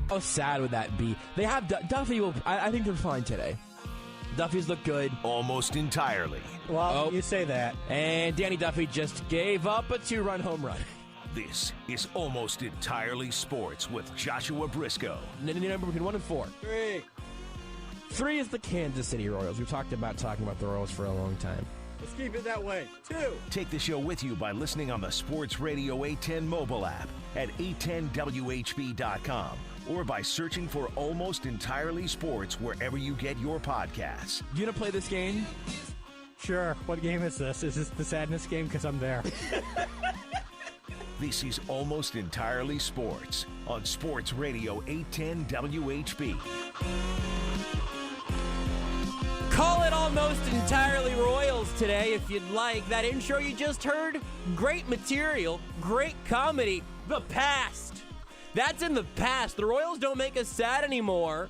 How sad would that be? They have Duffy. I think they're fine today. Duffy's look good. Almost entirely. Well, you say that. And Danny Duffy just gave up a 2-run home run. This is Almost Entirely Sports with Joshua Brisco. Number between 1 and 4. 3 is the Kansas City Royals. We've talking about the Royals for a long time. Let's keep it that way. 2. Take the show with you by listening on the Sports Radio 810 mobile app at 810WHB.com or by searching for Almost Entirely Sports wherever you get your podcasts. You gonna play this game? Sure. What game is this? Is this the sadness game? Because I'm there. This is Almost Entirely Sports on Sports Radio 810 WHB. Call it Almost Entirely Royals today if you'd like. That intro you just heard, great material, great comedy. The past. That's in the past. The Royals don't make us sad anymore.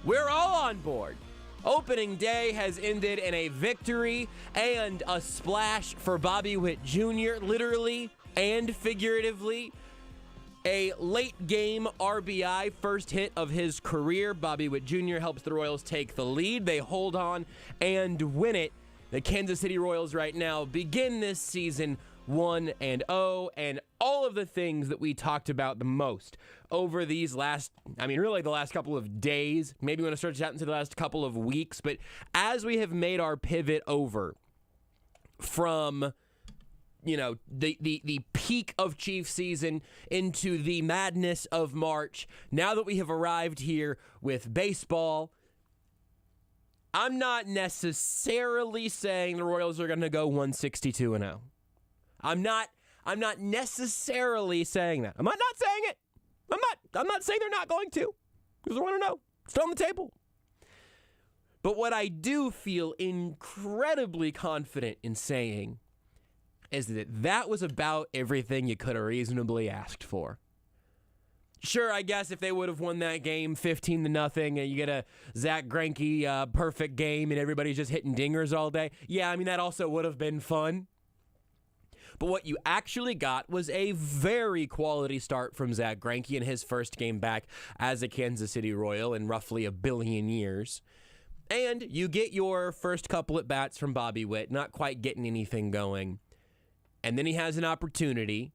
We're all on board. Opening day has ended in a victory and a splash for Bobby Witt Jr., literally and figuratively. A late game RBI, first hit of his career. Bobby Witt Jr. helps the Royals take the lead. They hold on and win it. The Kansas City Royals right now begin this season 1-0, and all of the things that we talked about the most over these really the last couple of days, maybe want to stretch it out into the last couple of weeks, but as we have made our pivot over from the peak of Chiefs season into the madness of March, now that we have arrived here with baseball, I'm not necessarily saying the Royals are going to go 162-0. I'm not necessarily saying that. I'm not saying it. I'm not saying they're not going to. Because I want to know. It's on the table. But what I do feel incredibly confident in saying is that was about everything you could have reasonably asked for. Sure, I guess if they would have won that game 15-0 and you get a Zach Greinke perfect game and everybody's just hitting dingers all day, yeah, that also would have been fun. But what you actually got was a very quality start from Zach Greinke in his first game back as a Kansas City Royal in roughly a billion years. And you get your first couple at bats from Bobby Witt, not quite getting anything going. And then he has an opportunity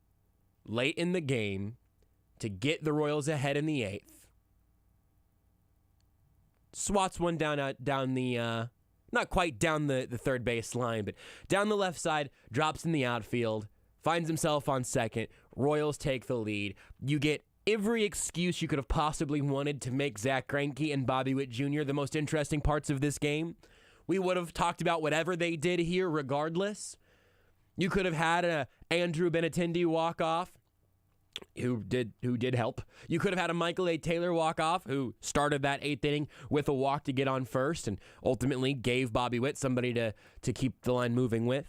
late in the game to get the Royals ahead in the 8th. Swats one down the, not quite down the third base line, but down the left side, drops in the outfield, finds himself on second. Royals take the lead. You get every excuse you could have possibly wanted to make Zach Greinke and Bobby Witt Jr. the most interesting parts of this game. We would have talked about whatever they did here regardless. You could have had a Andrew Benintendi walk-off, who did help. You could have had a Michael A. Taylor walk-off, who started that 8th inning with a walk to get on first and ultimately gave Bobby Witt somebody to keep the line moving with.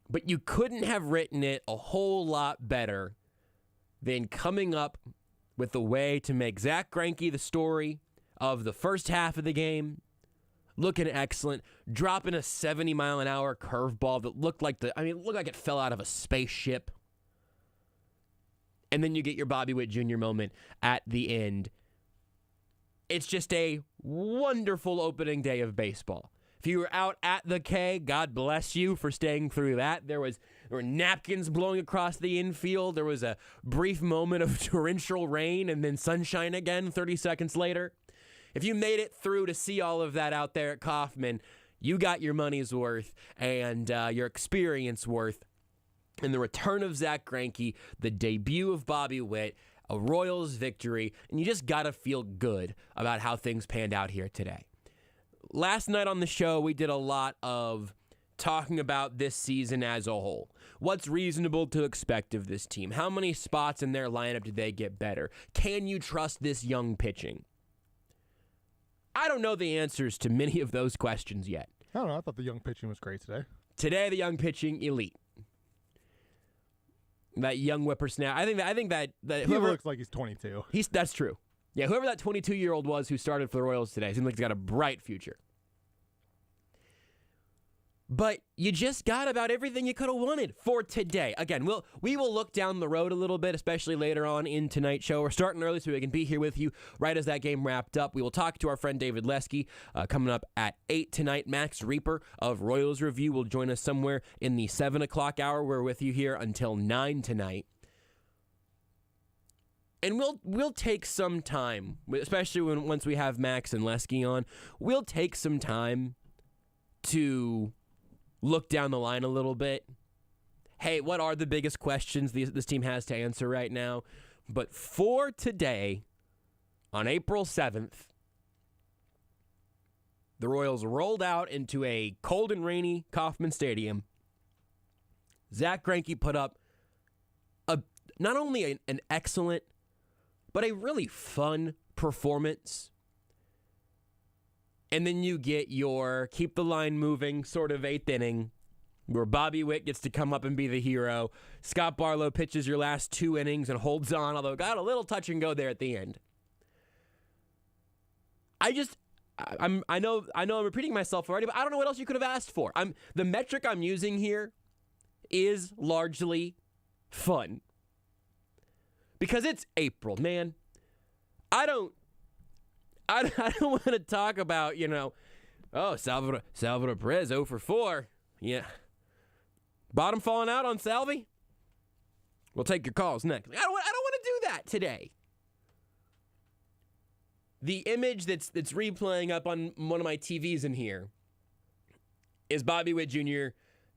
But you couldn't have written it a whole lot better than coming up with a way to make Zach Greinke the story of the first half of the game, looking excellent, dropping a 70-mile-an-hour curveball that looked like it fell out of a spaceship. And then you get your Bobby Witt Jr. moment at the end. It's just a wonderful opening day of baseball. If you were out at the K, God bless you for staying through that. There were napkins blowing across the infield. There was a brief moment of torrential rain and then sunshine again 30 seconds later. If you made it through to see all of that out there at Kauffman, you got your money's worth and your experience worth. And the return of Zach Greinke, the debut of Bobby Witt, a Royals victory, and you just got to feel good about how things panned out here today. Last night on the show, we did a lot of talking about this season as a whole. What's reasonable to expect of this team? How many spots in their lineup did they get better? Can you trust this young pitching? I don't know the answers to many of those questions yet. I don't know. I thought the young pitching was great today. Today, the young pitching, elite. That young whippersnapper. I think that he looks like he's 22. That's true. Yeah, whoever that 22-year-old was who started for the Royals today seems like he's got a bright future. But you just got about everything you could have wanted for today. Again, we will look down the road a little bit, especially later on in tonight's show. We're starting early so we can be here with you right as that game wrapped up. We will talk to our friend David Lesky coming up at 8 tonight. Max Rieper of Royals Review will join us somewhere in the 7 o'clock hour. We're with you here until 9 tonight. And we'll take some time, especially once we have Max and Lesky on, we'll take some time to look down the line a little bit. Hey, what are the biggest questions this team has to answer right now? But for today, on April 7th, the Royals rolled out into a cold and rainy Kauffman Stadium. Zack Greinke put up not only an excellent, but a really fun performance. And then you get your keep the line moving sort of 8th inning where Bobby Witt gets to come up and be the hero. Scott Barlow pitches your last 2 innings and holds on, although got a little touch and go there at the end. I know I'm repeating myself already, but I don't know what else you could have asked for. The metric I'm using here is largely fun. Because it's April, man. I don't want to talk about, Salvador Perez 0 for 4. Yeah. Bottom falling out on Salvi? We'll take your calls next. I don't want to do that today. The image that's replaying up on one of my TVs in here is Bobby Witt Jr.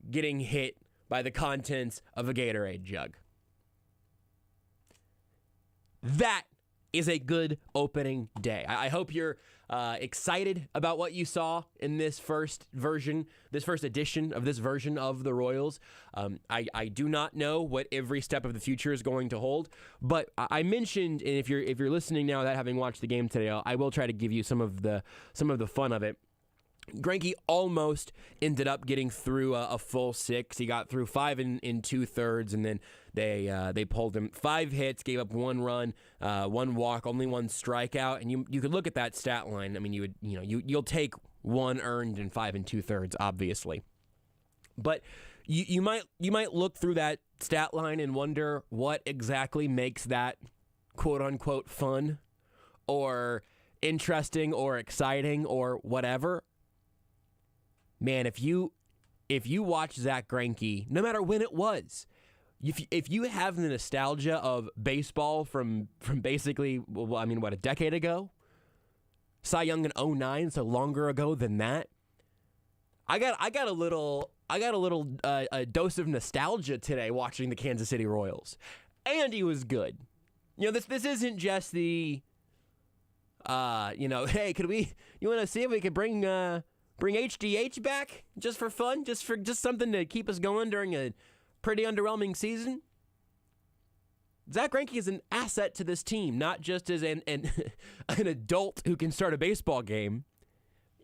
getting hit by the contents of a Gatorade jug. That is a good opening day. I hope you're excited about what you saw in this first edition of this version of the Royals. I do not know what every step of the future is going to hold, but I mentioned, and if you're listening now without having watched the game today, I will try to give you some of the fun of it. Greinke almost ended up getting through a full 6. He got through 5 in 2/3, and then they pulled him 5 hits, gave up 1 run, 1 walk, only 1 strikeout. And you could look at that stat line. I mean, you'll take 1 earned in 5 2/3, obviously. But you might look through that stat line and wonder what exactly makes that quote unquote fun, or interesting, or exciting, or whatever. Man, if you watch Zack Greinke, no matter when it was, if you have the nostalgia of baseball from basically, a decade ago, Cy Young in 2009, so longer ago than that, I got a little dose of nostalgia today watching the Kansas City Royals, and he was good. This isn't just the, hey, you want to see if we could bring HDH back just for fun, just something to keep us going during a pretty underwhelming season? Zack Greinke is an asset to this team, not just as an adult who can start a baseball game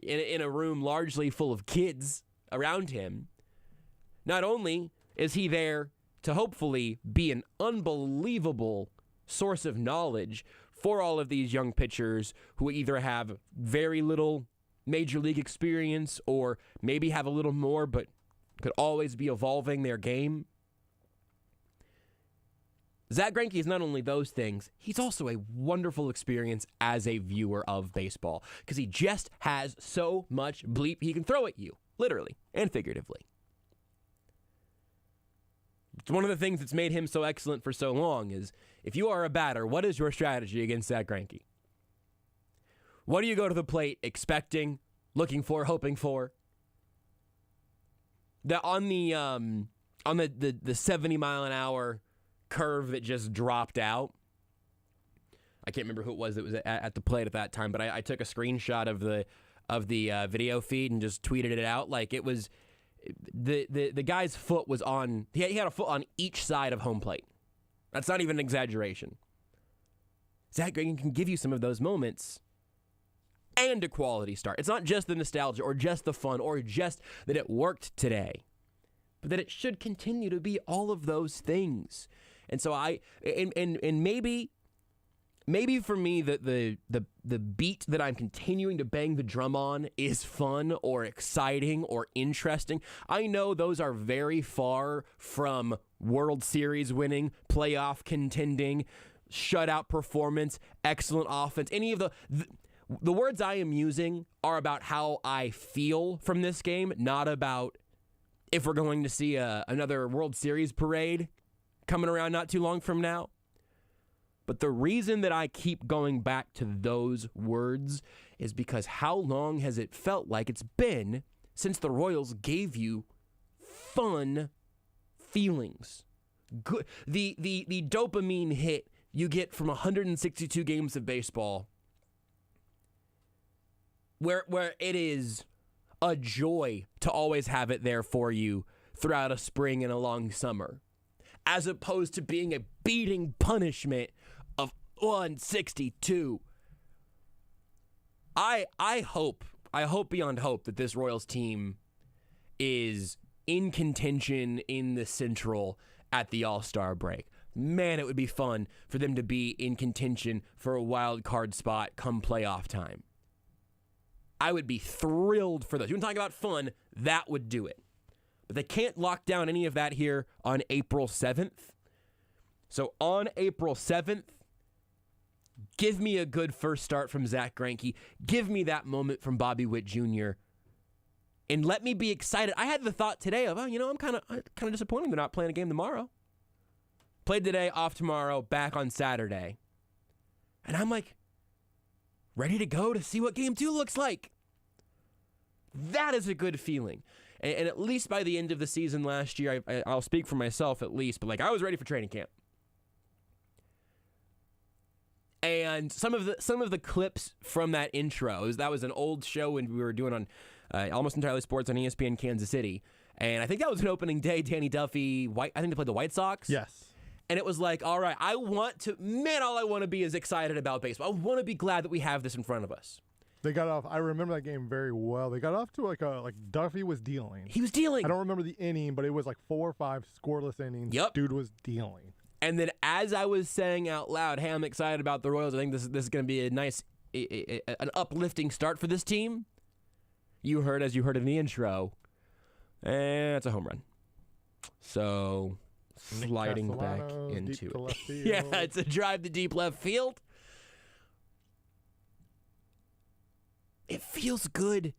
in a room largely full of kids around him. Not only is he there to hopefully be an unbelievable source of knowledge for all of these young pitchers who either have very little major league experience or maybe have a little more but could always be evolving their game. Zack Greinke is not only those things, he's also a wonderful experience as a viewer of baseball because he just has so much bleep he can throw at you, literally and figuratively. It's one of the things that's made him so excellent for so long is if you are a batter, what is your strategy against Zack Greinke? What do you go to the plate expecting, looking for, hoping for? On the 70 mile an hour curve that just dropped out. I can't remember who it was that was at the plate at that time, but I took a screenshot of the video feed and just tweeted it out. Like it was the guy's foot was on. He had a foot on each side of home plate. That's not even an exaggeration. Zack Greinke can give you some of those moments. And a quality start. It's not just the nostalgia or just the fun or just that it worked today, but that it should continue to be all of those things. And so maybe maybe for me, the beat that I'm continuing to bang the drum on is fun or exciting or interesting. I know those are very far from World Series winning, playoff contending, shutout performance, excellent offense. Any of the words I am using are about how I feel from this game, not about if we're going to see another World Series parade coming around not too long from now. But the reason that I keep going back to those words is because how long has it felt like it's been since the Royals gave you fun feelings? Good, the dopamine hit you get from 162 games of baseball, where it is a joy to always have it there for you throughout a spring and a long summer, as opposed to being a beating punishment of 162. I hope beyond hope that this Royals team is in contention in the Central at the All-Star break. Man, it would be fun for them to be in contention for a wild card spot come playoff time. I would be thrilled for those. You want to talk about fun, that would do it. But they can't lock down any of that here on April 7th. So on April 7th, give me a good first start from Zach Greinke. Give me that moment from Bobby Witt Jr. And let me be excited. I had the thought today of, I'm kind of disappointed they're not playing a game tomorrow. Played today, off tomorrow, back on Saturday. And I'm like, ready to go to see what Game 2 looks like. That is a good feeling. And at least by the end of the season last year, I'll speak for myself at least, but I was ready for training camp. And some of the clips from that intro, that was an old show when we were doing on Almost Entirely Sports on ESPN Kansas City. And I think that was an opening day. Danny Duffy, I think they played the White Sox. Yes. And it was like, all right, all I want to be is excited about baseball. I want to be glad that we have this in front of us. They got off. I remember that game very well. They got off to like Duffy was dealing. He was dealing. I don't remember the inning, but it was like 4 or 5 scoreless innings. Yep. Dude was dealing. And then as I was saying out loud, hey, I'm excited about the Royals. I think this is going to be a nice, an uplifting start for this team. You heard in the intro, and it's a home run. So sliding back into it. Yeah, it's a drive to deep left field. It feels good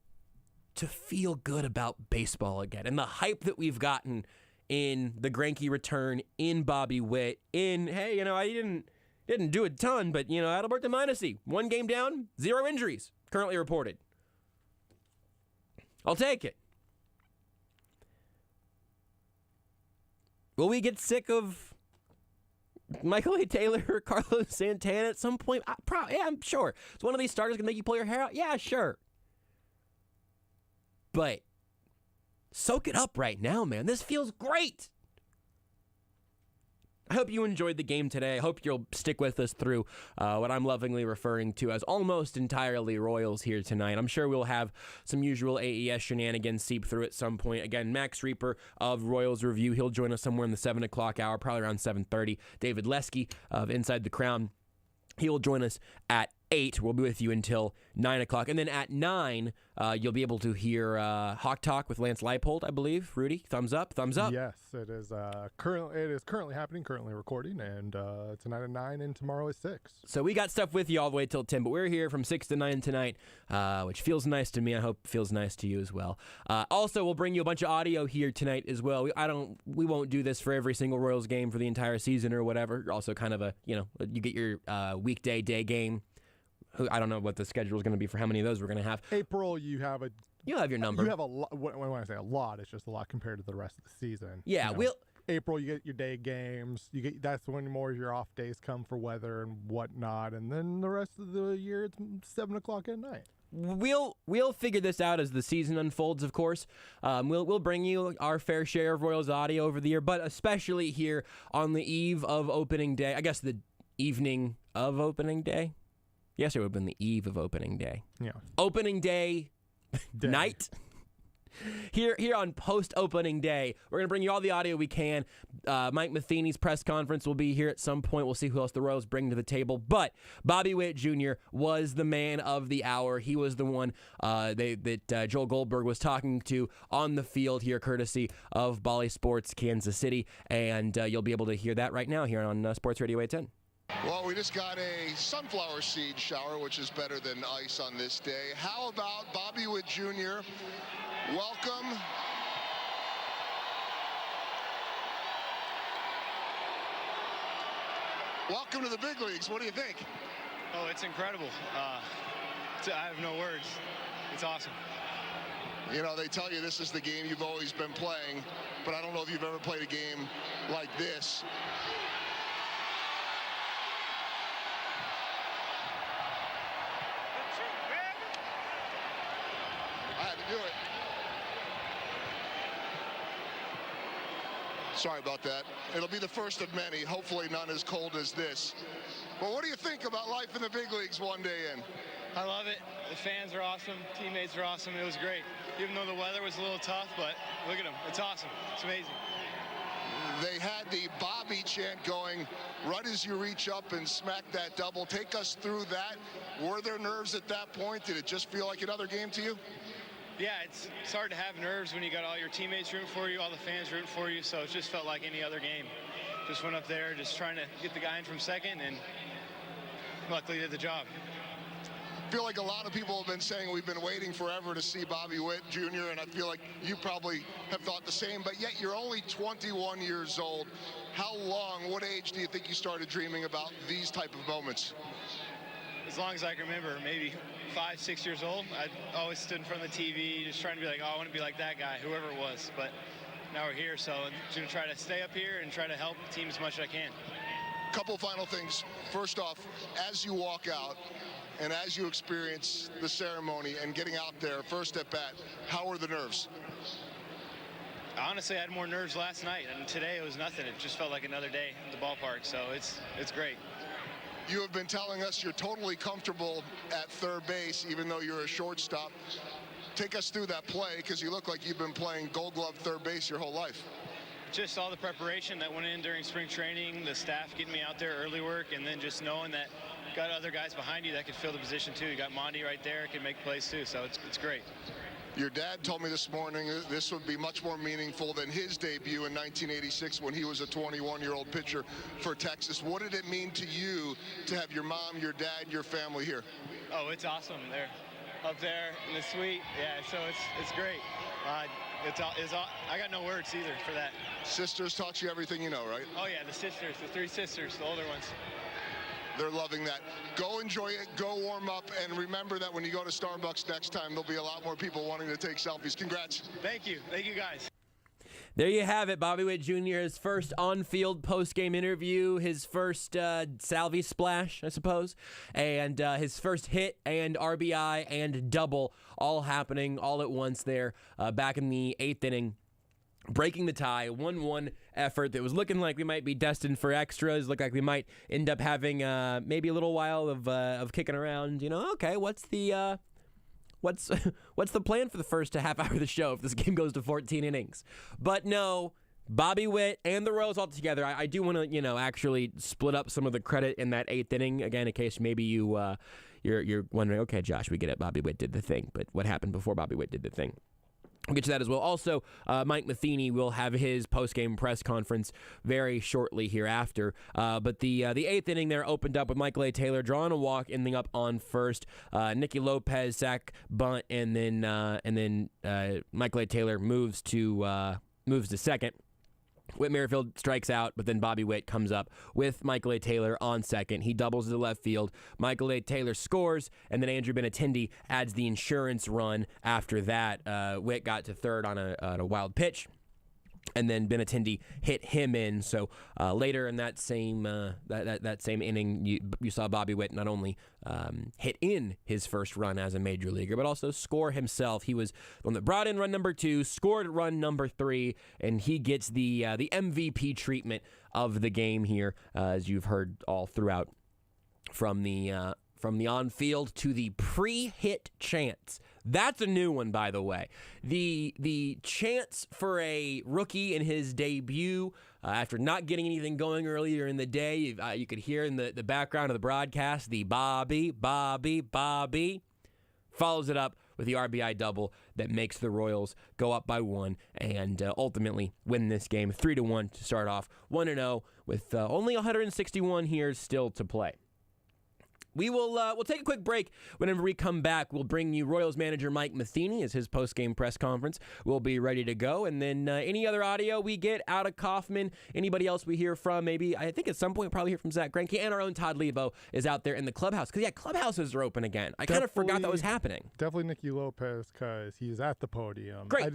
to feel good about baseball again. And the hype that we've gotten in the Greinke return, in Bobby Witt, in, hey, I didn't do a ton, but, Adalberto Mondesi, 1 game down, 0 injuries currently reported. I'll take it. Will we get sick of Michael A. Taylor or Carlos Santana at some point? Yeah, I'm sure. Is one of these starters going to make you pull your hair out? Yeah, sure. But soak it up right now, man. This feels great. I hope you enjoyed the game today. I hope you'll stick with us through what I'm lovingly referring to as almost entirely Royals here tonight. I'm sure we'll have some usual AES shenanigans seep through at some point. Again, Max Rieper of Royals Review. He'll join us somewhere in the 7 o'clock hour, probably around 7:30. David Lesky of Inside the Crown. He will join us at 8. We'll be with you until 9 o'clock. And then at 9, you'll be able to hear Hawk Talk with Lance Leipold, I believe. Rudy, thumbs up, thumbs up. Yes, it is currently happening, currently recording, and tonight at 9 and tomorrow at 6. So we got stuff with you all the way till 10, but we're here from 6 to 9 tonight, which feels nice to me. I hope it feels nice to you as well. Also, we'll bring you a bunch of audio here tonight as well. We won't do this for every single Royals game for the entire season or whatever. Also kind of you get your weekday day game. I don't know what the schedule is going to be for how many of those we're going to have. April, you'll have your number. You have a lot. When I say a lot, it's just a lot compared to the rest of the season. Yeah, April, you get your day games. That's when more of your off days come for weather and whatnot, and then the rest of the year it's 7 o'clock at night. We'll figure this out as the season unfolds, of course. We'll bring you our fair share of Royals audio over the year, but especially here on the eve of opening day. I guess the evening of opening day. Yesterday would have been the eve of opening day. Yeah. Opening day night. here on post-opening day. We're going to bring you all the audio we can. Mike Matheny's press conference will be here at some point. We'll see who else the Royals bring to the table. But Bobby Witt Jr. was the man of the hour. He was the one that Joel Goldberg was talking to on the field here, courtesy of Bally Sports Kansas City. And you'll be able to hear that right now here on Sports Radio 810. Well, we just got a sunflower seed shower, which is better than ice on this day. How about Bobby Witt Jr.? Welcome. Welcome to the big leagues. What do you think? Oh, it's incredible. I have no words. It's awesome. You know, they tell you this is the game you've always been playing, but I don't know if you've ever played a game like this. I had to do it. Sorry about that. It'll be the first of many, hopefully none as cold as this. Well, what do you think about life in the big leagues one day in? I love it. The fans are awesome. Teammates are awesome. It was great. Even though the weather was a little tough, but look at them. It's awesome. It's amazing. They had the Bobby chant going right as you reach up and smack that double. Take us through that. Were there nerves at that point? Did it just feel like another game to you? Yeah, it's hard to have nerves when you got all your teammates rooting for you, all the fans rooting for you, so it just felt like any other game. Just went up there just trying to get the guy in from second, and luckily did the job. I feel like a lot of people have been saying we've been waiting forever to see Bobby Witt Jr., and I feel like you probably have thought the same, but yet you're only 21 years old. How long, what age do you think you started dreaming about these type of moments? As long as I can remember, maybe 5, 6 years old. I always stood in front of the TV just trying to be like, oh, I want to be like that guy, whoever it was. But now we're here, so I'm going to try to stay up here and try to help the team as much as I can. Couple final things. First off, as you walk out and as you experience the ceremony and getting out there, first at bat, how were the nerves? Honestly, I had more nerves last night, and today it was nothing. It just felt like another day at the ballpark, so it's great. You have been telling us you're totally comfortable at third base, even though you're a shortstop. Take us through that play, because you look like you've been playing Gold Glove third base your whole life. Just all the preparation that went in during spring training, the staff getting me out there, early work, and then just knowing that you got other guys behind you that could fill the position too. You got Monty right there, can make plays too, so it's great. Your dad told me this morning this would be much more meaningful than his debut in 1986 when he was a 21-year-old pitcher for Texas. What did it mean to you to have your mom, your dad, your family here? Oh, it's awesome. They're up there in the suite. Yeah, so it's great. I got no words either for that. Sisters taught you everything you know, right? Oh, yeah, the sisters, the 3 sisters, the older ones. They're loving that. Go enjoy it, go warm up, and remember that when you go to Starbucks next time, there'll be a lot more people wanting to take selfies. Congrats. Thank you. Thank you, guys. There you have it, Bobby Witt Jr., his first on-field post-game interview, his first salvi splash, I suppose, and his first hit and RBI and double all happening all at once there back in the 8th inning. Breaking the tie, 1-1 effort that was looking like we might be destined for extras. Looked like we might end up having maybe a little while of kicking around. You know, okay, what's the plan for the first half hour of the show if this game goes to 14 innings? But no, Bobby Witt and the Royals all together. I do want to actually split up some of the credit in that 8th inning again, in case maybe you're wondering. Okay, Josh, we get it. Bobby Witt did the thing, but what happened before Bobby Witt did the thing? We'll get to that as well. Also, Mike Matheny will have his post-game press conference very shortly hereafter. But the 8th inning there opened up with Michael A. Taylor drawing a walk, ending up on first. Nicky Lopez sack bunt, and then Michael A. Taylor moves to second. Whit Merrifield strikes out, but then Bobby Witt comes up with Michael A. Taylor on second. He doubles to left field. Michael A. Taylor scores, and then Andrew Benintendi adds the insurance run after that. Witt got to third on a wild pitch, and then Benintendi hit him in. So later in that same inning, you saw Bobby Witt not only hit in his first run as a major leaguer, but also score himself. He was the one that brought in run number 2, scored run number 3, and he gets the MVP treatment of the game here, as you've heard all throughout from the from the on-field to the pre-hit chants. That's a new one, by the way. The chants for a rookie in his debut, after not getting anything going earlier in the day, you could hear in the background of the broadcast, the Bobby, Bobby, Bobby, follows it up with the RBI double that makes the Royals go up by 1 and ultimately win this game 3-1 to start off 1-0 with only 161 here still to play. We'll take a quick break. Whenever we come back, we'll bring you Royals manager Mike Matheny as his post-game press conference. We'll be ready to go. And then any other audio we get out of Kaufman, anybody else we hear from, maybe, I think at some point we'll probably hear from Zach Greinke, and our own Todd Lebo is out there in the clubhouse. Because, clubhouses are open again. I kind of forgot that was happening. Definitely Nicky Lopez, because he's at the podium. Great.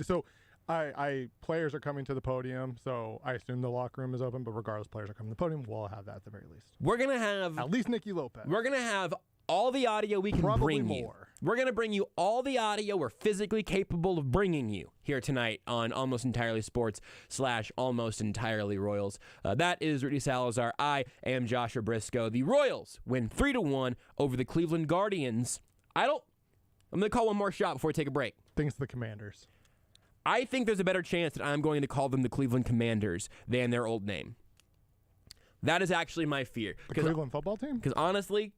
Players are coming to the podium, so I assume the locker room is open, but regardless, players are coming to the podium. We'll have that at the very least. We're going to have... At least Nicky Lopez. We're going to have all the audio we can bring you. More. We're going to bring you all the audio we're physically capable of bringing you here tonight on Almost Entirely Sports / Almost Entirely Royals. That is Rudy Salazar. I am Joshua Brisco. The Royals win 3-1 over the Cleveland Guardians. I'm going to call one more shot before we take a break. Thanks to the Commanders. I think there's a better chance that I'm going to call them the Cleveland Commanders than their old name. That is actually my fear. The Cleveland football team? Because honestly...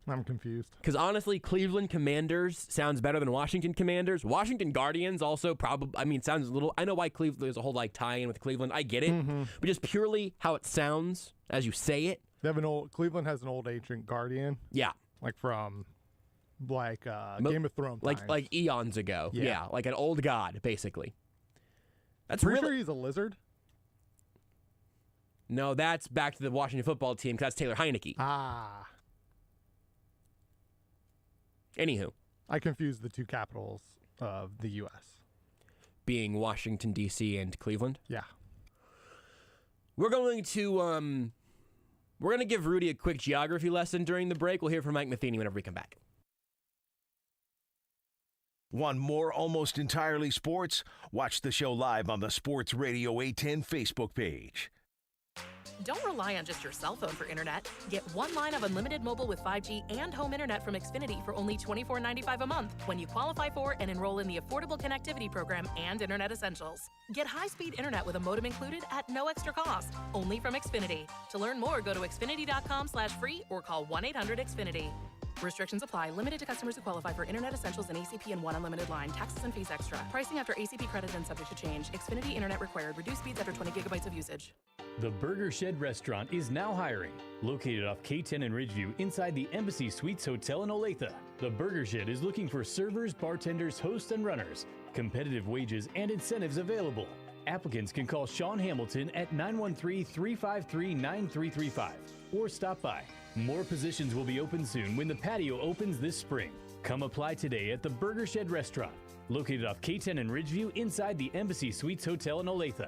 I'm confused. Because honestly, Cleveland Commanders sounds better than Washington Commanders. Washington Guardians also probably, sounds a little... I know why Cleveland, there's a whole tie-in with Cleveland. I get it. But just purely how it sounds as you say it. Cleveland has an old ancient Guardian. Yeah. From... Game of Thrones times. Like eons ago. Yeah, like an old god, basically. That's Pretty sure he's a lizard? No, that's back to the Washington football team, because that's Taylor Heineke. Ah. Anywho. I confused the two capitals of the U.S. Being Washington, D.C. and Cleveland? Yeah. We're going to give Rudy a quick geography lesson during the break. We'll hear from Mike Matheny whenever we come back. Want more Almost Entirely Sports? Watch the show live on the Sports Radio 810 Facebook page. Don't rely on just your cell phone for internet. Get one line of unlimited mobile with 5G and home internet from Xfinity for only $24.95 a month when you qualify for and enroll in the Affordable Connectivity Program and Internet Essentials. Get high-speed internet with a modem included at no extra cost, only from Xfinity. To learn more, go to xfinity.com/free or call 1-800-XFINITY. Restrictions apply. Limited to customers who qualify for Internet Essentials and ACP and one unlimited line. Taxes and fees extra. Pricing after ACP credit and subject to change. Xfinity Internet required. Reduced speeds after 20 gigabytes of usage. The Burger Shed Restaurant is now hiring. Located off K10 and Ridgeview inside the Embassy Suites Hotel in Olathe. The Burger Shed is looking for servers, bartenders, hosts, and runners. Competitive wages and incentives available. Applicants can call Sean Hamilton at 913-353-9335 or stop by. More positions will be open soon when the patio opens this spring. Come apply today at the Burger Shed Restaurant, located off K10 and Ridgeview inside the Embassy Suites Hotel in Olathe.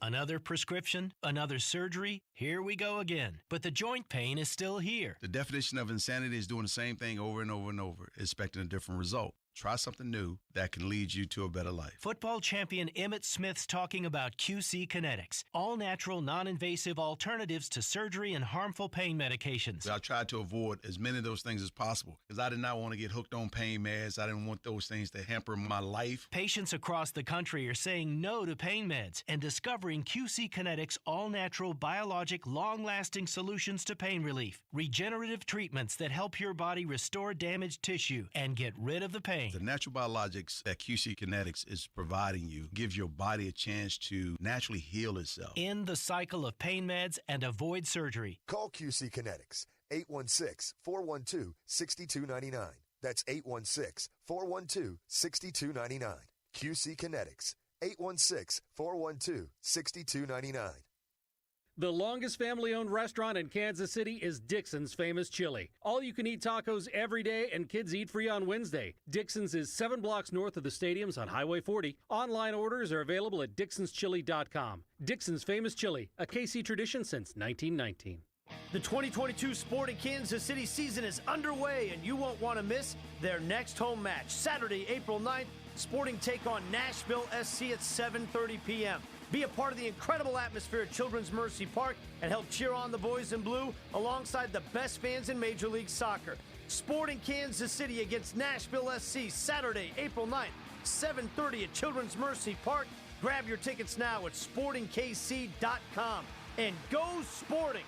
Another prescription, another surgery, here we go again. But the joint pain is still here. The definition of insanity is doing the same thing over and over and over, expecting a different result. Try something new that can lead you to a better life. Football champion Emmitt Smith's talking about QC Kinetics, all-natural, non-invasive alternatives to surgery and harmful pain medications. I tried to avoid as many of those things as possible because I did not want to get hooked on pain meds. I didn't want those things to hamper my life. Patients across the country are saying no to pain meds and discovering QC Kinetics all-natural, biologic, long-lasting solutions to pain relief. Regenerative treatments that help your body restore damaged tissue and get rid of the pain. The natural biologics that QC Kinetics is providing you gives your body a chance to naturally heal itself. End the cycle of pain meds and avoid surgery. Call QC Kinetics, 816-412-6299. That's 816-412-6299. QC Kinetics, 816-412-6299. The longest family-owned restaurant in Kansas City is Dixon's Famous Chili. All-you-can-eat tacos every day, and kids eat free on Wednesday. Dixon's is 7 blocks north of the stadiums on Highway 40. Online orders are available at dixonschili.com. Dixon's Famous Chili, a KC tradition since 1919. The 2022 Sporting Kansas City season is underway, and you won't want to miss their next home match. Saturday, April 9th, Sporting take on Nashville SC at 7:30 p.m. Be a part of the incredible atmosphere at Children's Mercy Park and help cheer on the boys in blue alongside the best fans in Major League Soccer. Sporting Kansas City against Nashville SC, Saturday, April 9th, 7:30 at Children's Mercy Park. Grab your tickets now at sportingkc.com. And go Sporting!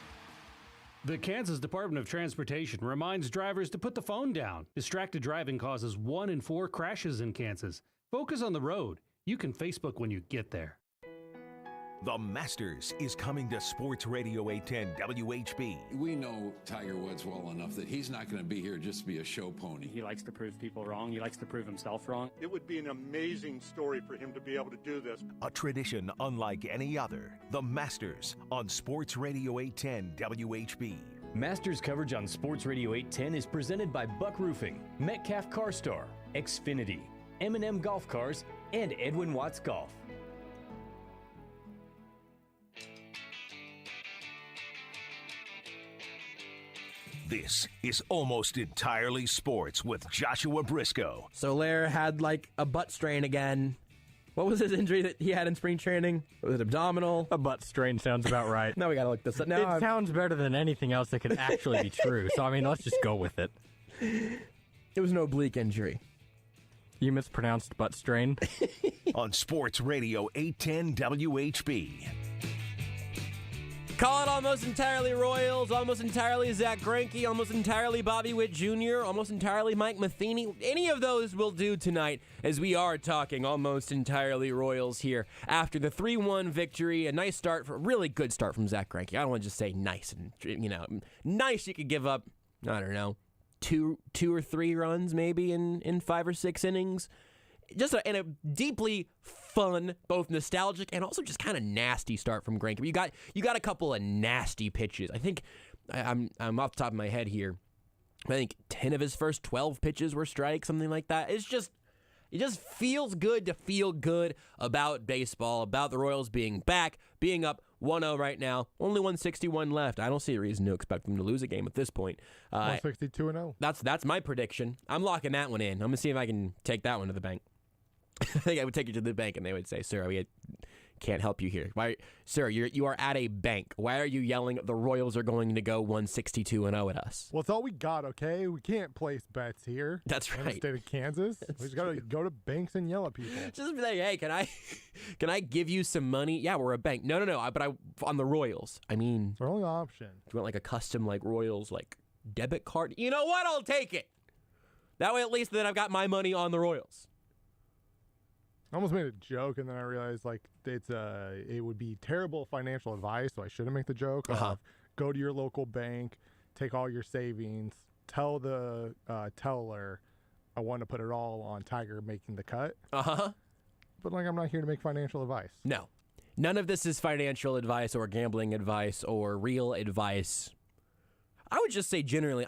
The Kansas Department of Transportation reminds drivers to put the phone down. Distracted driving causes 1 in 4 crashes in Kansas. Focus on the road. You can Facebook when you get there. The Masters is coming to Sports Radio 810 WHB. We know Tiger Woods well enough that he's not going to be here just to be a show pony. He likes to prove people wrong. He likes to prove himself wrong. It would be an amazing story for him to be able to do this. A tradition unlike any other. The Masters on Sports Radio 810 WHB. Masters coverage on Sports Radio 810 is presented by Buck Roofing, Metcalf Car Store, Xfinity, M&M Golf Cars, and Edwin Watts Golf. This is Almost Entirely Sports with Joshua Brisco. So Lair had like a butt strain again. What was his injury that he had in spring training? Was it abdominal? A butt strain sounds about right. Now we gotta look this up. Now it sounds better than anything else that could actually be true. So, I mean, let's just go with it. It was an oblique injury. You mispronounced butt strain. On Sports Radio 810 WHB. Call it almost entirely Royals, almost entirely Zach Greinke, almost entirely Bobby Witt Jr., almost entirely Mike Matheny. Any of those will do tonight as we are talking almost entirely Royals here after the 3-1 victory. A nice start, really good start from Zach Greinke. I don't want to just say nice and, nice you could give up, I don't know, two or three runs maybe in 5 or 6 innings. Just a deeply fun, both nostalgic and also just kind of nasty start from Greinke. You got a couple of nasty pitches. I think I'm off the top of my head here. I think 10 of his first 12 pitches were strikes, something like that. It just feels good to feel good about baseball, about the Royals being back, being up 1-0 right now. Only 161 left. I don't see a reason to expect them to lose a game at this point. 162-0. That's my prediction. I'm locking that one in. I'm going to see if I can take that one to the bank. I think I would take you to the bank and they would say, "Sir, we can't help you here. Why, sir, you are at a bank. Why are you yelling the Royals are going to go 162-0 at us?" Well, it's all we got, okay? We can't place bets here. That's right. In the state of Kansas. We just got to go to banks and yell at people. Just be like, "Hey, can I give you some money?" Yeah, we're a bank. No, but on the Royals. I mean, it's our only option. Do you want like a custom like Royals like debit card? You know what? I'll take it. That way at least then I've got my money on the Royals. I almost made a joke, and then I realized like it would be terrible financial advice, so I shouldn't make the joke. Go to your local bank, take all your savings, tell the teller I want to put it all on Tiger making the cut. But like I'm not here to make financial advice. No, none of this is financial advice or gambling advice or real advice. I would just say generally,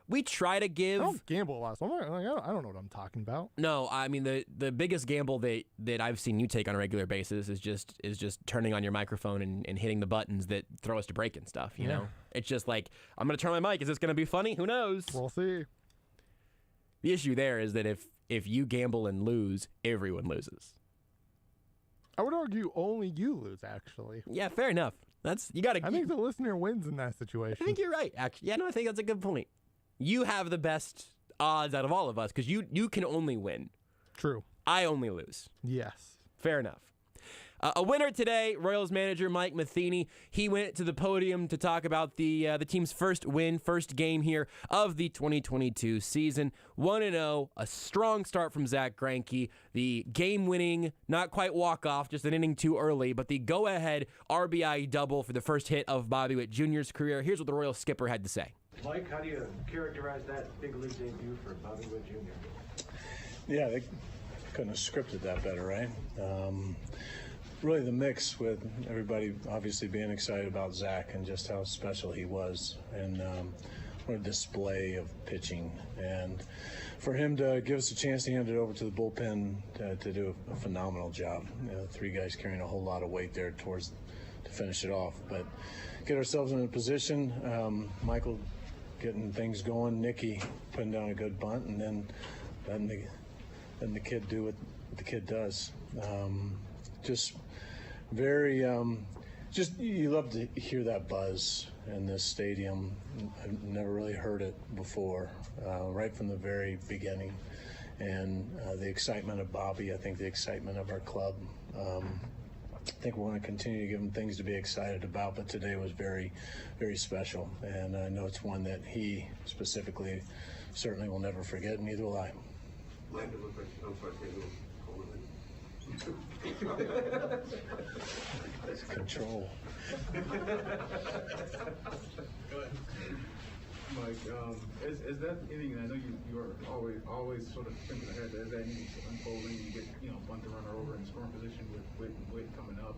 we try to give. I don't gamble a lot, so I don't know what I'm talking about. No, I mean the biggest gamble that I've seen you take on a regular basis is just turning on your microphone and hitting the buttons that throw us to break and stuff. You know, it's just like I'm gonna turn my mic. Is this gonna be funny? Who knows? We'll see. The issue there is that if you gamble and lose, everyone loses. I would argue only you lose. Actually. Yeah, fair enough. You got to. I think the listener wins in that situation. I think you're right. Actually, I think that's a good point. You have the best odds out of all of us because you can only win. True. I only lose. Yes. Fair enough. A winner today, Royals manager Mike Matheny. He went to the podium to talk about the team's first game here of the 2022 season. 1-0, a strong start from Zach Greinke. The game-winning, not quite walk-off, just an inning too early, but the go-ahead RBI double for the first hit of Bobby Witt Jr.'s career. Here's what the Royals skipper had to say. Mike, how do you characterize that big league debut for Bobby Witt Jr.? Yeah, they couldn't have scripted that better, right? Really the mix with everybody obviously being excited about Zach and just how special he was, and what a display of pitching. And for him to give us a chance to hand it over to the bullpen to do a phenomenal job. 3 guys carrying a whole lot of weight there to finish it off. But get ourselves in a position, Michael getting things going, Nicky putting down a good bunt, and then letting the kid do what the kid does. very, just you love to hear that buzz in this stadium. I've never really heard it before, right from the very beginning. And the excitement of Bobby, I think the excitement of our club. I think we want to continue to give him things to be excited about, but today was very, very special. And I know it's one that he specifically certainly will never forget, and neither will I. Mike, it looked like, I'm sorry, It's control. Go ahead. Mike, is that anything? I know you are always sort of thinking ahead. Is that anything unfolding? You get bunt the runner over in scoring position with coming up.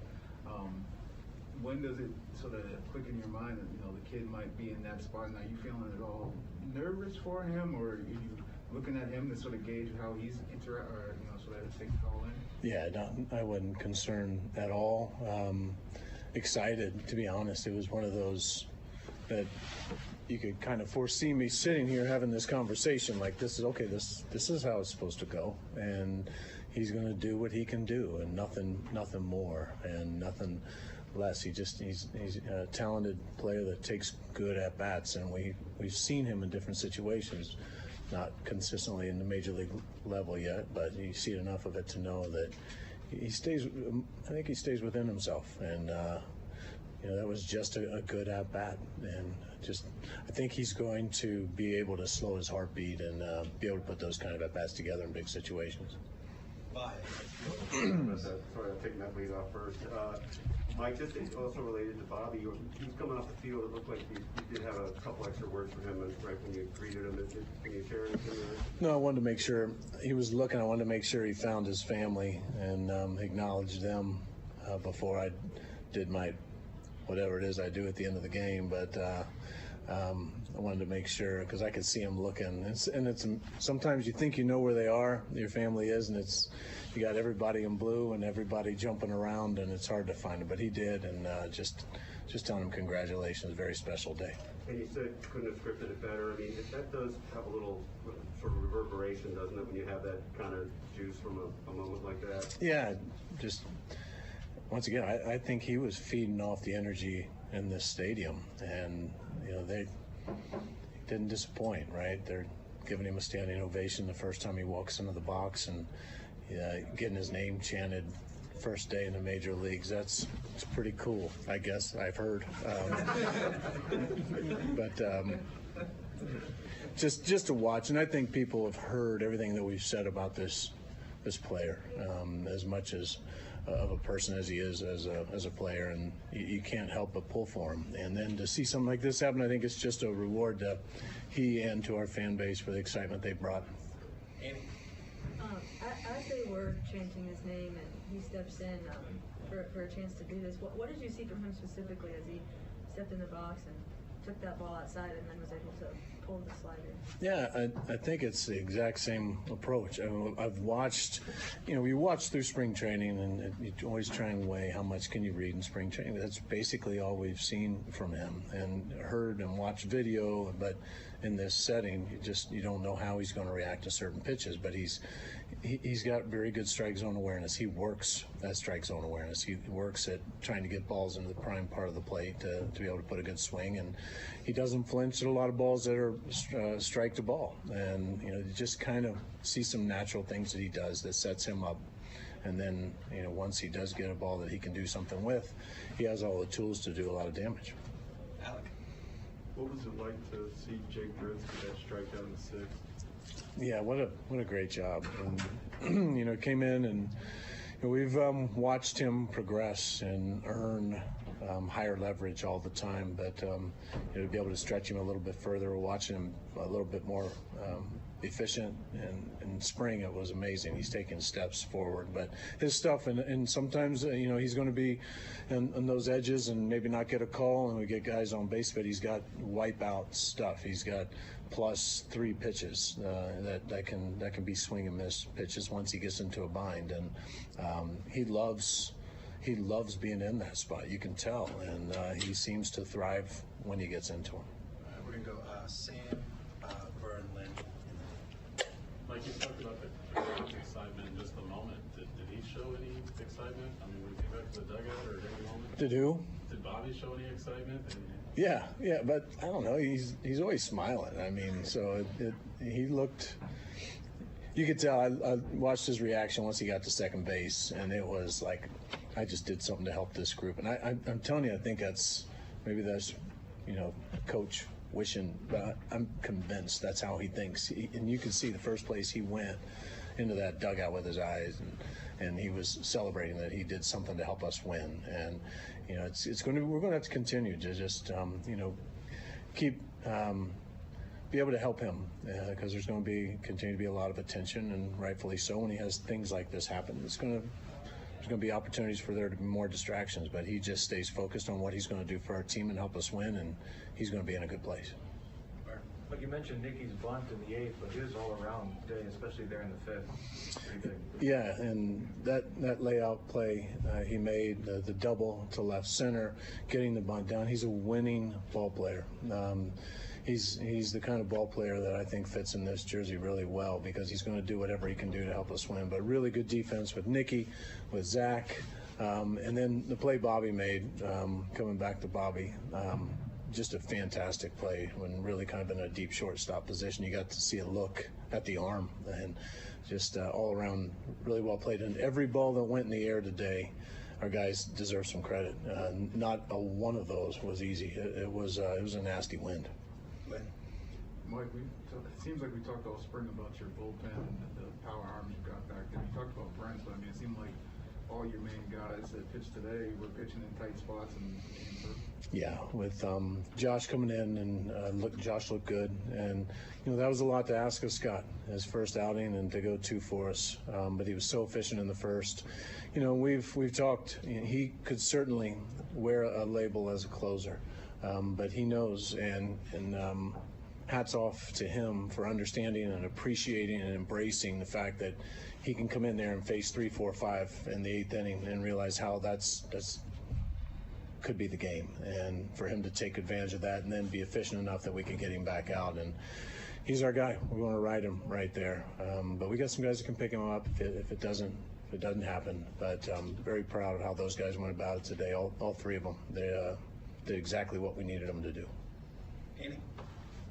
When does it sort of click in your mind that the kid might be in that spot? And are you feeling at all nervous for him, or are you looking at him to sort of gauge how he's so that it takes it all in? Yeah, I wasn't concerned at all. Excited, to be honest. It was one of those that you could kind of foresee me sitting here having this conversation like this is okay, this is how it's supposed to go, and he's going to do what he can do, and nothing more and nothing less. He's a talented player that takes good at bats, and we've seen him in different situations, not consistently in the major league level yet, but you see enough of it to know that he stays. I think he stays within himself, and that was just a good at bat, and I think he's going to be able to slow his heartbeat and be able to put those kind of at bats together in big situations. Bye. Sorry, I'm taking that lead off first. Mike, just also related to Bobby, he was coming off the field. It looked like you did have a couple extra words for him right when you greeted him. Can you share anything there? No, I wanted to make sure he was looking. I wanted to make sure he found his family and acknowledged them before I did my whatever it is I do at the end of the game. But I wanted to make sure because I could see him looking. It's sometimes you think you know where they are, your family is, and you got everybody in blue and everybody jumping around, and it's hard to find him. But he did, and just telling him congratulations, very special day. And you said couldn't have scripted it better. I mean, that does have a little sort of reverberation, doesn't it, when you have that kind of juice from a moment like that? Yeah, just once again, I think he was feeding off the energy in this stadium, and they didn't disappoint, right? They're giving him a standing ovation the first time he walks into the box, and getting his name chanted first day in the major leagues. It's pretty cool, I guess. I've heard, but just to watch, and I think people have heard everything that we've said about this player, as much as of a person as he is as a player, and you can't help but pull for him. And then to see something like this happen, I think it's just a reward to he and to our fan base for the excitement they brought. As they were chanting his name and he steps in for a chance to do this, what did you see from him specifically as he stepped in the box and took that ball outside and then was able to pull the slider? Yeah, I think it's the exact same approach. I've watched, we watch through spring training, and you always try and weigh how much can you read in spring training. That's basically all we've seen from him and heard and watched video. But in this setting, you don't know how he's going to react to certain pitches. But he's got very good strike zone awareness. He works at strike zone awareness. He works at trying to get balls into the prime part of the plate to be able to put a good swing. And he doesn't flinch at a lot of balls that are strike to ball. And, you just kind of see some natural things that he does that sets him up. And then, once he does get a ball that he can do something with, he has all the tools to do a lot of damage. Alec, what was it like to see Jake Dritz get that strikeout in the sixth? Yeah, what a great job. And, came in and we've watched him progress and earn higher leverage all the time, but to be able to stretch him a little bit further, we're watching him a little bit more efficient, and in spring it was amazing. He's taking steps forward, but his stuff, and sometimes he's going to be in those edges and maybe not get a call, and we get guys on base, but he's got wipeout stuff. He's got +3 pitches that can be swing and miss pitches once he gets into a bind, and he loves being in that spot. You can tell, and he seems to thrive when he gets into him. We're going to go Sam, Vern, Lynn. Mike, you talked about the defensive side excitement in just the moment. Did he show any excitement? I mean, when he came back to the dugout or at any moment? Did who? Did Bobby show any excitement? Yeah, but I don't know. He's always smiling. I mean, so he looked. You could tell. I watched his reaction once he got to second base, and it was like, I just did something to help this group. And I'm telling you, I think that's coach wishing, but I'm convinced that's how he thinks. And you can see the first place he went into that dugout with his eyes, and he was celebrating that he did something to help us win. And we're going to have to continue to just keep be able to help him because there's going to continue to be a lot of attention, and rightfully so. When he has things like this happen, there's going to be opportunities for there to be more distractions, but he just stays focused on what he's going to do for our team and help us win, and he's going to be in a good place. But you mentioned Nicky's bunt in the 8th, but his all-around day, especially there in the 5th, pretty big. Yeah, and that layout play he made, the double to left center, getting the bunt down. He's a winning ball player. He's the kind of ball player that I think fits in this jersey really well because he's going to do whatever he can do to help us win. But really good defense with Nicky, with Zach, and then the play Bobby made, coming back to Bobby. Just a fantastic play when really kind of in a deep shortstop position. You got to see a look at the arm and just all around really well played. And every ball that went in the air today, our guys deserve some credit. Not a one of those was easy. It was a nasty wind. Mike, it seems like we talked all spring about your bullpen and the power arms you got back there. You talked about Brent, but I mean, it seemed like all your main guys that pitched today were pitching in tight spots and yeah, with Josh coming in and Josh looked good, and that was a lot to ask of Scott, his first outing, and to go 2 for us. But he was so efficient in the first. We've talked. He could certainly wear a label as a closer, but he knows, and hats off to him for understanding and appreciating and embracing the fact that he can come in there and face 3, 4, 5 in the 8th inning and realize how that's could be the game, and for him to take advantage of that and then be efficient enough that we can get him back out. And he's our guy. We want to ride him right there. But we got some guys that can pick him up if it doesn't happen. But I'm very proud of how those guys went about it today. All 3 of them. They did exactly what we needed them to do.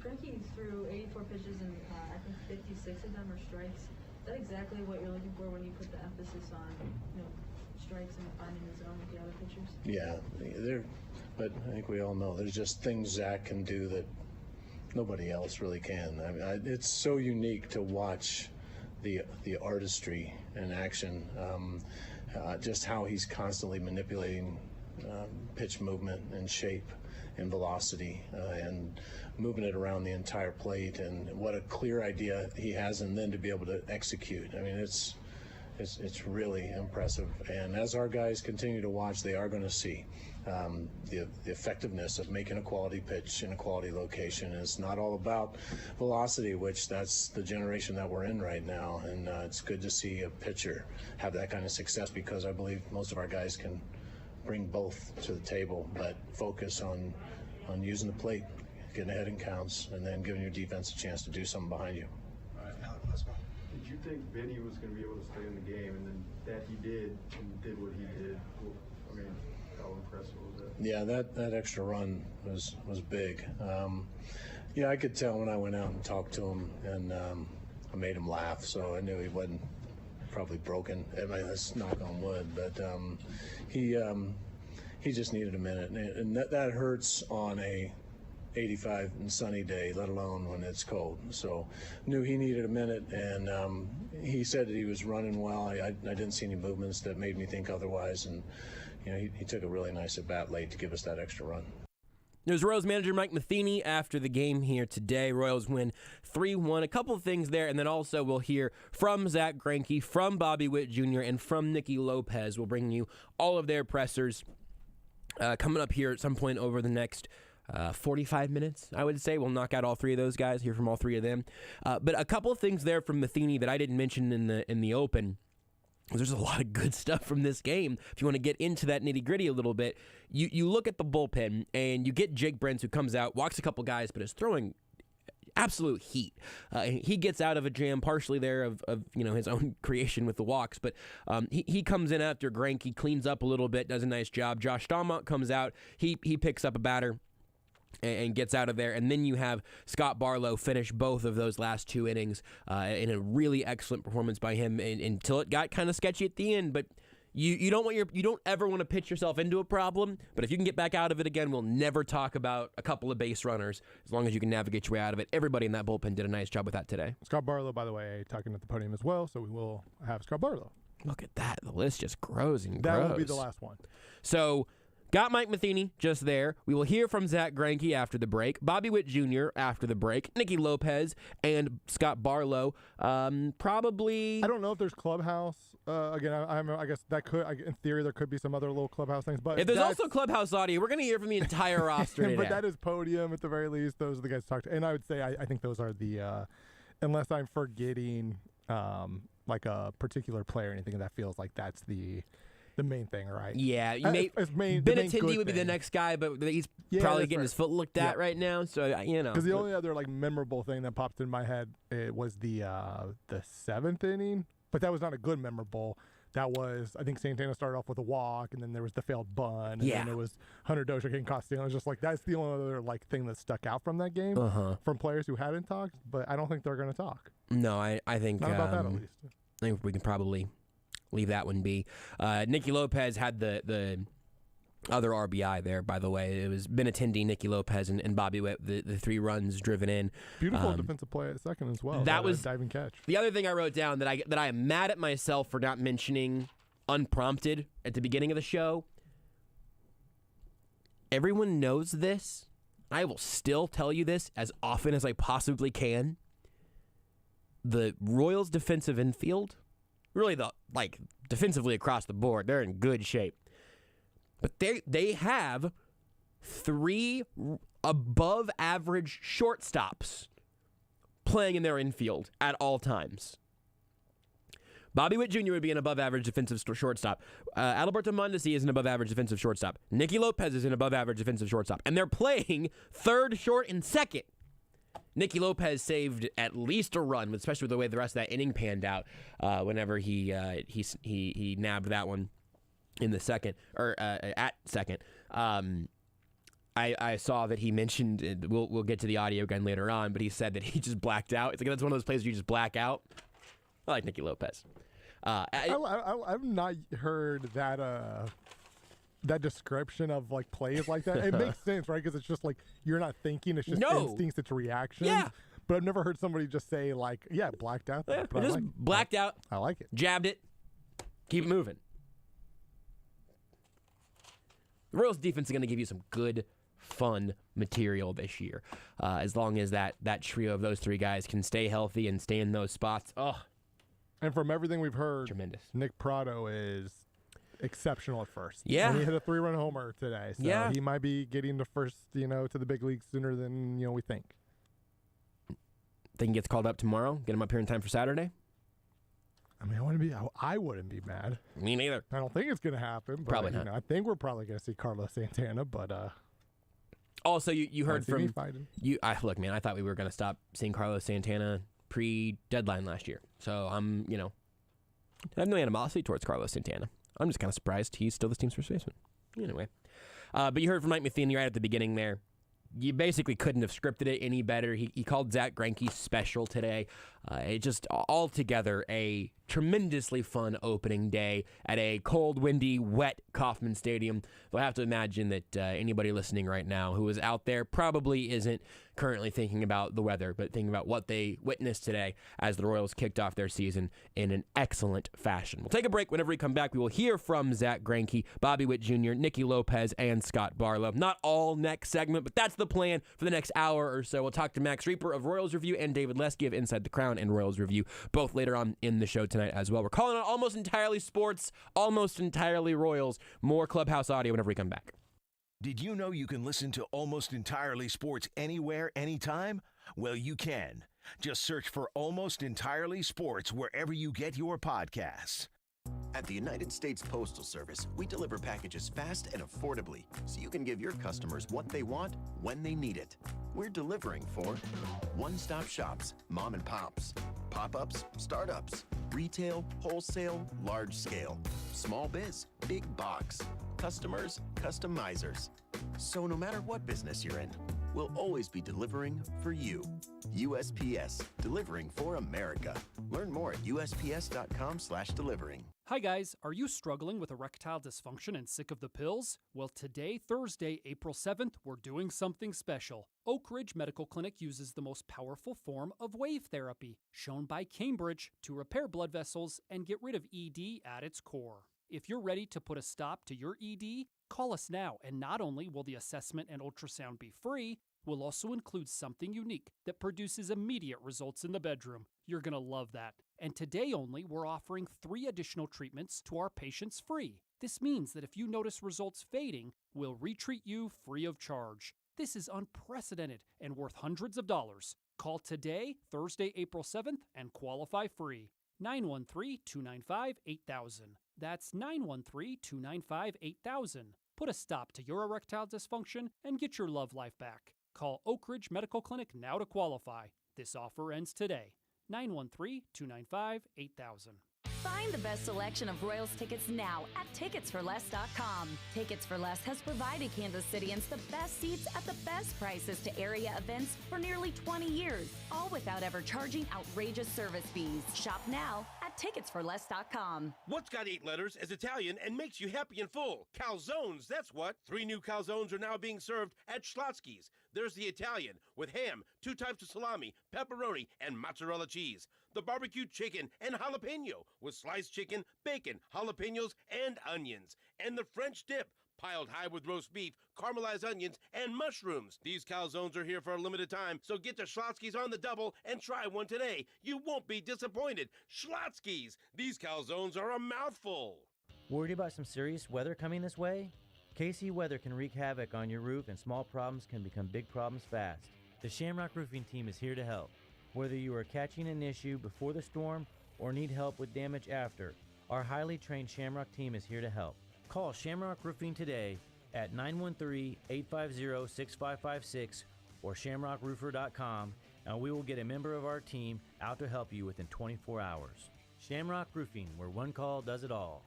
Frankie threw 84 pitches and I think 56 of them are strikes. Is that exactly what you're looking for when you put the emphasis on strikes and finding the zone with the other pitchers? Yeah, but I think we all know there's just things Zach can do that nobody else really can. I mean, it's so unique to watch the artistry in action, just how he's constantly manipulating pitch movement and shape and velocity and moving it around the entire plate, and what a clear idea he has, and then to be able to execute. I mean, it's really impressive. And as our guys continue to watch, they are going to see the effectiveness of making a quality pitch in a quality location. It's not all about velocity, which that's the generation that we're in right now. And it's good to see a pitcher have that kind of success, because I believe most of our guys can bring both to the table, but focus on using the plate, getting ahead in counts, and then giving your defense a chance to do something behind you. Did you think Vinny was going to be able to stay in the game, and then that he did, and did what he did? I mean, how impressive was that? Yeah, that extra run was big. Yeah, I could tell when I went out and talked to him, and I made him laugh, so I knew he wasn't probably broken. I mean, let's knock on wood, but he just needed a minute, and that hurts on a 85 and sunny day, let alone when it's cold. So knew he needed a minute, and he said that he was running well. I didn't see any movements that made me think otherwise, and he took a really nice at bat late to give us that extra run. There's Royals manager Mike Matheny after the game here today. Royals win 3-1. A couple of things there, and then also we'll hear from Zach Greinke, from Bobby Witt Jr., and from Nicky Lopez. We'll bring you all of their pressers coming up here at some point over the next 45 minutes, I would say. We'll knock out all 3 of those guys, hear from all 3 of them. But a couple of things there from Matheny that I didn't mention in the open. There's a lot of good stuff from this game. If you want to get into that nitty-gritty a little bit, you look at the bullpen, and you get Jake Brentz, who comes out, walks a couple guys, but is throwing absolute heat. He gets out of a jam partially there of his own creation with the walks, but he comes in after Greinke, cleans up a little bit, does a nice job. Josh Staumont comes out, he picks up a batter and gets out of there. And then you have Scott Barlow finish both of those last 2 innings in a really excellent performance by him until it got kind of sketchy at the end. But you don't ever want to pitch yourself into a problem. But if you can get back out of it again, we'll never talk about a couple of base runners as long as you can navigate your way out of it. Everybody in that bullpen did a nice job with that today. Scott Barlow, by the way, talking at the podium as well, so we will have Scott Barlow. Look at that. The list just grows and that grows. That will be the last one. So got Mike Matheny just there. We will hear from Zach Greinke after the break, Bobby Witt Jr. after the break, Nicky Lopez, and Scott Barlow. Probably. I don't know if there's clubhouse. Again, I guess that could. In theory, there could be some other little clubhouse things. But if there's also clubhouse audio, we're going to hear from the entire roster today. But that is podium at the very least. Those are the guys to talk to. And I would say I think those are the. Unless I'm forgetting like a particular player or anything, that feels like that's the main thing, right? Yeah, Benintendi would be the next guy, but he's probably getting his foot looked at right now. So because the only other like memorable thing that popped in my head was the 7th inning, but that was not a good memorable. That was, I think Santana started off with a walk, and then there was the failed bunt, and then it was Hunter Dozier getting Castellanos. Just like that's the only other like thing that stuck out from that game from players who hadn't talked. But I don't think they're going to talk. No, I think not about that at least. I think we can probably leave that one be. Nicky Lopez had the other RBI there, by the way. It was Benintendi, Nicky Lopez, and Bobby Witt, the 3 runs driven in. Beautiful defensive play at second as well. That was diving catch. The other thing I wrote down that I am mad at myself for not mentioning unprompted at the beginning of the show. Everyone knows this. I will still tell you this as often as I possibly can. The Royals' defensive infield, really defensively across the board, they're in good shape. But they have 3 above average shortstops playing in their infield at all times. Bobby Witt Jr. would be an above average defensive shortstop. Adalberto Mondesi is an above average defensive shortstop. Nicky Lopez is an above average defensive shortstop. And they're playing third, short, and second. Nicky Lopez saved at least a run, especially with the way the rest of that inning panned out. Whenever he nabbed that one in the second or at second. I saw that he mentioned. We'll get to the audio again later on, but he said that he just blacked out. It's like that's one of those plays where you just black out. I like Nicky Lopez. I've not heard that that description of like plays like that. It makes sense, right? Because it's just like you're not thinking; it's just instincts, it's reactions. Yeah. But I've never heard somebody just say like, "Yeah, blacked out." Yeah, just blacked out. I like it. Jabbed it. Keep it moving. The Royals defense is going to give you some good, fun material this year, as long as that trio of those 3 guys can stay healthy and stay in those spots. Oh. And from everything we've heard, tremendous. Nick Prado is exceptional at first. Yeah. And he hit a 3-run homer today. So he might be getting to first, to the big leagues sooner than, we think. Think he gets called up tomorrow? Get him up here in time for Saturday? I mean, I wouldn't be mad. Me neither. I don't think it's going to happen. But, probably not. I think we're probably going to see Carlos Santana, but also you heard from you. Look, man, I thought we were going to stop seeing Carlos Santana pre-deadline last year. So I'm, I have no animosity towards Carlos Santana. I'm just kind of surprised he's still this team's first baseman. Anyway, but you heard from Mike Matheny right at the beginning there. You basically couldn't have scripted it any better. He called Zach Greinke special today. It just altogether a tremendously fun opening day at a cold, windy, wet Kauffman Stadium. Though I have to imagine that anybody listening right now who is out there probably isn't currently thinking about the weather, but thinking about what they witnessed today as the Royals kicked off their season in an excellent fashion. We'll take a break. Whenever we come back, we will hear from Zach Greinke, Bobby Witt Jr., Nicky Lopez, and Scott Barlow. Not all next segment, but that's the plan for the next hour or so. We'll talk to Max Rieper of Royals Review and David Lesky of Inside the Crown and Royals Review, both later on in the show tonight as well. We're calling it Almost Entirely Sports, Almost Entirely Royals. More Clubhouse audio whenever we come back. Did you know you can listen to Almost Entirely Sports anywhere, anytime? Well, you can. Just search for Almost Entirely Sports wherever you get your podcasts. At the United States Postal Service, we deliver packages fast and affordably so you can give your customers what they want when they need it. We're delivering for one-stop shops, mom and pops, pop-ups, startups, retail, wholesale, large scale, small biz, big box, customers, customizers. So no matter what business you're in, we'll always be delivering for you. USPS, delivering for America. Learn more at USPS.com/delivering. Hi guys, are you struggling with erectile dysfunction and sick of the pills? Well, today, Thursday, April 7th, we're doing something special. Oak Ridge Medical Clinic uses the most powerful form of wave therapy, shown by Cambridge, to repair blood vessels and get rid of ED at its core. If you're ready to put a stop to your ED, call us now, and not only will the assessment and ultrasound be free, we'll also include something unique that produces immediate results in the bedroom. You're going to love that. And today only, we're offering 3 additional treatments to our patients free. This means that if you notice results fading, we'll retreat you free of charge. This is unprecedented and worth hundreds of dollars. Call today, Thursday, April 7th, and qualify free. 913-295-8000. That's 913-295-8000. Put a stop to your erectile dysfunction and get your love life back. Call Oak Ridge Medical Clinic now to qualify. This offer ends today. 913-295-8000. Find the best selection of Royals tickets now at ticketsforless.com. Tickets for Less has provided Kansas Cityans the best seats at the best prices to area events for nearly 20 years, all without ever charging outrageous service fees. Shop now at ticketsforless.com. What's got 8 letters, is Italian, and makes you happy and full? Calzones, that's what. 3 new calzones are now being served at Schlotzsky's. There's the Italian, with ham, 2 types of salami, pepperoni, and mozzarella cheese. The barbecue chicken and jalapeno, with sliced chicken, bacon, jalapenos, and onions. And the French dip, piled high with roast beef, caramelized onions, and mushrooms. These calzones are here for a limited time, so get to Schlotzsky's on the double and try one today. You won't be disappointed. Schlotzsky's, these calzones are a mouthful. Worried about some serious weather coming this way? KC Weather can wreak havoc on your roof, and small problems can become big problems fast. The Shamrock Roofing team is here to help. Whether you are catching an issue before the storm or need help with damage after, our highly trained Shamrock team is here to help. Call Shamrock Roofing today at 913-850-6556 or shamrockroofer.com, and we will get a member of our team out to help you within 24 hours. Shamrock Roofing, where one call does it all.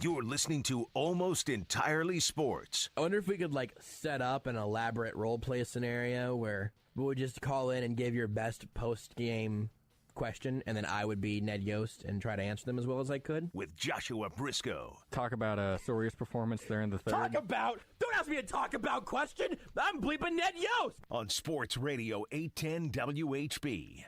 You're listening to Almost Entirely Sports. I wonder if we could set up an elaborate role play scenario where we would just call in and give your best post-game question, and then I would be Ned Yost and try to answer them as well as I could. With Joshua Brisco. Talk about Sawyer's performance there in the third. Don't ask me to talk about question. I'm bleeping Ned Yost. On Sports Radio 810 WHB.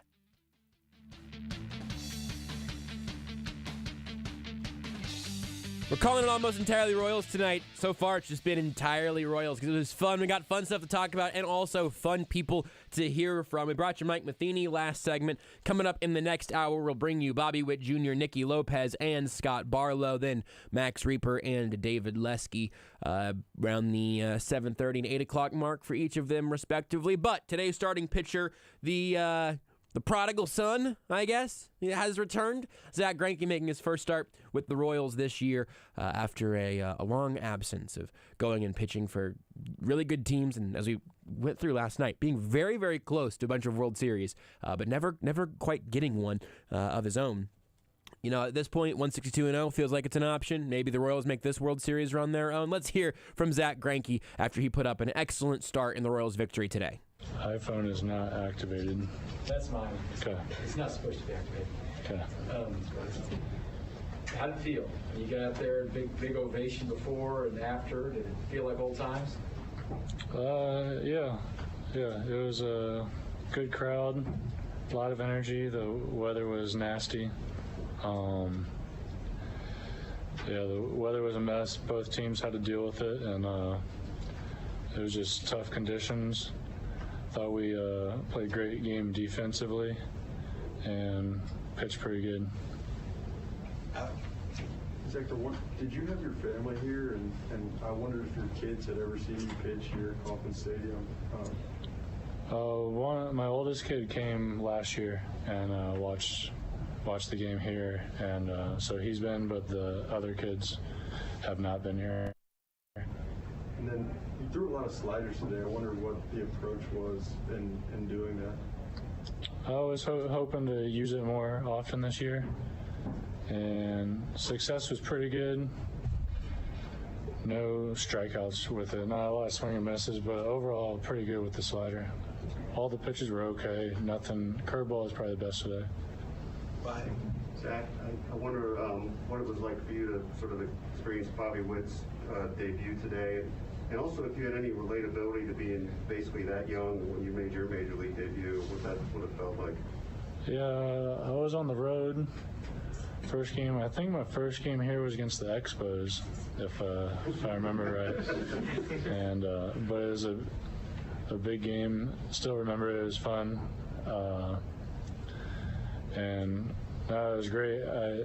We're calling it Almost Entirely Royals tonight. So far, it's just been entirely Royals because it was fun. We got fun stuff to talk about and also fun people to hear from. We brought you Mike Matheny last segment. Coming up in the next hour, we'll bring you Bobby Witt Jr., Nicky Lopez, and Scott Barlow. Then Max Rieper and David Lesky around the 7:30 and 8 o'clock mark for each of them, respectively. But today's starting pitcher, the prodigal son, I guess, has returned. Zach Greinke making his first start with the Royals this year after a long absence of going and pitching for really good teams. And as we went through last night, being very, very close to a bunch of World Series, but never quite getting one of his own. You know, at this point, 162-0 feels like it's an option. Maybe the Royals make this World Series run their own. Let's hear from Zach Greinke after he put up an excellent start in the Royals' victory today. iPhone is not activated. That's mine. Okay. It's not supposed to be activated. Okay. How'd it feel? You got out there, big ovation before and after. Did it feel like old times? Yeah. It was a good crowd, a lot of energy. The weather was nasty. The weather was a mess. Both teams had to deal with it, and it was just tough conditions. Thought we played a great game defensively and pitched pretty good. Zach, did you have your family here? And I wondered if your kids had ever seen you pitch here at Kauffman Stadium. My oldest kid came last year and watched the game here, and so he's been, but the other kids have not been here. And then you threw a lot of sliders today. I wonder what the approach was in doing that. I was hoping to use it more often this year, and success was pretty good. No strikeouts with it, not a lot of swing and misses, but overall pretty good with the slider. All the pitches were okay. Nothing. Curveball is probably the best today. Bye. Zach, I wonder what it was like for you to sort of experience Bobby Witt's debut today, and also if you had any relatability to being basically that young when you made your major league debut, what it felt like. Yeah, I was on the road. First game, I think my first game here was against the Expos, if I remember right. And but it was a big game. Still remember it was fun, and it was great. I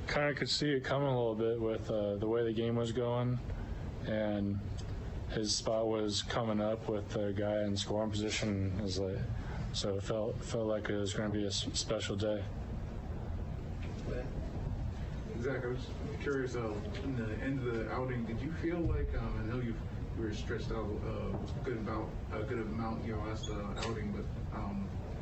kind of could see it coming a little bit with the way the game was going, and his spot was coming up with the guy in scoring position. So it felt like it was going to be a special day. Zach, I was curious, in the end of the outing, did you feel like, I know you were stressed out a good amount, last outing, but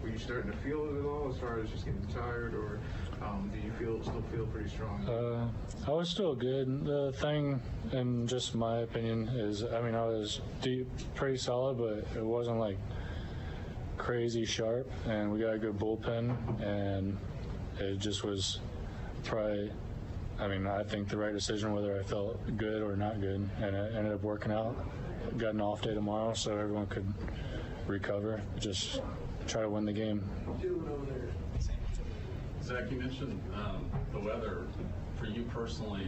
were you starting to feel it at all as far as just getting tired, or do you still feel pretty strong? I was still good. The thing, in just my opinion, is, I was pretty solid, but it wasn't like crazy sharp, and we got a good bullpen, and it just was probably, I think the right decision whether I felt good or not good, and it ended up working out. Got an off day tomorrow so everyone could recover, just try to win the game. Zach, you mentioned the weather. For you personally,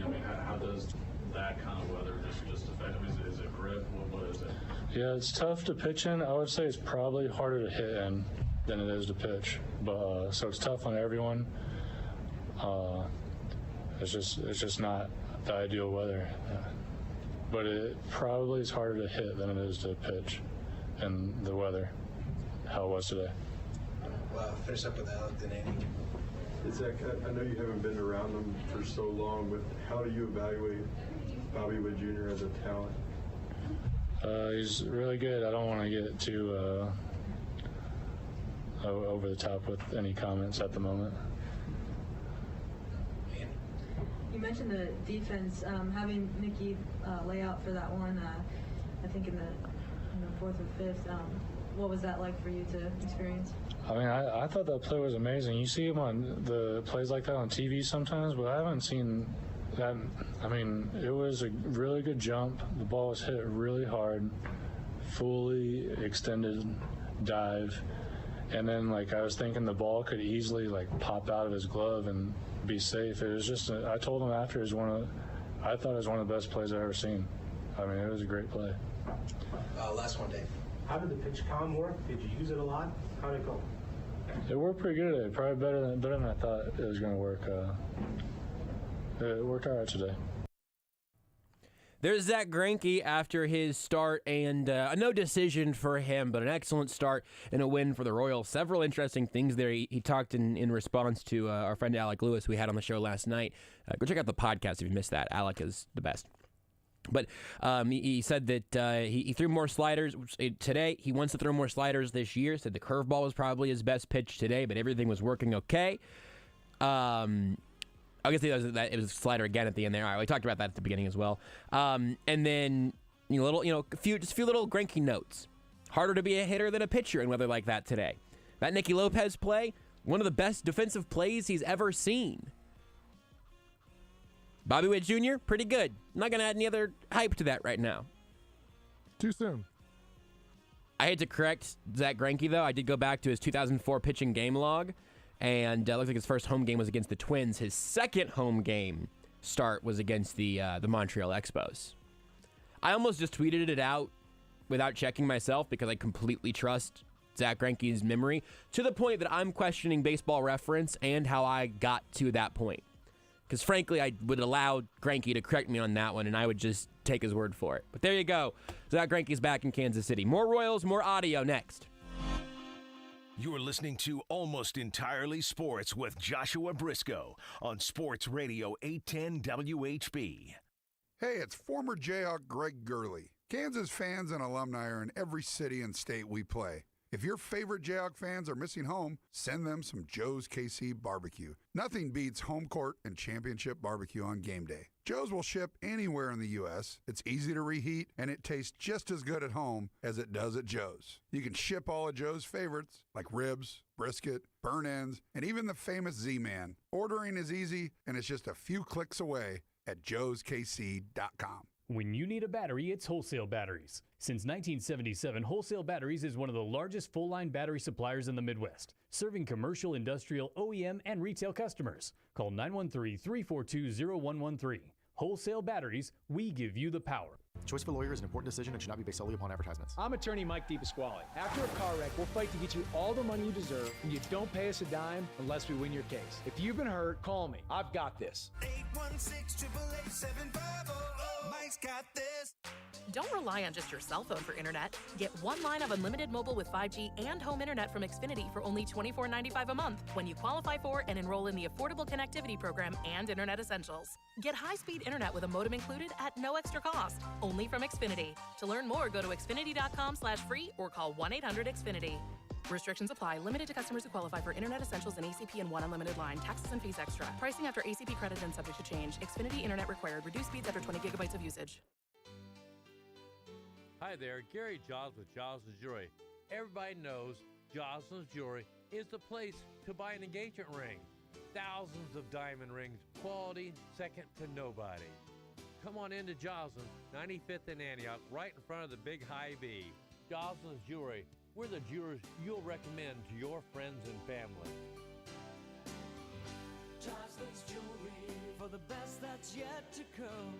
how does that kind of weather just affect? Is it grip? What is it? Yeah, it's tough to pitch in. I would say it's probably harder to hit in than it is to pitch. But so it's tough on everyone. It's just not the ideal weather. But it probably is harder to hit than it is to pitch in the weather, how it was today. Well, finish up with Alec and Andy. Zach, I know you haven't been around him for so long, but how do you evaluate Bobby Witt Jr. as a talent? He's really good. I don't want to get too over the top with any comments at the moment. You mentioned the defense, having Mickey lay out for that one, I think in the fourth or fifth. What was that like for you to experience? I thought that play was amazing. You see him on the plays like that on TV sometimes, but I haven't seen that. It was a really good jump. The ball was hit really hard, fully extended dive, and then I was thinking the ball could easily pop out of his glove and be safe. It was just I told him after, I thought it was one of the best plays I've ever seen. It was a great play. Last one, Dave. How did the pitch column work? Did you use it a lot? How did it go? It worked pretty good today. Probably better than I thought it was going to work. It worked all right today. There's Zach Greinke after his start, and a no decision for him, but an excellent start and a win for the Royals. Several interesting things there. He talked in response to our friend Alec Lewis we had on the show last night. Go check out the podcast if you missed that. Alec is the best. But he said that he threw more sliders today. He wants to throw more sliders this year. Said the curveball was probably his best pitch today, but everything was working okay. I guess it was a slider again at the end there. All right, we talked about that at the beginning as well. And then a few little Greinke notes. Harder to be a hitter than a pitcher in weather like that today. That Nicky Lopez play, one of the best defensive plays he's ever seen. Bobby Witt Jr., pretty good. I'm not going to add any other hype to that right now. Too soon. I hate to correct Zach Greinke, though. I did go back to his 2004 pitching game log, and it looks like his first home game was against the Twins. His second home game start was against the Montreal Expos. I almost just tweeted it out without checking myself because I completely trust Zach Greinke's memory to the point that I'm questioning Baseball Reference and how I got to that point. Because frankly, I would allow Greinke to correct me on that one, and I would just take his word for it. But there you go. Zach Greinke's back in Kansas City. More Royals, more audio next. You're listening to Almost Entirely Sports with Joshua Brisco on Sports Radio 810 WHB. Hey, it's former Jayhawk Greg Gurley. Kansas fans and alumni are in every city and state we play. If your favorite Jayhawk fans are missing home, send them some Joe's KC Barbecue. Nothing beats home court and championship barbecue on game day. Joe's will ship anywhere in the U.S. It's easy to reheat, and it tastes just as good at home as it does at Joe's. You can ship all of Joe's favorites, like ribs, brisket, burn ends, and even the famous Z-Man. Ordering is easy, and it's just a few clicks away at joeskc.com. When you need a battery, it's Wholesale Batteries. Since 1977, Wholesale Batteries is one of the largest full-line battery suppliers in the Midwest, serving commercial, industrial, OEM, and retail customers. Call 913-342-0113. Wholesale Batteries, we give you the power. Choice of a lawyer is an important decision and should not be based solely upon advertisements. I'm attorney Mike DePasquale. After a car wreck, we'll fight to get you all the money you deserve, and you don't pay us a dime unless we win your case. If you've been hurt, call me. I've got this. 816-888-7500. Mike's got this. Don't rely on just your cell phone for internet. Get one line of unlimited mobile with 5G and home internet from Xfinity for only $24.95 a month when you qualify for and enroll in the Affordable Connectivity Program and Internet Essentials. Get high-speed internet with a modem included at no extra cost, only from Xfinity. To learn more, go to xfinity.com/free or call 1-800-XFINITY. Restrictions apply. Limited to customers who qualify for Internet Essentials and ACP and one unlimited line. Taxes and fees extra. Pricing after ACP credit and subject to change. Xfinity Internet required. Reduced speeds after 20 gigabytes of usage. Hi there, Gary Giles with Giles' Jewelry. Everybody knows Giles' Jewelry is the place to buy an engagement ring. Thousands of diamond rings, quality second to nobody. Come on into Giles, 95th and Antioch, right in front of the Big High B. Giles' Jewelry, we're the jewelers you'll recommend to your friends and family. Giles' Jewelry for the best that's yet to come.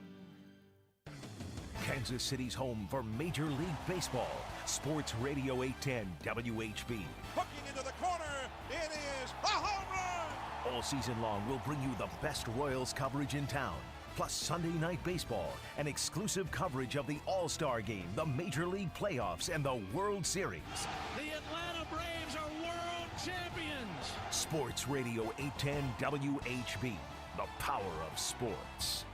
Kansas City's home for Major League Baseball. Sports Radio 810 WHB. Hooking into the corner, it is a home run! All season long, we'll bring you the best Royals coverage in town, plus Sunday night baseball and exclusive coverage of the All-Star Game, the Major League Playoffs, and the World Series. The Atlanta Braves are world champions! Sports Radio 810 WHB, the power of sports.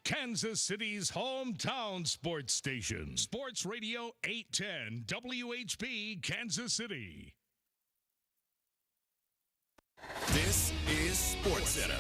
Kansas City's hometown sports station. Sports Radio 810 WHB, Kansas City. This is Sports Center.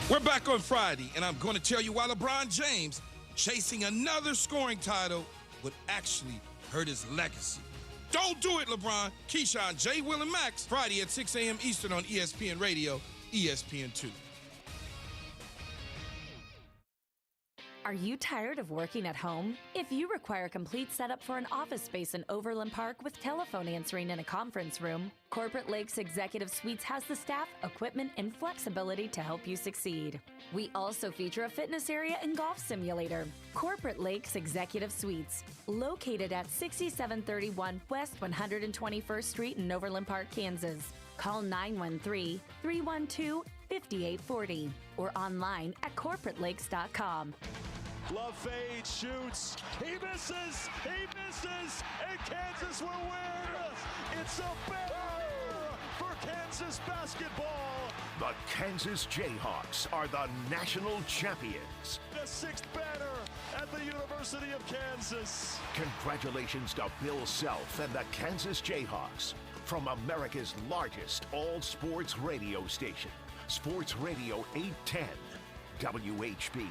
We're back on Friday, and I'm going to tell you why LeBron James chasing another scoring title would actually hurt his legacy. Don't do it, LeBron. Keyshawn, J. Will, and Max, Friday at 6 a.m. Eastern on ESPN Radio, ESPN2. Are you tired of working at home? If you require a complete setup for an office space in Overland Park with telephone answering in a conference room, Corporate Lakes Executive Suites has the staff, equipment, and flexibility to help you succeed. We also feature a fitness area and golf simulator. Corporate Lakes Executive Suites, located at 6731 West 121st Street in Overland Park, Kansas. Call 913-312-5840 or online at corporatelakes.com. Love fades, shoots, he misses, and Kansas will win! It's a banner for Kansas basketball! The Kansas Jayhawks are the national champions. The 6th banner at the University of Kansas. Congratulations to Bill Self and the Kansas Jayhawks from America's largest all-sports radio station, Sports Radio 810, WHB.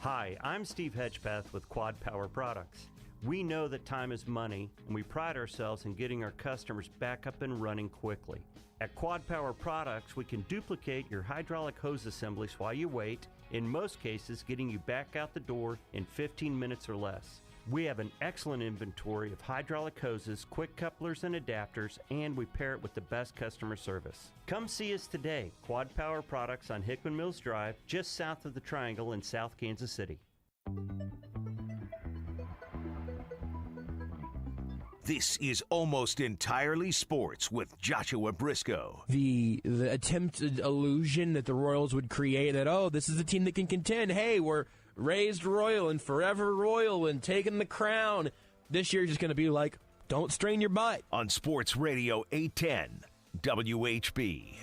Hi, I'm Steve Hedgepeth with Quad Power Products. We know that time is money, and we pride ourselves in getting our customers back up and running quickly. At Quad Power Products, we can duplicate your hydraulic hose assemblies while you wait, in most cases getting you back out the door in 15 minutes or less. We have an excellent inventory of hydraulic hoses, quick couplers, and adapters, and we pair it with the best customer service. Come see us today, Quad Power Products on Hickman Mills Drive, just south of the Triangle in South Kansas City. This is Almost Entirely Sports with Joshua Brisco. The attempted illusion that the Royals would create that, oh, this is a team that can contend. Hey, we're raised royal and forever royal and taking the crown. This year's just going to be like, don't strain your butt. On Sports Radio 810, WHB.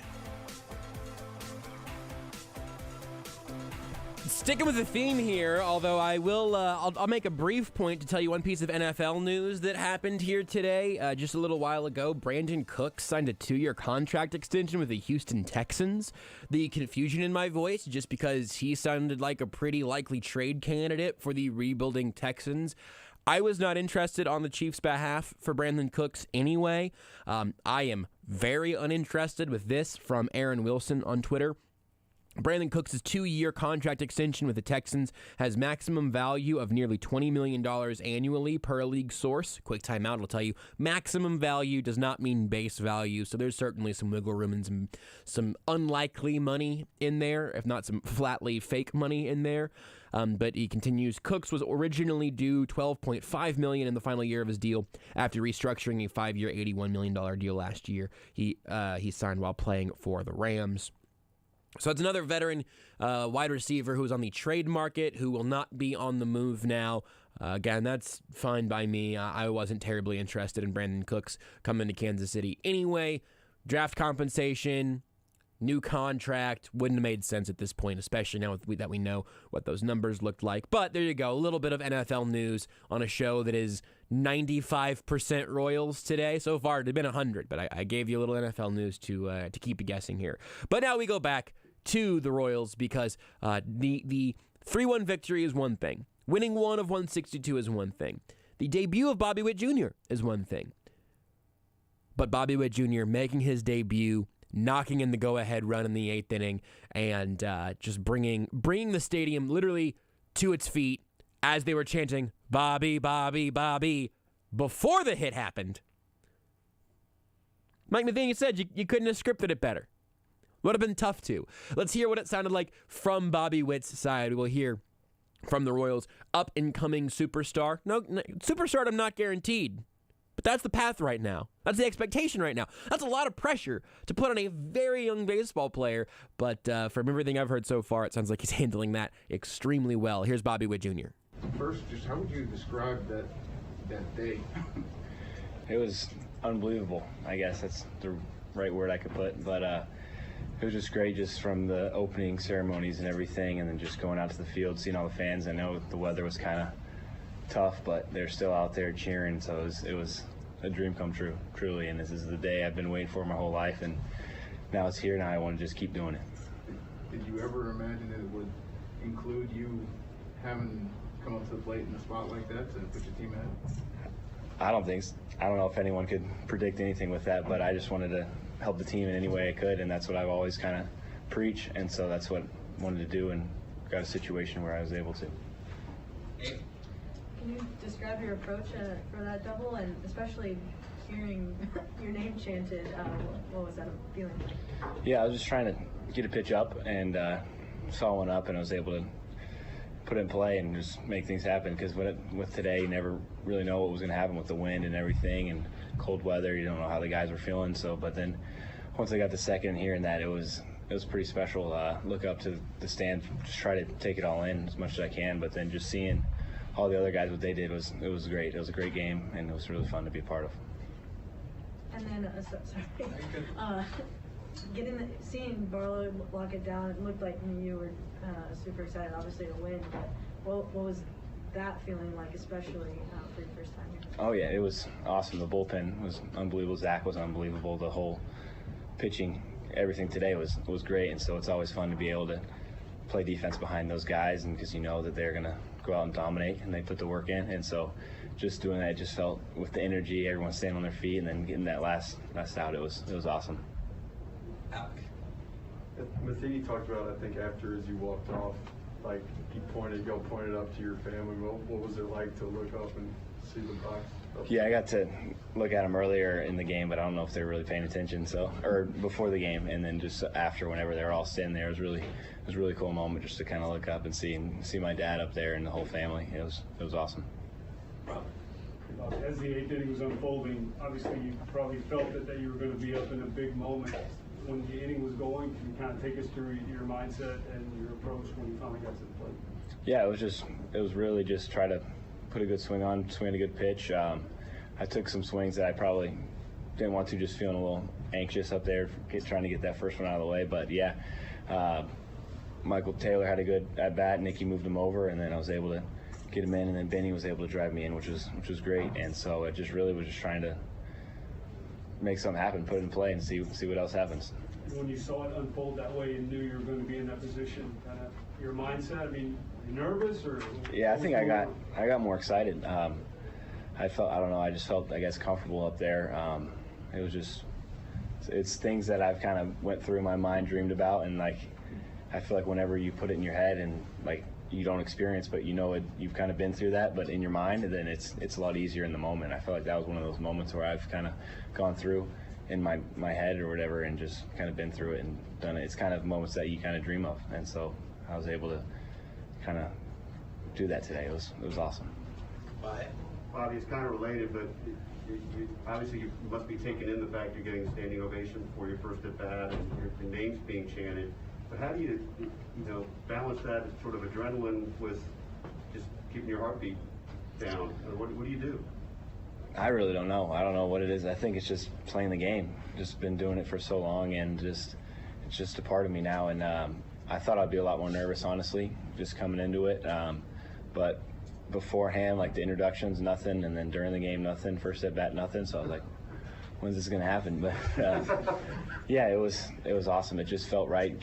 Sticking with the theme here, although I will, I'll make a brief point to tell you one piece of NFL news that happened here today. Just a little while ago, Brandon Cooks signed a 2-year contract extension with the Houston Texans. The confusion in my voice, just because he sounded like a pretty likely trade candidate for the rebuilding Texans. I was not interested on the Chiefs' behalf for Brandon Cooks anyway. I am very uninterested with this from Aaron Wilson on Twitter. Brandon Cooks' 2-year contract extension with the Texans has maximum value of nearly $20 million annually per league source. Quick timeout will tell you maximum value does not mean base value, so there's certainly some wiggle room and some unlikely money in there, if not some flatly fake money in there. But he continues, Cooks was originally due $12.5 million in the final year of his deal after restructuring a 5-year, $81 million deal last year. He signed while playing for the Rams. So it's another veteran wide receiver who's on the trade market, who will not be on the move now. Again, that's fine by me. I wasn't terribly interested in Brandon Cooks coming to Kansas City anyway. Draft compensation, new contract, wouldn't have made sense at this point, especially now that we know what those numbers looked like. But there you go, a little bit of NFL news on a show that is 95% Royals today. So far, it's been 100, but I gave you a little NFL news to keep you guessing here. But now we go back to the Royals because the 3-1 victory is one thing. Winning 1 of 162 is one thing. The debut of Bobby Witt Jr. is one thing. But Bobby Witt Jr. making his debut, knocking in the go-ahead run in the 8th inning, and just bringing the stadium literally to its feet as they were chanting, Bobby, Bobby, Bobby, before the hit happened. Mike Matheny said you couldn't have scripted it better. Would have been tough to. Let's hear what it sounded like from Bobby Witt's side. We'll hear from the Royals' up-and-coming superstar. No, superstardom not guaranteed, but that's the path right now. That's the expectation right now. That's a lot of pressure to put on a very young baseball player, but from everything I've heard so far, it sounds like he's handling that extremely well. Here's Bobby Witt Jr. First, just how would you describe that day? It was unbelievable. I guess that's the right word I could put, but it was just great, just from the opening ceremonies and everything, and then just going out to the field, seeing all the fans. I know the weather was kind of tough, but they're still out there cheering, so it was a dream come true, truly. And this is the day I've been waiting for my whole life, and now it's here. Now I want to just keep doing it. Did you ever imagine that it would include you having come up to the plate in a spot like that to put your team ahead? I don't know if anyone could predict anything with that, but I just wanted to help the team in any way I could, and that's what I've always kind of preached, and so that's what I wanted to do, and got a situation where I was able to. Can you describe your approach for that double, and especially hearing your name chanted? What was that feeling like? Yeah, I was just trying to get a pitch up and saw one up, and I was able to put it in play and just make things happen, because with today, you never really know what was going to happen with the wind and everything, and cold weather. You don't know how the guys were feeling. So, but then once I got the second and hearing that, it was pretty special. Look up to the stand, just try to take it all in as much as I can, but then just seeing all the other guys, what they did, it was great. It was a great game, and it was really fun to be a part of. And then, seeing Barlow lock it down, it looked like you were super excited, obviously, to win. But what was that feeling like, especially for your first time here? Oh yeah, it was awesome. The bullpen was unbelievable. Zach was unbelievable. The whole pitching, everything today was great. And so it's always fun to be able to play defense behind those guys, and because you know that they're gonna go out and dominate, and they put the work in. And so just doing that, just felt with the energy, everyone staying on their feet, and then getting that last out, it was awesome. Matheny talked about, I think, after as you walked off, like y'all pointed up to your family. What was it like to look up and see the box? Yeah, I got to look at them earlier in the game, but I don't know if they were really paying attention. Or before the game, and then just after, whenever they were all sitting there, it was a really cool moment just to kind of look up and see my dad up there and the whole family. It was awesome. As the eighth inning was unfolding, obviously you probably felt that you were going to be up in a big moment. When the inning was going, can you kind of take us through your mindset and your approach when you finally got to the plate? Yeah, it was really just try to put a good swing a good pitch. I took some swings that I probably didn't want to, just feeling a little anxious up there, trying to get that first one out of the way. But yeah, Michael Taylor had a good at bat. Nicky moved him over, and then I was able to get him in, and then Benny was able to drive me in, which was great. And so it just really was just trying to make something happen, put it in play, and see what else happens. When you saw it unfold that way and knew you were going to be in that position, kind of your mindset, I mean, were you nervous or? Yeah, I think I got more excited. I just felt, I guess, comfortable up there. It was just, it's things that I've kind of went through my mind, dreamed about, and like, I feel like whenever you put it in your head and like you don't experience, but you know it, you've kind of been through that, but in your mind, and then it's a lot easier in the moment. I feel like that was one of those moments where I've kind of gone through in my head or whatever, and just kind of been through it and done it. It's kind of moments that you kind of dream of, and so I was able to kind of do that today. It was awesome. Bobby, it's kind of related, but obviously you must be taking in the fact you're getting a standing ovation for your first at bat and your name's being chanted. But how do you balance that sort of adrenaline with just keeping your heartbeat down? Or what do you do? I really don't know. I don't know what it is. I think it's just playing the game. Just been doing it for so long, and it's just a part of me now. And I thought I'd be a lot more nervous, honestly, just coming into it. But beforehand, like the introductions, nothing, and then during the game, nothing. First at bat, nothing. So I was like, when's this gonna happen? But yeah, it was awesome. It just felt right.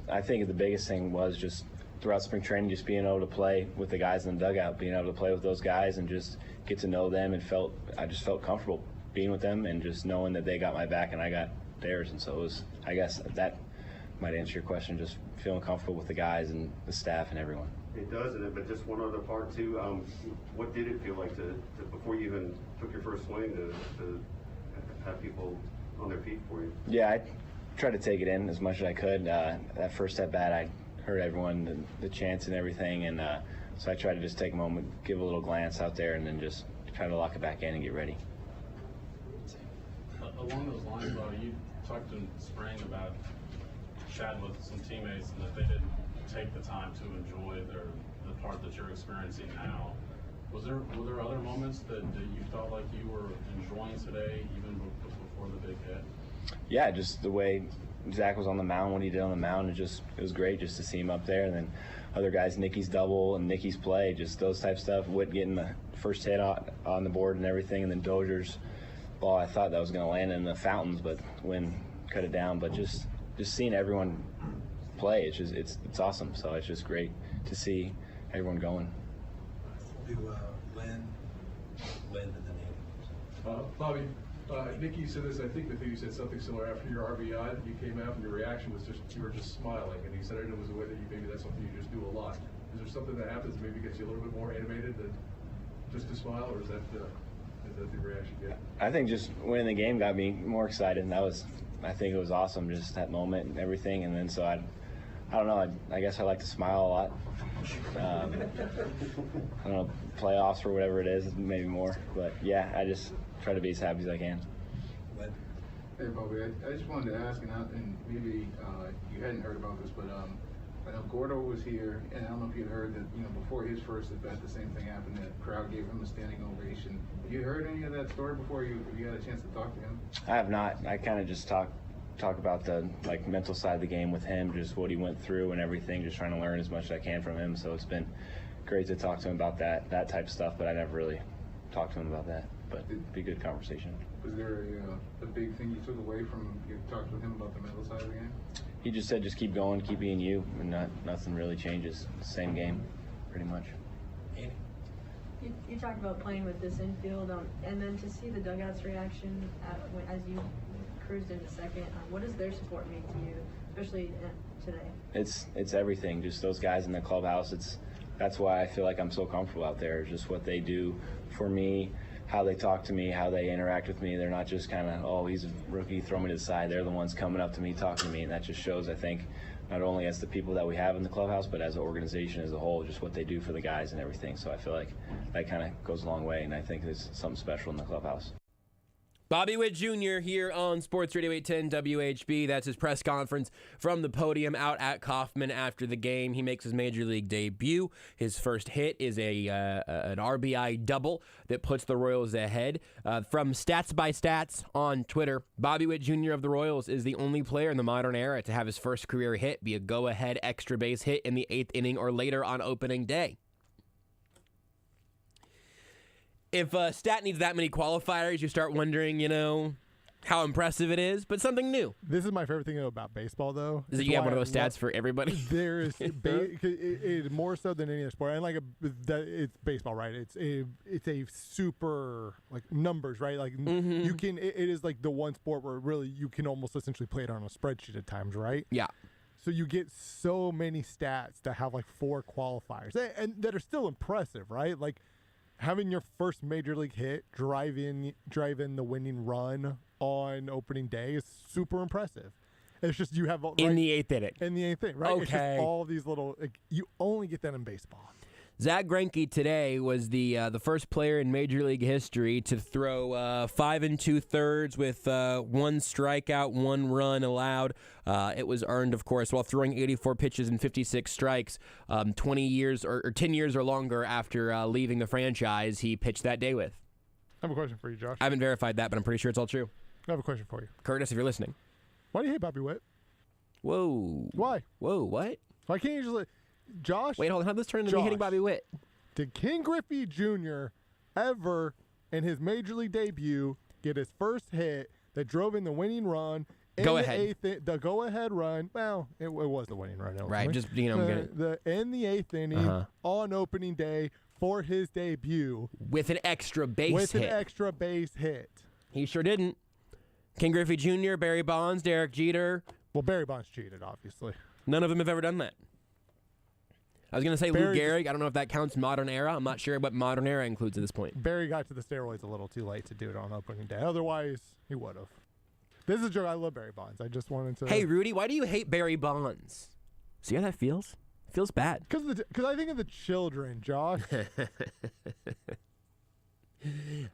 I think the biggest thing was just throughout spring training, just being able to play with the guys in the dugout, being able to play with those guys and just get to know them, and I just felt comfortable being with them and just knowing that they got my back and I got theirs. And so it was, I guess that might answer your question, just feeling comfortable with the guys and the staff and everyone. It does, but just one other part too. What did it feel like to before you even took your first swing to have people on their feet for you? Yeah, I tried to take it in as much as I could. That first at bat, I heard everyone, the chants and everything, and so I tried to just take a moment, give a little glance out there, and then just try to lock it back in and get ready. Along those lines, Bobby, you talked in spring about chatting with some teammates and that they didn't take the time to enjoy the part that you're experiencing now. Were there other moments that you felt like you were enjoying today, even before the big hit? Yeah, just the way Zach was on the mound, when he did on the mound, it was great just to see him up there. And then other guys, Nicky's double and Nicky's play, just those type stuff. Whit getting the first hit on the board and everything, and then Dozier's ball, I thought that was going to land in the fountains, but wind cut it down. But just seeing everyone play, it's awesome. So it's just great to see everyone going. Do Lynn and the name. Bobby, Nicky said this, I think that you said something similar after your RBI, that you came out and your reaction was you were just smiling, and he said it was a way that maybe that's something you just do a lot. Is there something that happens that maybe gets you a little bit more animated than just to smile, or is that the reaction you get? I think just winning the game got me more excited, and I think it was awesome, just that moment and everything, and then so I don't know, I guess I like to smile a lot. I don't know, playoffs or whatever it is, maybe more, but yeah, I just try to be as happy as I can. Hey, Bobby, I just wanted to ask, and maybe you hadn't heard about this, but I know Gordo was here, and I don't know if you heard that, before his first at-bat, the same thing happened. The crowd gave him a standing ovation. Have you heard any of that story before you had a chance to talk to him? I have not. I kind of just talk about the mental side of the game with him, just what he went through and everything, just trying to learn as much as I can from him. So it's been great to talk to him about that type of stuff, but I never really talked to him about that. But it'd be a good conversation. Was there a big thing you took away from your talks with him about the mental side of the game? He just said, just keep going, keep being you, and nothing really changes. Same game, pretty much. You talked about playing with this infield, and then to see the dugout's reaction as you cruised into second. What does their support mean to you, especially today? It's everything. Just those guys in the clubhouse. That's why I feel like I'm so comfortable out there. Just what they do for me, how they talk to me, how they interact with me. They're not just kind of, oh, he's a rookie, throw me to the side. They're the ones coming up to me, talking to me, and that just shows, I think, not only as the people that we have in the clubhouse, but as an organization as a whole, just what they do for the guys and everything. So I feel like that kind of goes a long way, and I think there's something special in the clubhouse. Bobby Witt Jr. here on Sports Radio 810 WHB. That's his press conference from the podium out at Kauffman after the game. He makes his major league debut. His first hit is an RBI double that puts the Royals ahead. From Stats by Stats on Twitter, Bobby Witt Jr. of the Royals is the only player in the modern era to have his first career hit be a go-ahead extra base hit in the 8th inning or later on opening day. If a stat needs that many qualifiers, you start wondering, how impressive it is, but something new. This is my favorite thing about baseball, though. Is that you have one of those stats for everybody? There is it more so than any other sport, and it's baseball, right? It's a super numbers, right? You can. It is like the one sport where really you can almost essentially play it on a spreadsheet at times, right? Yeah. So you get so many stats that have 4 qualifiers and that are still impressive, right? Having your first major league hit, drive in the winning run on opening day is super impressive. It's just you have in the 8th inning. In the 8th inning, right? Okay. It's just all these little. You only get that in baseball. Zach Greinke today was the first player in Major League history to throw 5 2/3 with 1 strikeout, 1 run allowed. It was earned, of course, while throwing 84 pitches and 56 strikes. 20 years or 10 years or longer after leaving the franchise, he pitched that day with. I have a question for you, Josh. I haven't verified that, but I'm pretty sure it's all true. I have a question for you, Curtis, if you're listening. Why do you hate Bobby Witt? Whoa. Why? Whoa. What? Why can't you just Josh? Wait, hold on. How did this turn into me hitting Bobby Witt? Did King Griffey Jr. ever, in his major league debut, get his first hit that drove in the winning run? The go-ahead run. Well, it was the winning run. Right. Just in the 8th inning on opening day for his debut with an extra base hit. He sure didn't. King Griffey Jr., Barry Bonds, Derek Jeter. Well, Barry Bonds cheated, obviously. None of them have ever done that. I was going to say Lou Gehrig. I don't know if that counts modern era. I'm not sure what modern era includes at this point. Barry got to the steroids a little too late to do it on opening day. Otherwise, he would have. This is a joke. I love Barry Bonds. I just wanted to... Hey, Rudy, why do you hate Barry Bonds? See how that feels? It feels bad. Because I think of the children, Josh.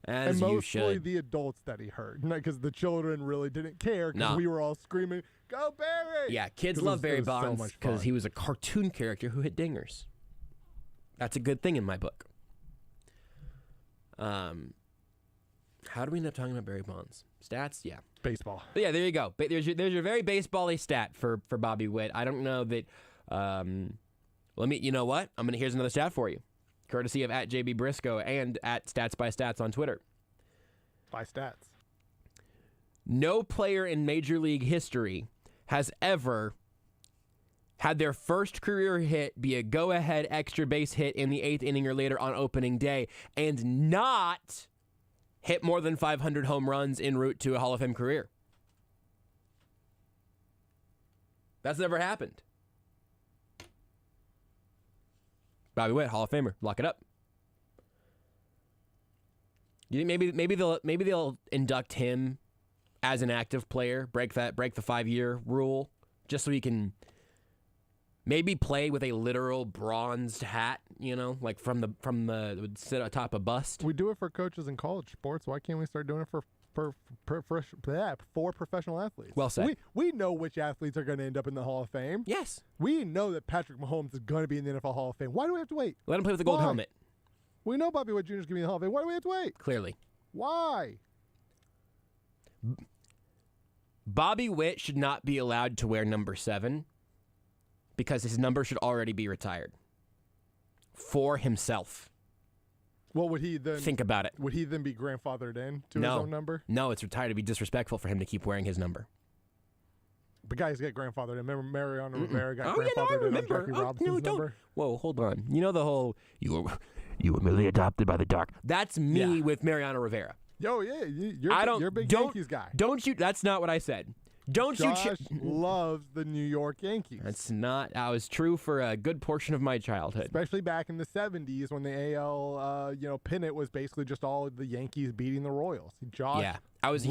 As and you mostly should. The adults that he hurt. Because the children really didn't care because we were all screaming, "Go Barry!" Yeah, kids love Barry Bonds because he was a cartoon character who hit dingers. That's a good thing in my book. How do we end up talking about Barry Bonds? Stats? Yeah. Baseball. But yeah, there you go. There's your very baseball-y stat for Bobby Witt. I don't know that... you know what? Here's another stat for you. Courtesy of @JB Brisco and @Stats by Stats on Twitter. By Stats. No player in Major League history has ever had their first career hit be a go-ahead extra base hit in the 8th inning or later on opening day and not hit more than 500 home runs en route to a Hall of Fame career. That's never happened. Bobby Witt, Hall of Famer. Lock it up. You think maybe they'll induct him as an active player, break the 5-year rule, just so he can maybe play with a literal bronzed hat, like from the would sit atop a bust. We do it for coaches in college sports. Why can't we start doing it for professional athletes? Well said. We know which athletes are going to end up in the Hall of Fame. Yes. We know that Patrick Mahomes is going to be in the NFL Hall of Fame. Why do we have to wait? Let him play with the gold helmet. We know Bobby Witt Jr. is going to be in the Hall of Fame. Why do we have to wait? Clearly. Why? Bobby Witt should not be allowed to wear number 7 because his number should already be retired for himself. Well, would he then think about it? Would he then be grandfathered in to his own number? No, it's retired. It'd be disrespectful for him to keep wearing his number. But guys get grandfathered in. Remember Mariano Rivera got grandfathered in on Jackie Robinson's number? Whoa, hold on. You know the whole, you were merely adopted by the dark. That's me with Mariano Rivera. Yo, yeah, you're a big Yankees guy. Don't you, that's not what I said. Josh loves the New York Yankees. That was true for a good portion of my childhood. Especially back in the 70s when the AL, pennant was basically just all the Yankees beating the Royals. Josh I was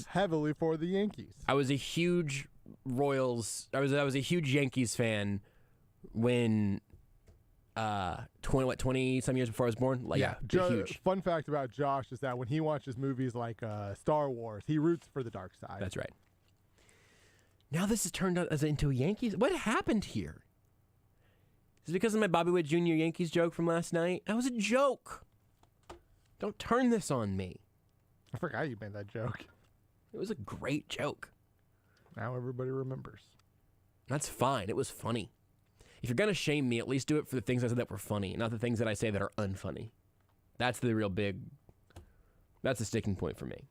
heavily for the Yankees. I was a huge Yankees fan when 20 some years before I was born. Huge. Fun fact about Josh is that when he watches movies like Star Wars, he roots for the dark side. That's right. Now this has turned out into a Yankees. What happened here? Is it because of my Bobby Witt Jr. Yankees joke from last night? That was a joke. Don't turn this on me. I forgot you made that joke. It was a great joke. Now everybody remembers. That's fine. It was funny. If you're going to shame me, at least do it for the things I said that were funny, not the things that I say that are unfunny. That's the real big, that's the sticking point for me.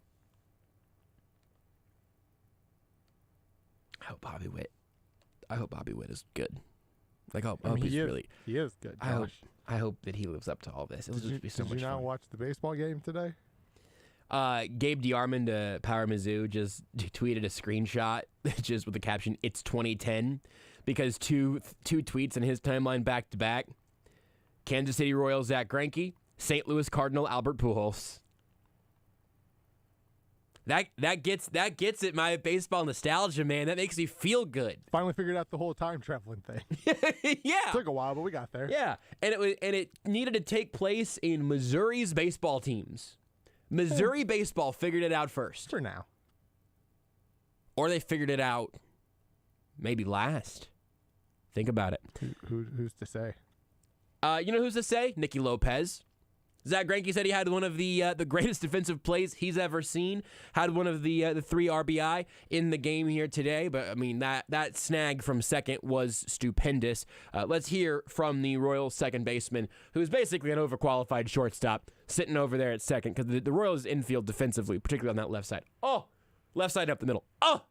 I hope Bobby Witt is good. Like, I hope he is good, Josh. I hope that he lives up to all this. It'll just be so much fun. Did you not watch the baseball game today? Gabe DeArmond to Power Mizzou just tweeted a screenshot just with the caption, "It's 2010." Because two tweets in his timeline back to back. Kansas City Royals Zach Greinke, St. Louis Cardinal Albert Pujols. That gets it, my baseball nostalgia, man. That makes me feel good. Finally figured out the whole time traveling thing. Yeah. Took a while, but we got there. Yeah. And it needed to take place in Missouri's baseball teams. Missouri baseball figured it out first. For now. Or they figured it out maybe last. Think about it. Who's to say? You know who's to say? Nicky Lopez. Zach Greinke said he had one of the greatest defensive plays he's ever seen. Had one of the 3 RBI in the game here today. But, I mean, that snag from second was stupendous. Let's hear from the Royals second baseman, who's basically an overqualified shortstop, sitting over there at second. Because the Royals infield defensively, particularly on that left side. Oh, left side up the middle. Oh!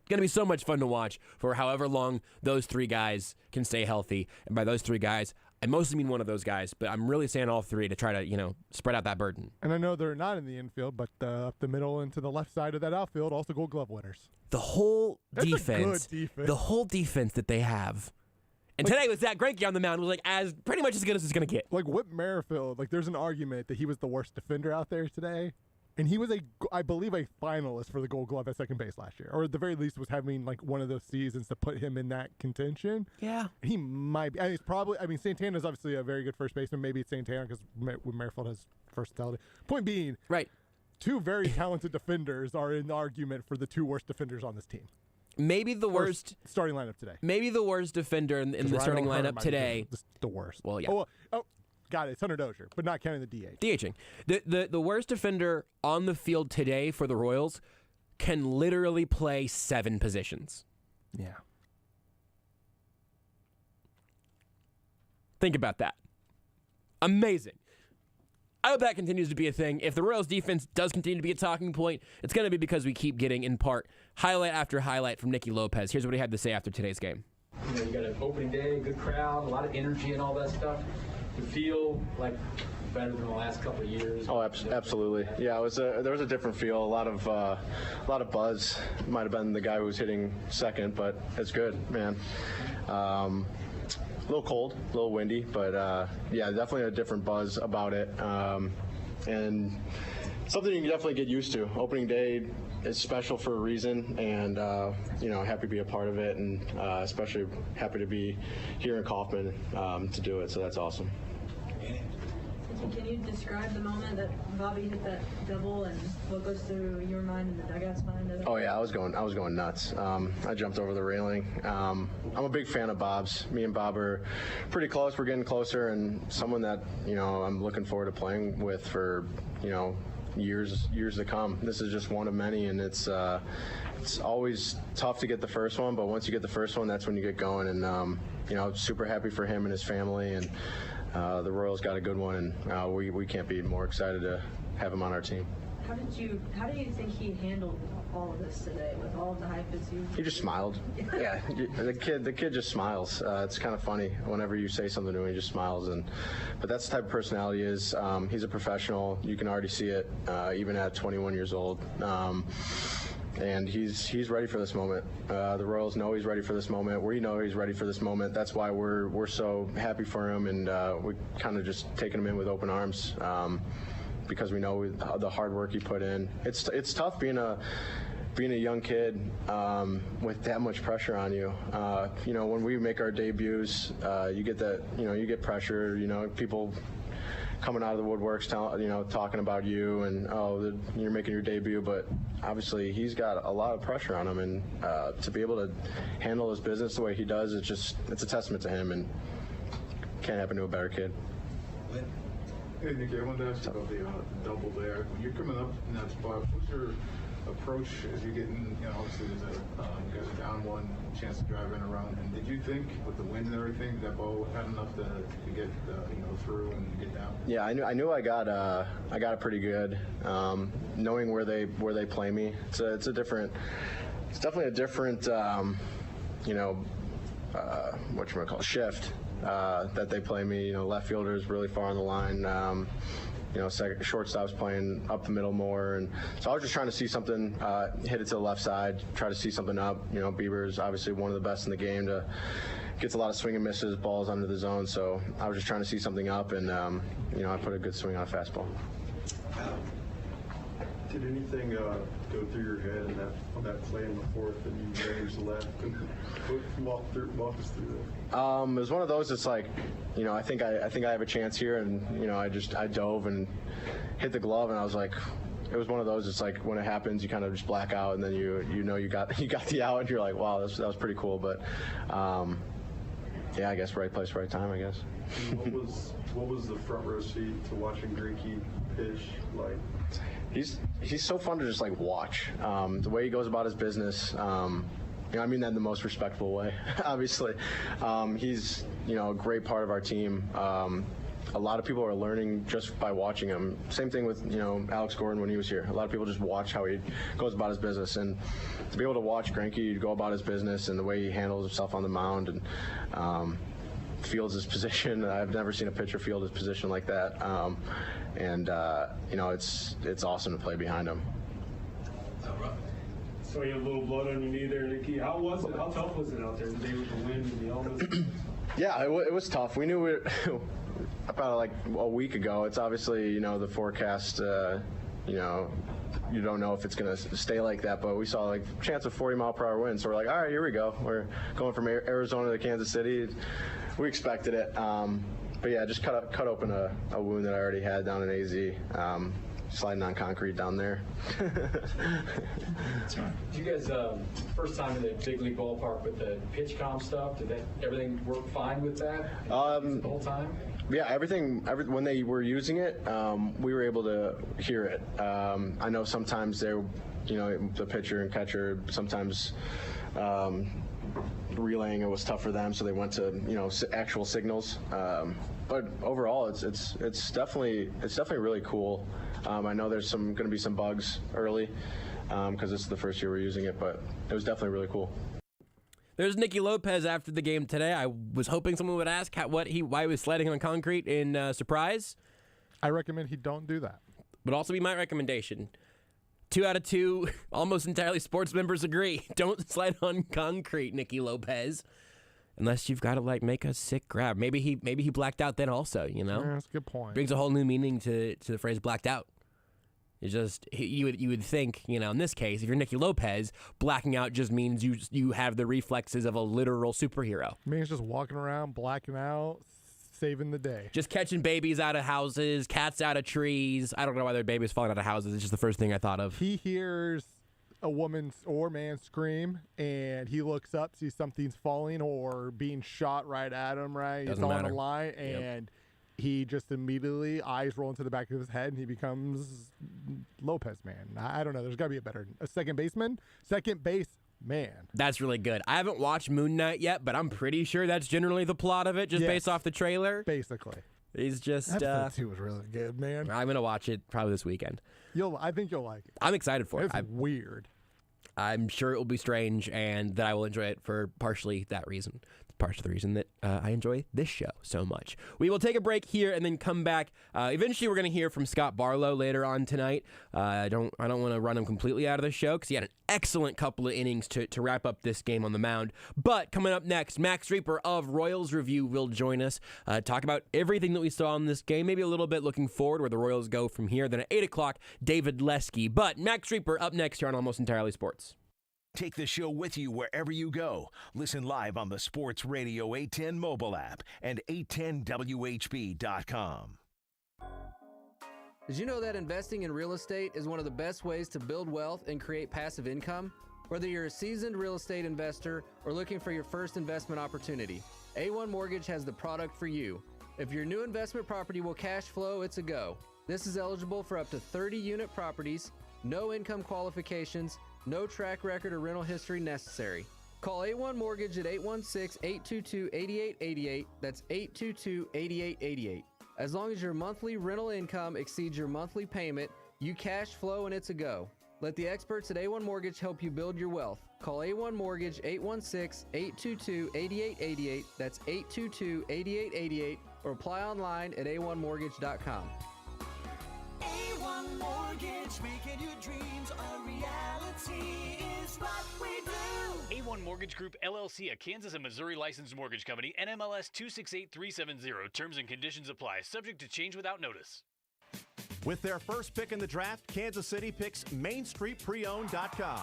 Going to be so much fun to watch for however long those 3 guys can stay healthy. And by those 3 guys, I mostly mean one of those guys, but I'm really saying all 3 to try to, spread out that burden. And I know they're not in the infield, but up the middle and to the left side of that outfield, also Gold Glove winners. The whole defense, a good defense. The whole defense that they have. And today with Zach Greinke on the mound was as pretty much as good as it's going to get. Like Whit Merrifield, there's an argument that he was the worst defender out there today. And he was I believe a finalist for the Gold Glove at second base last year, or at the very least was having one of those seasons to put him in that contention. Yeah, he might be. It's probably. Santana's obviously a very good first baseman. Maybe it's Santana because Merrifield has versatility. Point being, right? 2 very talented defenders are in the argument for the 2 worst defenders on this team. Maybe the worst starting lineup today. Maybe the worst defender in the starting lineup today. The worst. Well, yeah. Oh. Got it. It's Hunter Dozier, but not counting the DH. DHing. The worst defender on the field today for the Royals can literally play 7 positions. Yeah. Think about that. Amazing. I hope that continues to be a thing. If the Royals defense does continue to be a talking point, it's going to be because we keep getting, in part, highlight after highlight from Nicky Lopez. Here's what he had to say after today's game. You got an opening day, good crowd, a lot of energy and all that stuff. To feel like better than the last couple of years? Oh, absolutely. Yeah, there was a different feel. A lot of buzz. Might have been the guy who was hitting second, but it's good, man. A little cold, a little windy, but yeah, definitely a different buzz about it, and something you can definitely get used to. Opening day is special for a reason, and happy to be a part of it, and especially happy to be here in Kaufman to do it. So that's awesome. Can you describe the moment that Bobby hit that double and what goes through your mind and the dugout's mind? Oh yeah, I was going nuts. I jumped over the railing. I'm a big fan of Bob's. Me and Bob are pretty close. We're getting closer, and someone that I'm looking forward to playing with for years to come. This is just one of many, and it's always tough to get the first one, but once you get the first one, that's when you get going. And super happy for him and his family, and the Royals got a good one, and we can't be more excited to have him on our team. How do you think he handled all of this today with all of the hype that's used? He just smiled. Yeah, the kid just smiles. It's kind of funny whenever you say something to him, he just smiles. But that's the type of personality he is. He's a professional. You can already see it, even at 21 years old. And he's ready for this moment. The Royals know he's ready for this moment. We know he's ready for this moment. That's why we're so happy for him, and we kind of just taking him in with open arms, because we know the hard work he put in. It's tough being a young kid with that much pressure on you. When we make our debuts, you get that. You get pressure. People coming out of the woodworks, talking about you, and you're making your debut. But obviously, he's got a lot of pressure on him, and to be able to handle his business the way he does, it's a testament to him, and can't happen to a better kid. Hey, Nicky, I wanted to ask you about the double there. When you're coming up in that spot, what's your approach as you get in? Obviously, there's you guys are down one, chance to drive in around. And did you think, with the wind and everything, that ball had enough to get through and get down? Yeah, I knew I got it pretty good. Knowing where they play me, it's definitely a different shift. That they play me. Left fielder's really far on the line. Shortstop's playing up the middle more, and so I was just trying to see something, hit it to the left side, try to see something up. Bieber's obviously one of the best in the game. Gets a lot of swing and misses, balls under the zone. So I was just trying to see something up, and I put a good swing on a fastball. Did anything go through your head on that play in the fourth and you raised left? Walk us through that. It was one of those. It's like, I think I have a chance here, and I dove and hit the glove, and I was like, it was one of those. It's like when it happens, you kind of just black out, and then you got the out, and you're like, wow, that was pretty cool. But I guess right place, right time, I guess. What was the front row seat to watching Greinke pitch like? He's so fun to just watch. The way he goes about his business. I mean that in the most respectful way. Obviously, he's a great part of our team. A lot of people are learning just by watching him. Same thing with Alex Gordon when he was here. A lot of people just watch how he goes about his business, and to be able to watch Greinke go about his business and the way he handles himself on the mound and fields his position. I've never seen a pitcher field his position like that. It's awesome to play behind him. So you have a little blood on your knee there, Nicky. How was it? How tough was it out there today with the wind and the elements? Yeah, it was tough. We knew it about a week ago. It's obviously the forecast. You don't know if it's going to stay like that, but we saw chance of 40-mile-per-hour winds. So we're like, all right, here we go. We're going from Arizona to Kansas City. We expected it. But yeah, just cut open a wound that I already had down in AZ. Sliding on concrete down there. Did you guys, first time in the big league ballpark with the pitch comp stuff, did everything work fine with that the whole time? Yeah, everything. When they were using it, we were able to hear it. I know sometimes the pitcher and catcher sometimes relaying it was tough for them, so they went to actual signals. But overall, it's definitely really cool. I know there's going to be some bugs early because this is the first year we're using it, but it was definitely really cool. There's Nicky Lopez after the game today. I was hoping someone would ask why he was sliding on concrete in Surprise. I recommend he don't do that. Would also be my recommendation. 2 out of 2 almost entirely sports members agree. Don't slide on concrete, Nicky Lopez. Unless you've got to make a sick grab. Maybe he blacked out then also, Yeah, that's a good point. Brings a whole new meaning to the phrase blacked out. It's just you would think, in this case, if you're Nicky Lopez, blacking out just means you have the reflexes of a literal superhero. It means just walking around, blacking out, saving the day. Just catching babies out of houses, cats out of trees. I don't know why their babies falling out of houses. It's just the first thing I thought of. He hears a woman or man scream, and he looks up, sees something's falling or being shot right at him, right? Doesn't it's matter. on the line, and he just immediately, eyes roll into the back of his head, and he becomes Lopez Man. I don't know. There's got to be a second base man. That's really good. I haven't watched Moon Knight yet, but I'm pretty sure that's generally the plot of it, just based off the trailer. Basically. He's just... Episode 2 was really good, man. I'm going to watch it probably this weekend. I think you'll like it. I'm excited for it. It's weird. I'm sure it will be strange and that I will enjoy it for partially that reason. Part of the reason that I enjoy this show so much. We will take a break here and then come back. Eventually, we're going to hear from Scott Barlow later on tonight. I don't want to run him completely out of the show because he had an excellent couple of innings to wrap up this game on the mound. But coming up next, Max Rieper of Royals Review will join us, talk about everything that we saw in this game, maybe a little bit looking forward where the Royals go from here. Then at 8 o'clock, David Lesky. But Max Rieper up next here on Almost Entirely Sports. Take the show with you wherever you go. Listen live on the Sports Radio 810 mobile app and 810WHB.com. Did you know that investing in real estate is one of the best ways to build wealth and create passive income? Whether you're a seasoned real estate investor or looking for your first investment opportunity, A1 Mortgage has the product for you. If your new investment property will cash flow, it's a go. This is eligible for up to 30 unit properties, no income qualifications, no track record or rental history necessary. Call A1 Mortgage at 816-822-8888. That's 822-8888. As long as your monthly rental income exceeds your monthly payment, you cash flow and it's a go. Let the experts at A1 Mortgage help you build your wealth. Call A1 Mortgage 816-822-8888. That's 822-8888. Or apply online at a1mortgage.com. A1 Mortgage, making your dreams a reality is what we do. A1 Mortgage Group, LLC, a Kansas and Missouri licensed mortgage company, NMLS 268370. Terms and conditions apply, subject to change without notice. With their first pick in the draft, Kansas City picks MainStreetPreowned.com.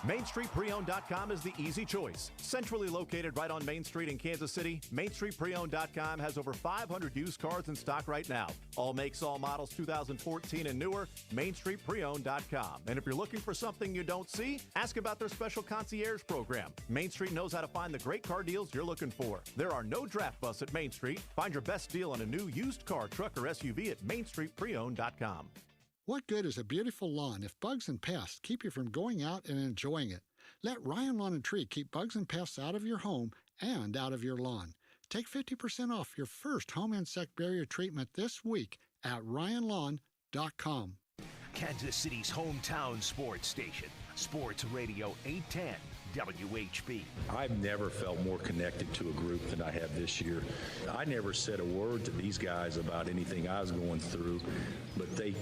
MainStreetPreowned.com is the easy choice. Centrally located right on Main Street in Kansas City, MainStreetPreowned.com has over 500 used cars in stock right now. All makes, all models 2014 and newer, MainStreetPreowned.com. And if you're looking for something you don't see, ask about their special concierge program. Main Street knows how to find the great car deals you're looking for. There are no draft busts at Main Street. Find your best deal on a new used car, truck, or SUV at MainStreetPreowned.com. What good is a beautiful lawn if bugs and pests keep you from going out and enjoying it? Let Ryan Lawn & Tree keep bugs and pests out of your home and out of your lawn. Take 50% off your first home insect barrier treatment this week at ryanlawn.com. Kansas City's hometown sports station, Sports Radio 810 WHB. I've never felt more connected to a group than I have this year. I never said a word to these guys about anything I was going through, but they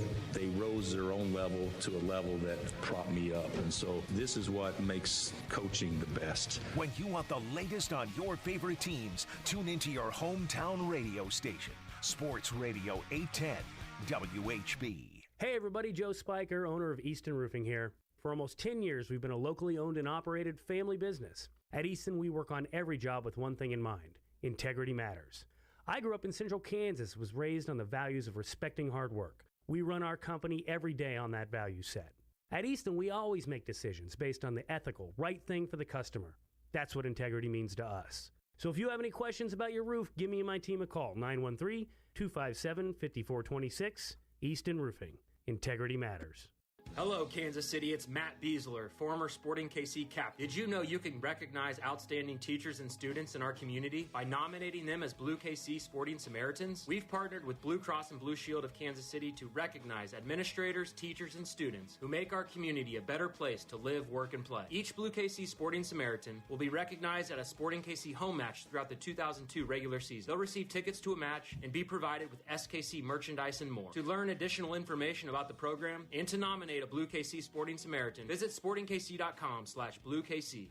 rose their own level to a level that propped me up. And so this is what makes coaching the best. When you want the latest on your favorite teams, tune into your hometown radio station, Sports Radio 810 WHB. Hey everybody, Joe Spiker, owner of Easton Roofing here. For almost 10 years, we've been a locally owned and operated family business. At Easton, we work on every job with one thing in mind: integrity matters. I grew up in central Kansas, was raised on the values of respecting hard work. We run our company every day on that value set. At Easton, we always make decisions based on the ethical, right thing for the customer. That's what integrity means to us. So if you have any questions about your roof, give me and my team a call, 913-257-5426, Easton Roofing. Integrity matters. Hello, Kansas City. It's Matt Beasler, former Sporting KC captain. Did you know you can recognize outstanding teachers and students in our community by nominating them as Blue KC Sporting Samaritans? We've partnered with Blue Cross and Blue Shield of Kansas City to recognize administrators, teachers, and students who make our community a better place to live, work, and play. Each Blue KC Sporting Samaritan will be recognized at a Sporting KC home match throughout the 2002 regular season. They'll receive tickets to a match and be provided with SKC merchandise and more. To learn additional information about the program and to nominate a Blue KC Sporting Samaritan, visit sportingkc.com/bluekc.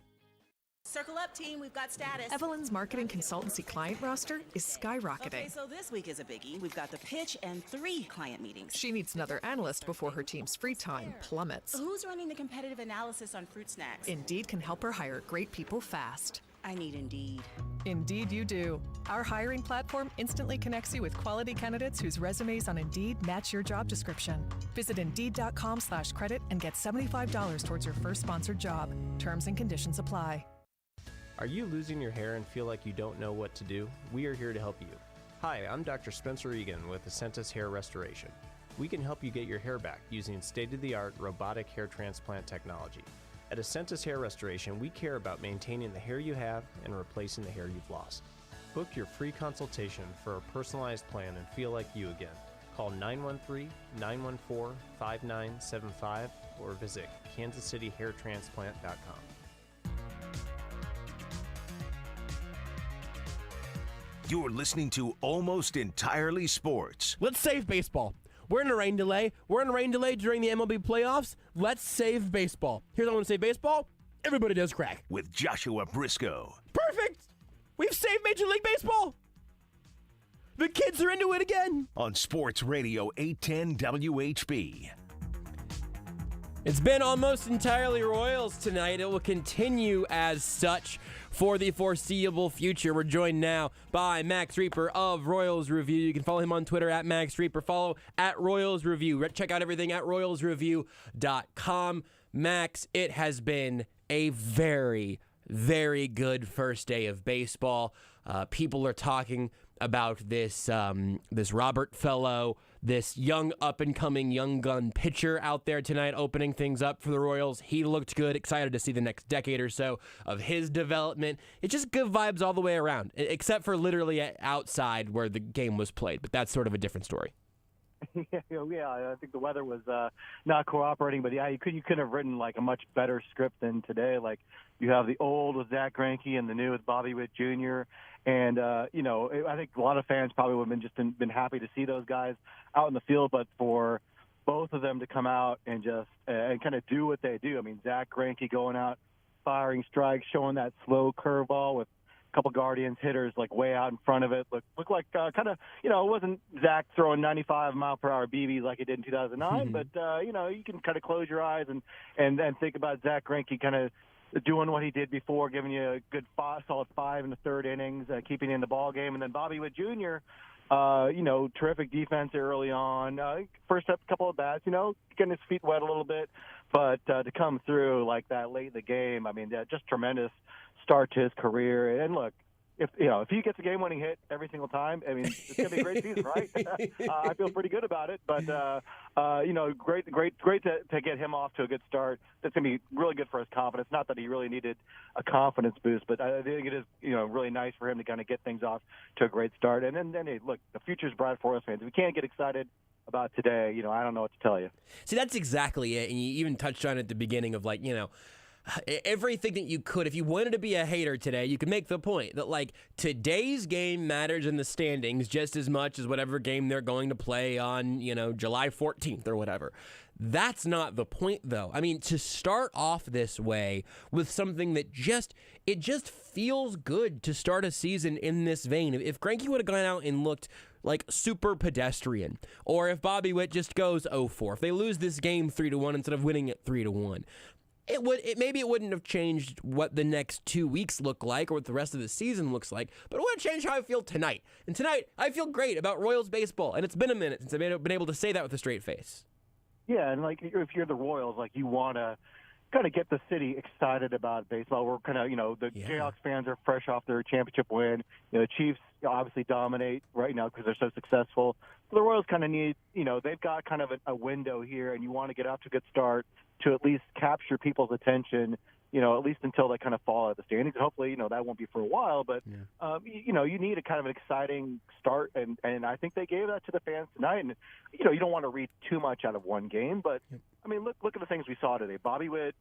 Circle up, team. We've got status. Evelyn's marketing consultancy client roster is skyrocketing. Okay, so this week is a biggie. We've got the pitch and 3 client meetings. She needs another analyst before her team's free time plummets. Who's running the competitive analysis on fruit snacks? Indeed can help her hire great people fast. I need Indeed. Indeed you do. Our hiring platform instantly connects you with quality candidates whose resumes on Indeed match your job description. Visit Indeed.com/credit and get $75 towards your first sponsored job. Terms and conditions apply. Are you losing your hair and feel like you don't know what to do? We are here to help you. Hi, I'm Dr. Spencer Egan with Ascentus Hair Restoration. We can help you get your hair back using state-of-the-art robotic hair transplant technology. At Ascentus Hair Restoration, we care about maintaining the hair you have and replacing the hair you've lost. Book your free consultation for a personalized plan and feel like you again. Call 913-914-5975 or visit kansascityhairtransplant.com. You're listening to Almost Entirely Sports. Let's save baseball. We're in a rain delay. We're in a rain delay during the MLB playoffs. Let's save baseball. Here's how I want to save baseball. Everybody does crack. With Joshua Brisco. Perfect. We've saved Major League Baseball. The kids are into it again. On Sports Radio 810 WHB. It's been almost entirely Royals tonight. It will continue as such for the foreseeable future. We're joined now by Max Rieper of Royals Review. You can follow him on Twitter at Max Rieper. Follow at Royals Review. Check out everything at royalsreview.com. Max, it has been a very, very good first day of baseball. People are talking about this Robert fellow, this young up-and-coming young gun pitcher out there tonight opening things up for the Royals. He looked good. Excited to see the next decade or so of his development. It's just good vibes all the way around, except for literally outside where the game was played. But that's sort of a different story. Yeah, I think the weather was not cooperating, but yeah, you couldn't have written like a much better script than today. Like you have the old with Zach Greinke and the new with Bobby Witt Jr. And I think a lot of fans probably would have been happy to see those guys out in the field, but for both of them to come out and just and kind of do what they do. I mean, Zach Greinke going out, firing strikes, showing that slow curveball with couple Guardians hitters like way out in front of it. Look like kind of, it wasn't Zach throwing 95-mile-per-hour BBs like he did in 2009, but, you can kind of close your eyes and think about Zach Greinke kind of doing what he did before, giving you a good solid 5 in the third innings, keeping you in the ball game. And then Bobby Witt Jr., terrific defense early on. First up, couple of bats, getting his feet wet a little bit. But to come through like that late in the game, I mean, just tremendous start to his career. And look, if he gets a game-winning hit every single time, I mean, it's going to be a great season, right? I feel pretty good about it. But, great to get him off to a good start. That's going to be really good for his confidence. Not that he really needed a confidence boost, but I think it is, really nice for him to kind of get things off to a great start. And then hey, look, the future's bright for us fans. If we can't get excited about today, I don't know what to tell you. See, that's exactly it. And you even touched on it at the beginning of everything that you could. If you wanted to be a hater today, you could make the point that today's game matters in the standings just as much as whatever game they're going to play on, July 14th or whatever. That's not the point, though. I mean, to start off this way with something that just feels good to start a season in this vein. If Greinke would have gone out and looked like super pedestrian, or if Bobby Witt just goes 0-4, if they lose this game 3-1 instead of winning it 3-1, maybe it wouldn't have changed what the next 2 weeks look like or what the rest of the season looks like, but it would have changed how I feel tonight. And tonight, I feel great about Royals baseball, and it's been a minute since I've been able to say that with a straight face. Yeah, and if you're the Royals, you want to kind of get the city excited about baseball. We're kind of, the Jayhawks fans are fresh off their championship win. The Chiefs obviously dominate right now because they're so successful. So the Royals kind of need, they've got kind of a window here, and you want to get off to a good start to at least capture people's attention, at least until they kind of fall out of the standings. Hopefully, that won't be for a while, but, you need a kind of an exciting start, and I think they gave that to the fans tonight. And, you don't want to read too much out of one game, but, I mean, look at the things we saw today. Bobby Witt,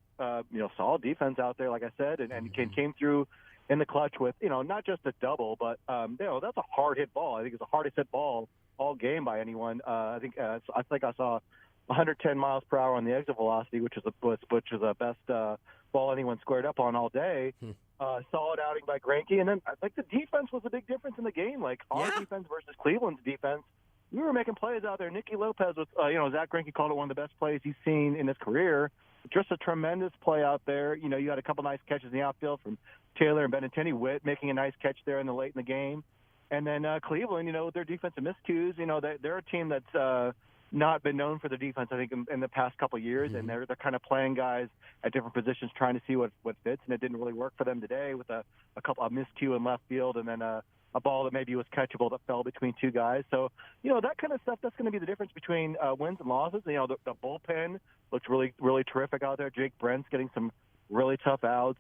solid defense out there, like I said, and came through in the clutch with, not just a double, but, that's a hard-hit ball. I think it's the hardest hit ball all game by anyone. I think I saw 110 miles per hour on the exit velocity, which is the best ball anyone squared up on all day. Solid outing by Greinke, and then I think the defense was a big difference in the game. Like our defense versus Cleveland's defense, we were making plays out there. Nicky Lopez was, Zach Greinke called it one of the best plays he's seen in his career. Just a tremendous play out there. You had a couple nice catches in the outfield from Taylor and Benintendi. Witt making a nice catch there in the late in the game, and then Cleveland, with their defensive miscues, they're a team that's not been known for their defense, I think, in the past couple of years, and they're kind of playing guys at different positions, trying to see what fits, and it didn't really work for them today with a couple of miscue in left field, and then a ball that maybe was catchable that fell between two guys. So, that kind of stuff, that's going to be the difference between wins and losses. The bullpen looks really, really terrific out there. Jake Brent's getting some really tough outs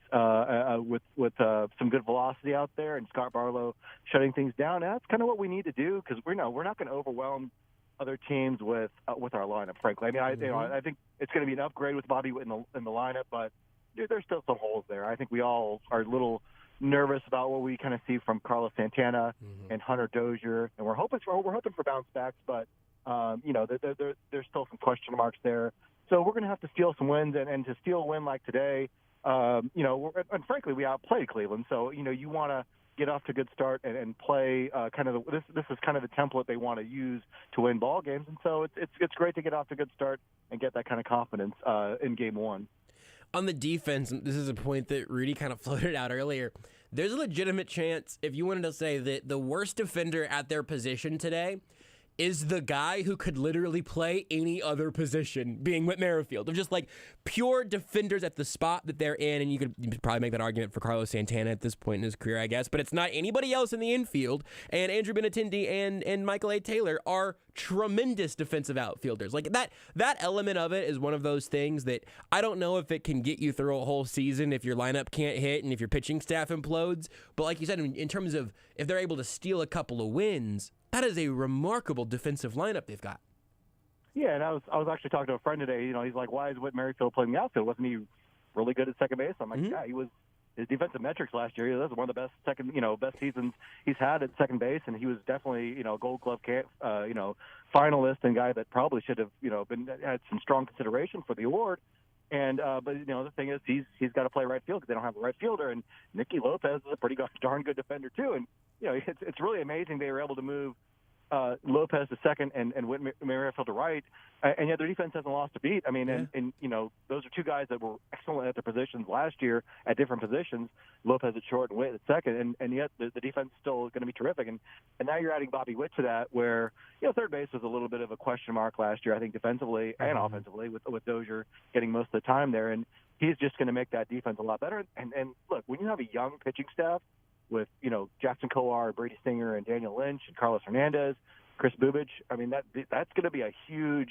with some good velocity out there, and Scott Barlow shutting things down. And that's kind of what we need to do, because we're not going to overwhelm other teams with our lineup, frankly. I mean, I think it's going to be an upgrade with Bobby Witt in the lineup, but there's still some holes there. I think we all are a little nervous about what we kind of see from Carlos Santana and Hunter Dozier, and we're hoping for bounce backs, but there's still some question marks there. So we're going to have to steal some wins, and to steal a win like today, and frankly, we outplayed Cleveland. So you want to get off to a good start and play this is kind of the template they want to use to win ball games, and so it's great to get off to a good start and get that kind of confidence in game one. On the defense, this is a point that Rudy kind of floated out earlier. There's a legitimate chance, if you wanted to say that the worst defender at their position today is the guy who could literally play any other position, being Whit Merrifield. Of just like pure defenders at the spot that they're in, and you could probably make that argument for Carlos Santana at this point in his career, I guess, but it's not anybody else in the infield, and Andrew Benintendi and Michael A. Taylor are tremendous defensive outfielders. Like that element of it is one of those things that I don't know if it can get you through a whole season if your lineup can't hit and if your pitching staff implodes, but like you said, in terms of if they're able to steal a couple of wins, that is a remarkable defensive lineup they've got. Yeah, and I was actually talking to a friend today. He's like, "Why is Whit Merrifield playing the outfield? Wasn't he really good at second base?" I'm like, "Yeah, he was." His defensive metrics last year, that was one of the best seasons he's had at second base, and he was definitely Gold Glove finalist and guy that probably should have had some strong consideration for the award. And but the thing is, he's got to play right field because they don't have a right fielder, and Nicky Lopez is a pretty darn good defender too. And it's really amazing they were able to move Lopez to second and Whit Merrifield to right, and yet their defense hasn't lost a beat. I mean, and those are two guys that were excellent at their positions last year at different positions. Lopez at short and Witt at second, and yet the defense is still going to be terrific. And now you're adding Bobby Witt to that, where third base was a little bit of a question mark last year, I think, defensively and offensively, with Dozier getting most of the time there, and he's just going to make that defense a lot better. And look, when you have a young pitching staff with Jackson Kowar, Brady Singer, and Daniel Lynch, and Carlos Hernandez, Chris Bubich, I mean that's going to be a huge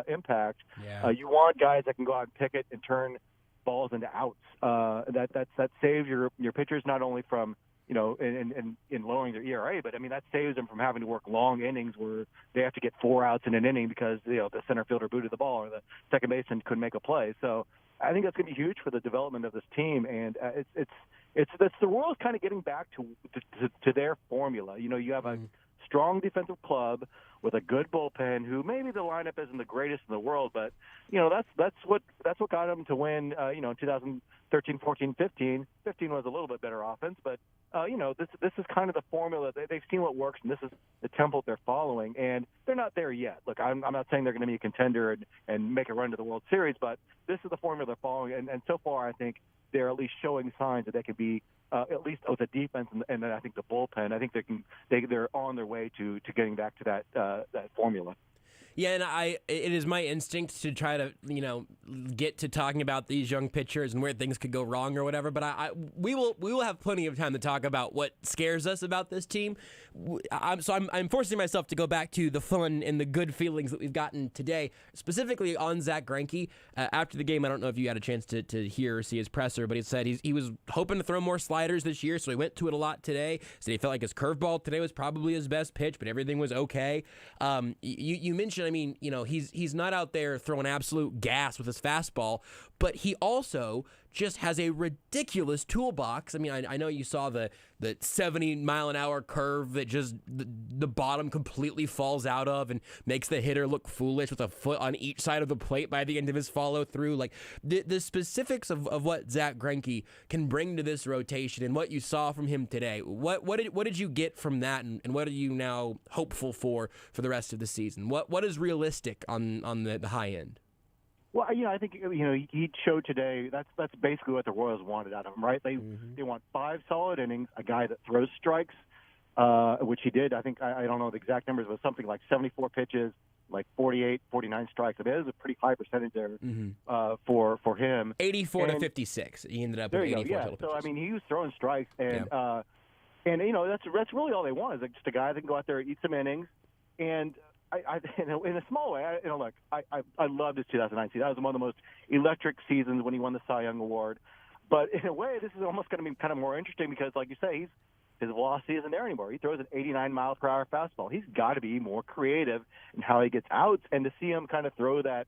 impact. Yeah. You want guys that can go out and pick it and turn balls into outs. That saves your pitchers not only from in lowering their ERA, but I mean that saves them from having to work long innings where they have to get 4 outs in an inning because the center fielder booted the ball or the second baseman couldn't make a play. So I think that's going to be huge for the development of this team, and it's the Royals kind of getting back to their formula. You have a strong defensive club with a good bullpen who maybe the lineup isn't the greatest in the world, but that's what got them to win. In 2013, 14, 15. 15 was a little bit better offense, but this is kind of the formula. They've seen what works, and this is the template they're following, and they're not there yet. Look, I'm not saying they're going to be a contender and make a run to the World Series, but this is the formula they're following, and so far I think they're at least showing signs that they could be at least with the defense and then I think the bullpen. I think they're on their way to getting back to that formula. Yeah, and it is my instinct to try to, get to talking about these young pitchers and where things could go wrong or whatever. But we will have plenty of time to talk about what scares us about this team. I'm forcing myself to go back to the fun and the good feelings that we've gotten today, specifically on Zach Greinke. After the game, I don't know if you had a chance to hear or see his presser, but he said he was hoping to throw more sliders this year, so he went to it a lot today. Said he felt like his curveball today was probably his best pitch, but everything was okay. You mentioned, he's not out there throwing absolute gas with his fastball, but he also just has a ridiculous toolbox. I know you saw the 70-mile-an-hour curve that just the bottom completely falls out of and makes the hitter look foolish with a foot on each side of the plate by the end of his follow-through. Like, the specifics of what Zach Greinke can bring to this rotation and what you saw from him today, what did you get from that, and what are you now hopeful for the rest of the season? What is realistic on the high end? Well, I think he showed today. That's basically what the Royals wanted out of him, right? They want 5 solid innings, a guy that throws strikes, which he did. I think I don't know the exact numbers, but something like 74 pitches, like 48, 49 strikes. It is a pretty high percentage there for him. 84 to 56. He ended up with 84 total pitches. So he was throwing strikes, and that's really all they want is just a guy that can go out there, eat some innings, and. In a small way, I loved his 2009 season. That was one of the most electric seasons when he won the Cy Young Award. But in a way, this is almost going to be kind of more interesting because, like you say, his velocity isn't there anymore. He throws an 89-mile-per-hour fastball. He's got to be more creative in how he gets outs, and to see him kind of throw that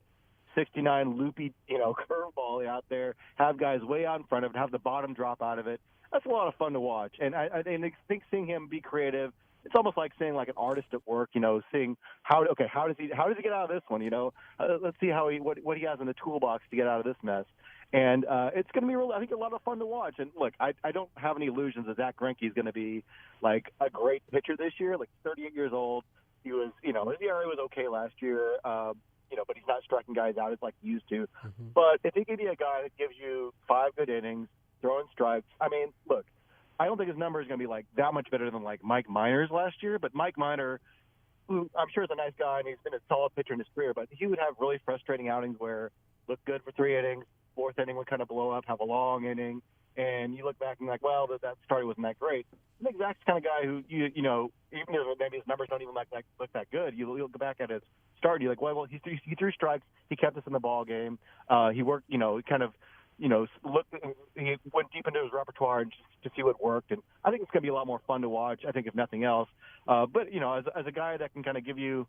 69 loopy, curveball out there, have guys way out in front of it, have the bottom drop out of it. That's a lot of fun to watch. And I think seeing him be creative. It's almost like seeing like an artist at work, seeing how does he get out of this one, let's see what he has in the toolbox to get out of this mess. And it's going to be I think a lot of fun to watch. And look, I don't have any illusions that Zach Greinke is going to be like a great pitcher this year. Like 38 years old, he was, his ERA was okay last year, but he's not striking guys out as like he used to. But if he can be a guy that gives you 5 good innings, throwing strikes, look. I don't think his number is going to be like that much better than like Mike Minor's last year, but Mike Minor, who I'm sure is a nice guy and he's been a solid pitcher in his career, but he would have really frustrating outings where look good for 3 innings, 4th inning would kind of blow up, have a long inning, and you look back and you're like, well, that start wasn't that great. I think Zach's the kind of guy who even if maybe his numbers don't even look that good, you'll go back at his start and you're like, well, he threw strikes, he kept us in the ball game, he worked, looked, he went deep into his repertoire and to see what worked, and I think it's going to be a lot more fun to watch. I think if nothing else, but as a guy that can kind of give you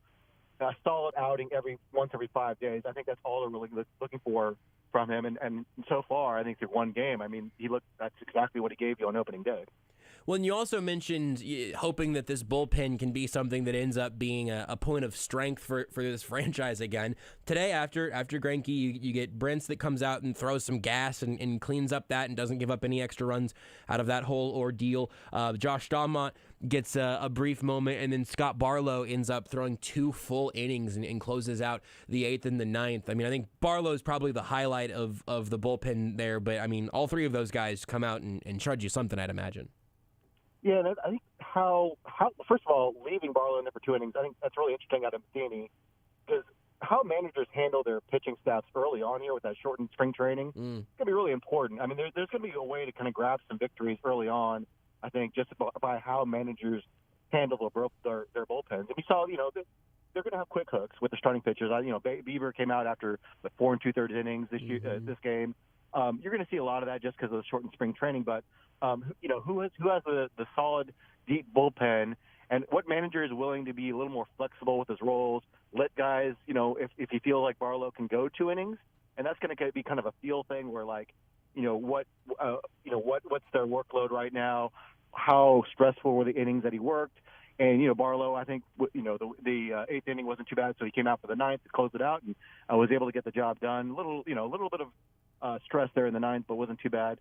a solid outing every 5 days, I think that's all they're really looking for from him. And so far, I think through one game, that's exactly what he gave you on opening day. Well, and you also mentioned hoping that this bullpen can be something that ends up being a point of strength for this franchise again. Today, after Greinke, you get Brents that comes out and throws some gas and cleans up that and doesn't give up any extra runs out of that whole ordeal. Josh Staumont gets a brief moment, and then Scott Barlow ends up throwing 2 full innings and closes out the 8th and the 9th. I think Barlow is probably the highlight of the bullpen there, but all 3 of those guys come out and charge you something, I'd imagine. Yeah, I think how first of all, leaving Barlow in there for 2 innings, I think that's really interesting out of Matheny, because how managers handle their pitching staffs early on here with that shortened spring training is going to be really important. There's going to be a way to kind of grab some victories early on, I think, just by how managers handle their bullpens. And we saw, they're going to have quick hooks with the starting pitchers. Bieber came out after the 4 2/3 innings this game. You're going to see a lot of that just because of the shortened spring training, but who has the solid, deep bullpen, and what manager is willing to be a little more flexible with his roles, let guys, if he feels like Barlow can go 2 innings, and that's going to be kind of a feel thing where what's their workload right now, how stressful were the innings that he worked, and Barlow, I think the 8th inning wasn't too bad, so he came out for the 9th to close it out and was able to get the job done. A little bit of stress there in the 9th, but wasn't too bad.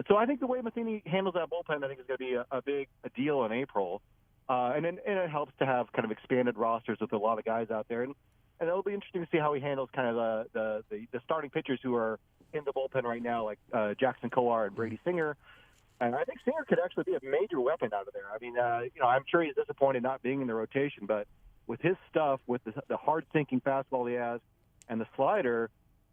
So I think the way Matheny handles that bullpen, I think is going to be a big deal in April. And it helps to have kind of expanded rosters with a lot of guys out there. And it'll be interesting to see how he handles kind of the starting pitchers who are in the bullpen right now, like Jackson Kowar and Brady Singer. And I think Singer could actually be a major weapon out of there. I'm sure he's disappointed not being in the rotation, but with his stuff, with the hard-sinking fastball he has and the slider,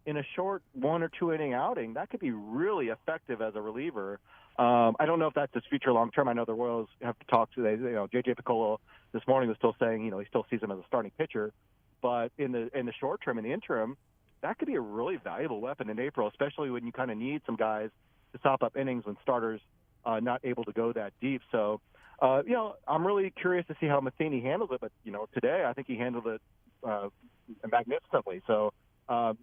in a short 1 or 2 inning outing, that could be really effective as a reliever. I don't know if that's his future long term. I know the Royals have to talk to J.J. Piccolo this morning was still saying he still sees him as a starting pitcher, but in the short term, in the interim, that could be a really valuable weapon in April, especially when you kind of need some guys to stop up innings when starters not able to go that deep. So, I'm really curious to see how Matheny handles it. But today I think he handled it magnificently. So.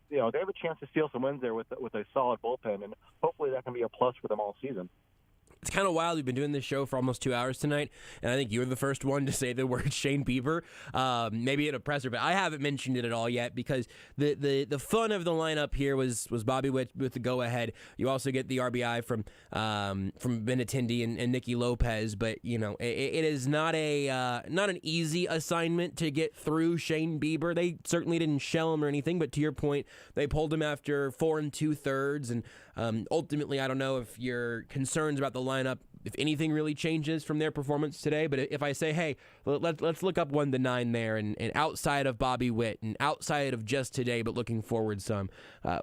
They have a chance to steal some wins there with a solid bullpen, and hopefully that can be a plus for them all season. It's kind of wild. We've been doing this show for almost 2 hours tonight, and I think you were the first one to say the word Shane Bieber, maybe in a presser, but I haven't mentioned it at all yet because the fun of the lineup here was Bobby Witt with the go-ahead. You also get the RBI from Benintendi and Nicky Lopez, but it is not an easy assignment to get through Shane Bieber. They certainly didn't shell him or anything, but to your point, they pulled him after 4 2/3, and ultimately, I don't know if you're concerned about the lineup, if anything really changes from their performance today. But if I say, hey, let's look up 1 to 9 there, and outside of Bobby Witt and outside of just today, but looking forward some,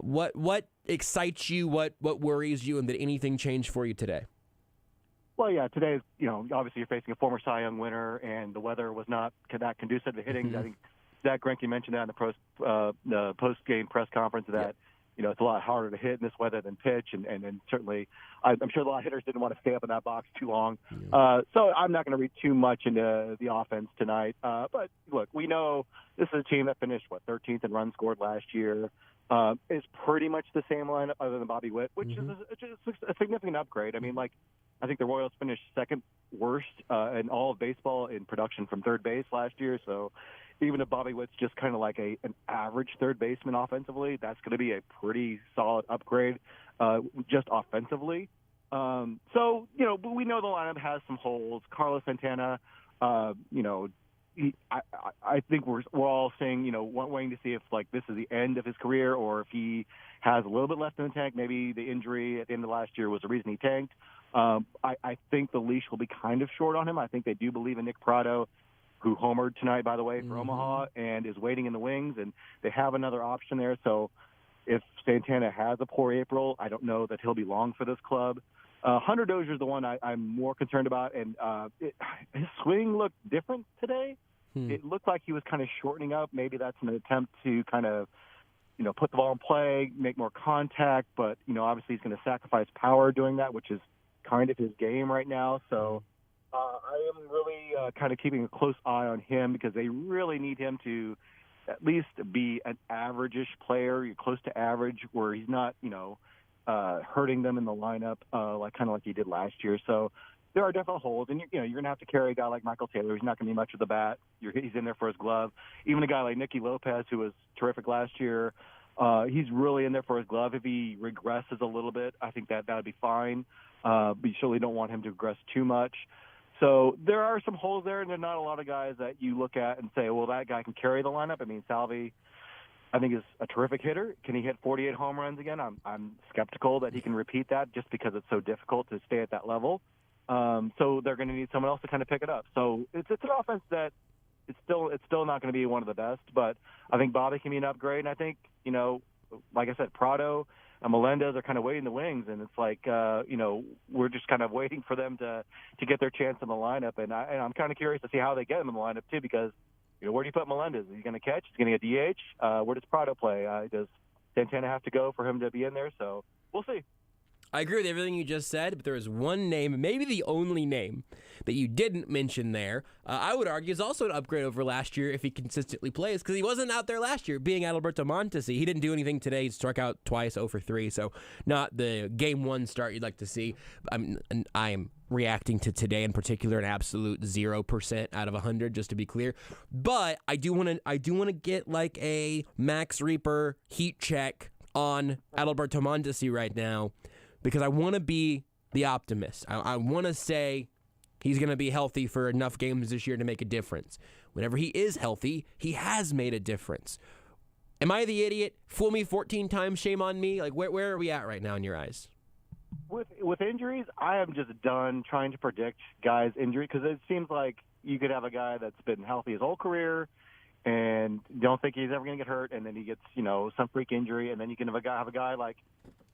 what excites you? What worries you? And did anything change for you today? Well, yeah, today, obviously you're facing a former Cy Young winner, and the weather was not that conducive to hitting. Mm-hmm. I think Zach Greinke mentioned that in the post-game press conference that. Yeah. It's a lot harder to hit in this weather than pitch, and certainly I'm sure a lot of hitters didn't want to stay up in that box too long. Yeah. So I'm not going to read too much into the offense tonight. But, look, we know this is a team that finished, 13th in runs scored last year. Is pretty much the same lineup other than Bobby Witt, which is a significant upgrade. I mean, I think the Royals finished second worst in all of baseball in production from third base last year, so even if Bobby Witt's just kind of like an average third baseman offensively, that's going to be a pretty solid upgrade just offensively. So, but we know the lineup has some holes. Carlos Santana, I think we're all saying, waiting to see if this is the end of his career or if he has a little bit left in the tank. Maybe the injury at the end of last year was the reason he tanked. I think the leash will be kind of short on him. I think they do believe in Nick Prado, who homered tonight, by the way, for Omaha, and is waiting in the wings, and they have another option there. So if Santana has a poor April, I don't know that he'll be long for this club. Hunter Dozier is the one I'm more concerned about, and his swing looked different today. It looked like he was kind of shortening up. Maybe that's an attempt to kind of, put the ball in play, make more contact, but, obviously he's going to sacrifice power doing that, which is kind of his game right now. So I am really kind of keeping a close eye on him because they really need him to at least be an average-ish player, close to average, where he's not, hurting them in the lineup like he did last year. So there are definite holes, and you're going to have to carry a guy like Michael Taylor, who's not going to be much of the bat. He's in there for his glove. Even a guy like Nicky Lopez, who was terrific last year, he's really in there for his glove. If he regresses a little bit, I think that would be fine. But you certainly don't want him to regress too much. So there are some holes there, and there are not a lot of guys that you look at and say, well, that guy can carry the lineup. I mean, Salvi, I think, is a terrific hitter. Can he hit 48 home runs again? I'm skeptical that he can repeat that just because it's so difficult to stay at that level. So they're going to need someone else to kind of pick it up. So it's an offense that it's still not going to be one of the best, but I think Bobby can be an upgrade. And I think, like I said, Prado and Melendez are kind of waiting in the wings, and it's like, we're just kind of waiting for them to get their chance in the lineup. And I'm kind of curious to see how they get him in the lineup too, because where do you put Melendez? Is he going to catch? Is he going to get DH? Where does Prado play? Does Santana have to go for him to be in there? So we'll see. I agree with everything you just said, but there is one name, maybe the only name, that you didn't mention there. I would argue is also an upgrade over last year if he consistently plays, because he wasn't out there last year, being Adalberto Mondesi. He didn't do anything today. He struck out twice, 0 for 3, so not the Game 1 start you'd like to see. I am reacting to today in particular an absolute 0% out of 100, just to be clear. But I do want to get like a Max Rieper heat check on Adalberto Mondesi right now, because I want to be the optimist. I want to say he's going to be healthy for enough games this year to make a difference. Whenever he is healthy, he has made a difference. Am I the idiot? Fool me 14 times, shame on me? Like, where are we at right now in your eyes? With injuries, I am just done trying to predict guys' injury, because it seems like you could have a guy that's been healthy his whole career and don't think he's ever going to get hurt, and then he gets, some freak injury, and then you can have a guy like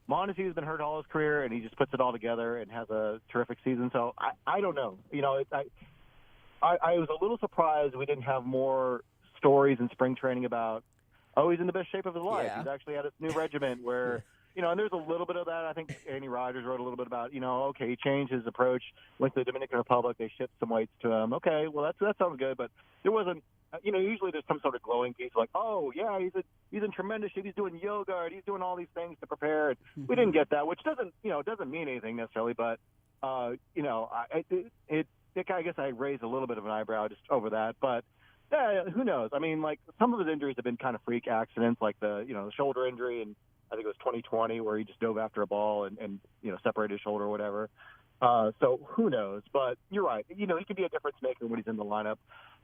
Mondesi who's been hurt all his career, and he just puts it all together and has a terrific season. So I don't know. I was a little surprised we didn't have more stories in spring training about, he's in the best shape of his life. Yeah. He's actually had a new regiment where, and there's a little bit of that. I think Andy Rogers wrote a little bit about, okay, he changed his approach, went to the Dominican Republic, they shipped some weights to him. Okay, well, that sounds good, but there wasn't, usually there's some sort of glowing piece like, he's in tremendous shape, he's doing yoga, he's doing all these things to prepare. And we didn't get that, which doesn't mean anything necessarily, but, I guess I raised a little bit of an eyebrow just over that, but who knows? I mean, like, some of his injuries have been kind of freak accidents, like the shoulder injury, and I think it was 2020 where he just dove after a ball and separated his shoulder or whatever. So who knows? But you're right. He can be a difference maker when he's in the lineup.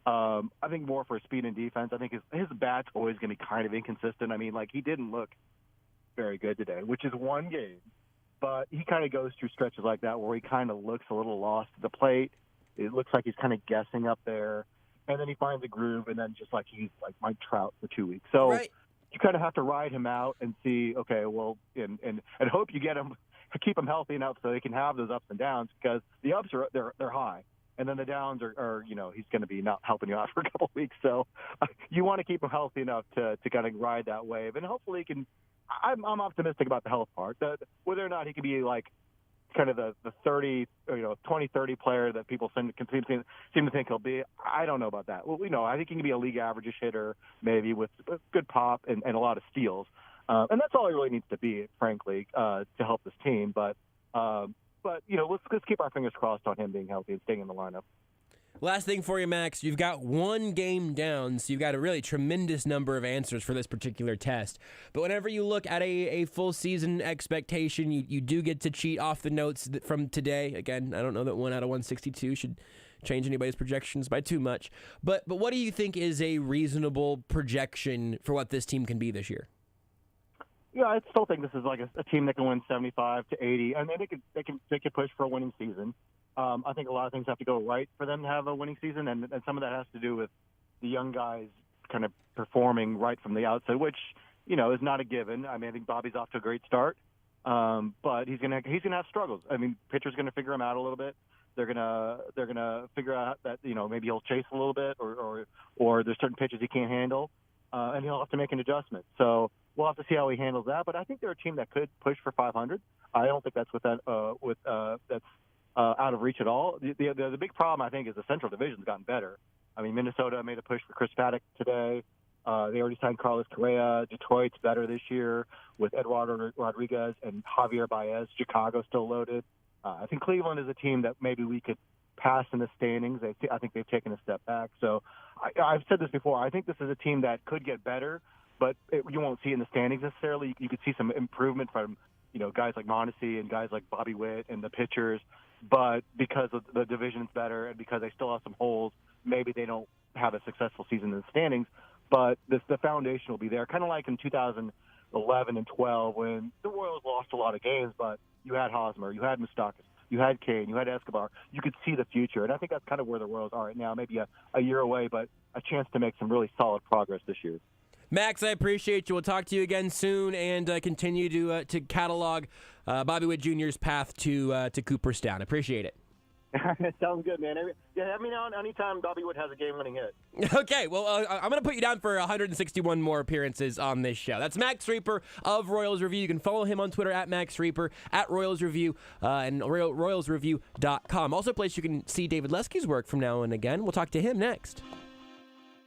I think more for speed and defense. I think his bat's always going to be kind of inconsistent. I mean, like, he didn't look very good today, which is one game. But he kind of goes through stretches like that where he kind of looks a little lost at the plate. It looks like he's kind of guessing up there. And then he finds a groove, and then just like he's like Mike Trout for 2 weeks. So you kind of have to ride him out and see, okay, well, and hope you get him, keep him healthy enough so they can have those ups and downs, because the ups are they're high, and then the downs are he's going to be not helping you out for a couple of weeks. So you want to keep him healthy enough to kind of ride that wave, and hopefully he can. I'm optimistic about the health part. Whether or not he can be like kind of the 20-30 player that people seem to think he'll be. I don't know about that. Well, I think he can be a league average hitter, maybe with good pop and a lot of steals. And that's all he really needs to be, frankly, to help this team. But let's keep our fingers crossed on him being healthy and staying in the lineup. Last thing for you, Max. You've got one game down, so you've got a really tremendous number of answers for this particular test. But whenever you look at a full season expectation, you do get to cheat off the notes from today. Again, I don't know that 1 out of 162 should change anybody's projections by too much. But what do you think is a reasonable projection for what this team can be this year? Yeah, I still think this is like a team that can win 75 to 80. I mean, they could push for a winning season. I think a lot of things have to go right for them to have a winning season, and some of that has to do with the young guys kind of performing right from the outset, which is not a given. I mean, I think Bobby's off to a great start, but he's gonna have struggles. I mean, pitcher's gonna figure him out a little bit. They're gonna figure out that maybe he'll chase a little bit, or there's certain pitches he can't handle, and he'll have to make an adjustment. So we'll have to see how he handles that. But I think they're a team that could push for 500. I don't think that's that's out of reach at all. The big problem, I think, is the Central Division's gotten better. I mean, Minnesota made a push for Chris Paddock today. They already signed Carlos Correa. Detroit's better this year with Eduardo Rodriguez and Javier Baez. Chicago's still loaded. I think Cleveland is a team that maybe we could pass in the standings. I think they've taken a step back. So I've said this before. I think this is a team that could get better, but you won't see in the standings necessarily. You could see some improvement from guys like Mondesi and guys like Bobby Witt and the pitchers. But because of the division's better and because they still have some holes, maybe they don't have a successful season in the standings. But the foundation will be there, kind of like in 2011 and 12 when the Royals lost a lot of games, but you had Hosmer, you had Moustakas, you had Kane, you had Escobar. You could see the future, and I think that's kind of where the Royals are right now, maybe a year away, but a chance to make some really solid progress this year. Max, I appreciate you. We'll talk to you again soon and continue to catalog Bobby Witt Jr.'s path to Cooperstown. Appreciate it. Sounds good, man. Yeah, have me on anytime Bobby Witt has a game-winning hit. Okay, well, I'm going to put you down for 161 more appearances on this show. That's Max Rieper of Royals Review. You can follow him on Twitter at Max Rieper, at Royals Review, and RoyalsReview.com. Also a place you can see David Lesky's work from now and again. We'll talk to him next.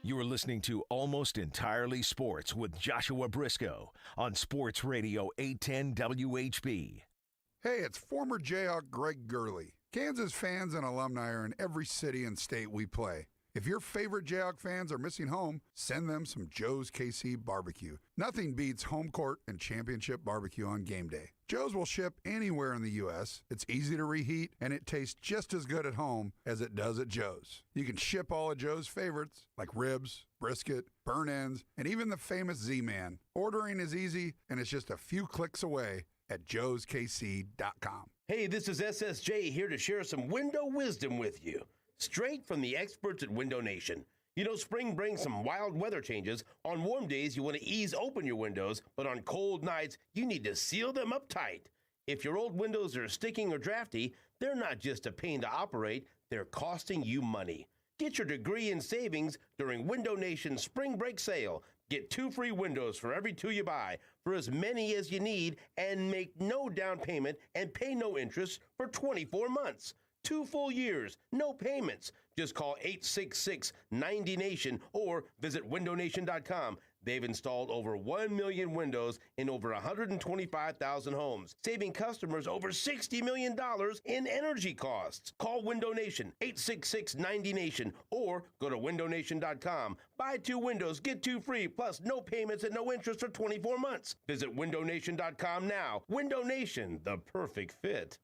You are listening to Almost Entirely Sports with Joshua Brisco on Sports Radio 810 WHB. Hey, it's former Jayhawk Greg Gurley. Kansas fans and alumni are in every city and state we play. If your favorite Jayhawk fans are missing home, send them some Joe's KC Barbecue. Nothing beats home court and championship barbecue on game day. Joe's will ship anywhere in the U.S. It's easy to reheat, and it tastes just as good at home as it does at Joe's. You can ship all of Joe's favorites, like ribs, brisket, burn ends, and even the famous Z-Man. Ordering is easy, and it's just a few clicks away at joeskc.com. Hey, this is SSJ here to share some window wisdom with you. straight from the experts at Window Nation. You know, spring brings some wild weather changes. On warm days, you want to ease open your windows, but on cold nights, you need to seal them up tight. If your old windows are sticking or drafty, they're not just a pain to operate, they're costing you money. Get your degree in savings during Window Nation's spring break sale. Get 2 free windows for every 2 you buy, for as many as you need, and make no down payment and pay no interest for 24 months. 2 full years, no payments. Just call 866-90NATION or visit windownation.com. They've installed over 1 million windows in over 125,000 homes, saving customers over $60 million in energy costs. Call Window Nation, 866-90NATION, or go to windownation.com. Buy 2 windows, get 2 free, plus no payments and no interest for 24 months. Visit windownation.com now. Window Nation, the perfect fit.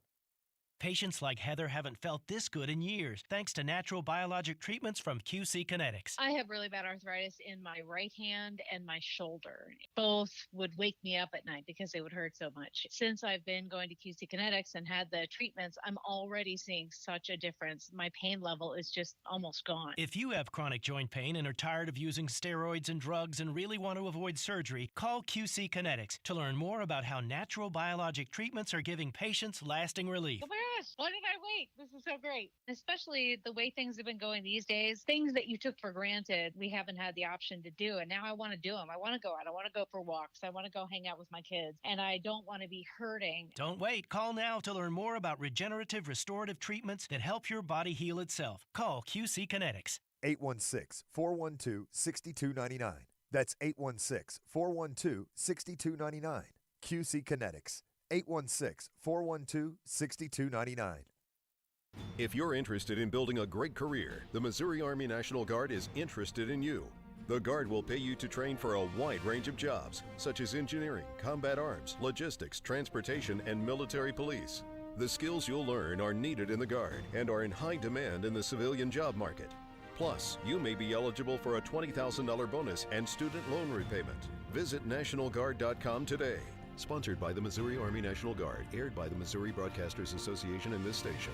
Patients like Heather haven't felt this good in years, thanks to natural biologic treatments from QC Kinetics. I have really bad arthritis in my right hand and my shoulder. Both would wake me up at night because they would hurt so much. Since I've been going to QC Kinetics and had the treatments, I'm already seeing such a difference. My pain level is just almost gone. If you have chronic joint pain and are tired of using steroids and drugs and really want to avoid surgery, call QC Kinetics to learn more about how natural biologic treatments are giving patients lasting relief. Oh my gosh, why did I wait? This is so great. Especially the way things have been going these days, things that you took for granted, we haven't had the option to do. And now I want to do them. I want to go out. I want to go for walks. I want to go hang out with my kids. And I don't want to be hurting. Don't wait. Call now to learn more about regenerative restorative treatments that help your body heal itself. Call QC Kinetics. 816-412-6299. That's 816-412-6299. QC Kinetics. 816-412-6299. If you're interested in building a great career, the Missouri Army National Guard is interested in you. The Guard will pay you to train for a wide range of jobs, such as engineering, combat arms, logistics, transportation, and military police. The skills you'll learn are needed in the Guard and are in high demand in the civilian job market. Plus, you may be eligible for a $20,000 bonus and student loan repayment. Visit NationalGuard.com today. Sponsored by the Missouri Army National Guard, aired by the Missouri Broadcasters Association and this station.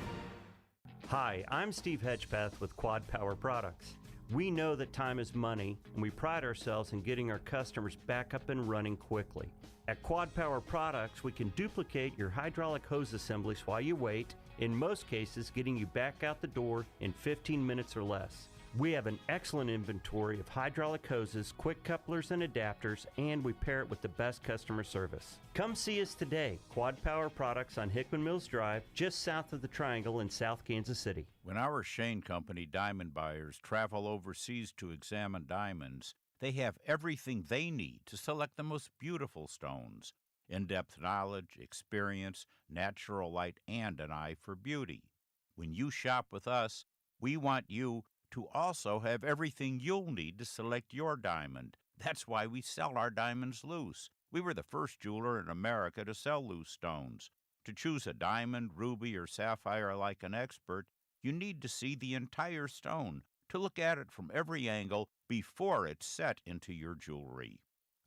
Hi, I'm Steve Hedgepeth with Quad Power Products. We know that time is money, and we pride ourselves in getting our customers back up and running quickly. At Quad Power Products, we can duplicate your hydraulic hose assemblies while you wait, in most cases getting you back out the door in 15 minutes or less. We have an excellent inventory of hydraulic hoses, quick couplers, and adapters, and we pair it with the best customer service. Come see us today, Quad Power Products on Hickman Mills Drive, just south of the Triangle in South Kansas City. When our Shane Company diamond buyers travel overseas to examine diamonds, they have everything they need to select the most beautiful stones. In-depth knowledge, experience, natural light, and an eye for beauty. When you shop with us, we want you to also have everything you'll need to select your diamond. That's why we sell our diamonds loose. We were the first jeweler in America to sell loose stones. To choose a diamond, ruby, or sapphire like an expert, you need to see the entire stone, to look at it from every angle before it's set into your jewelry.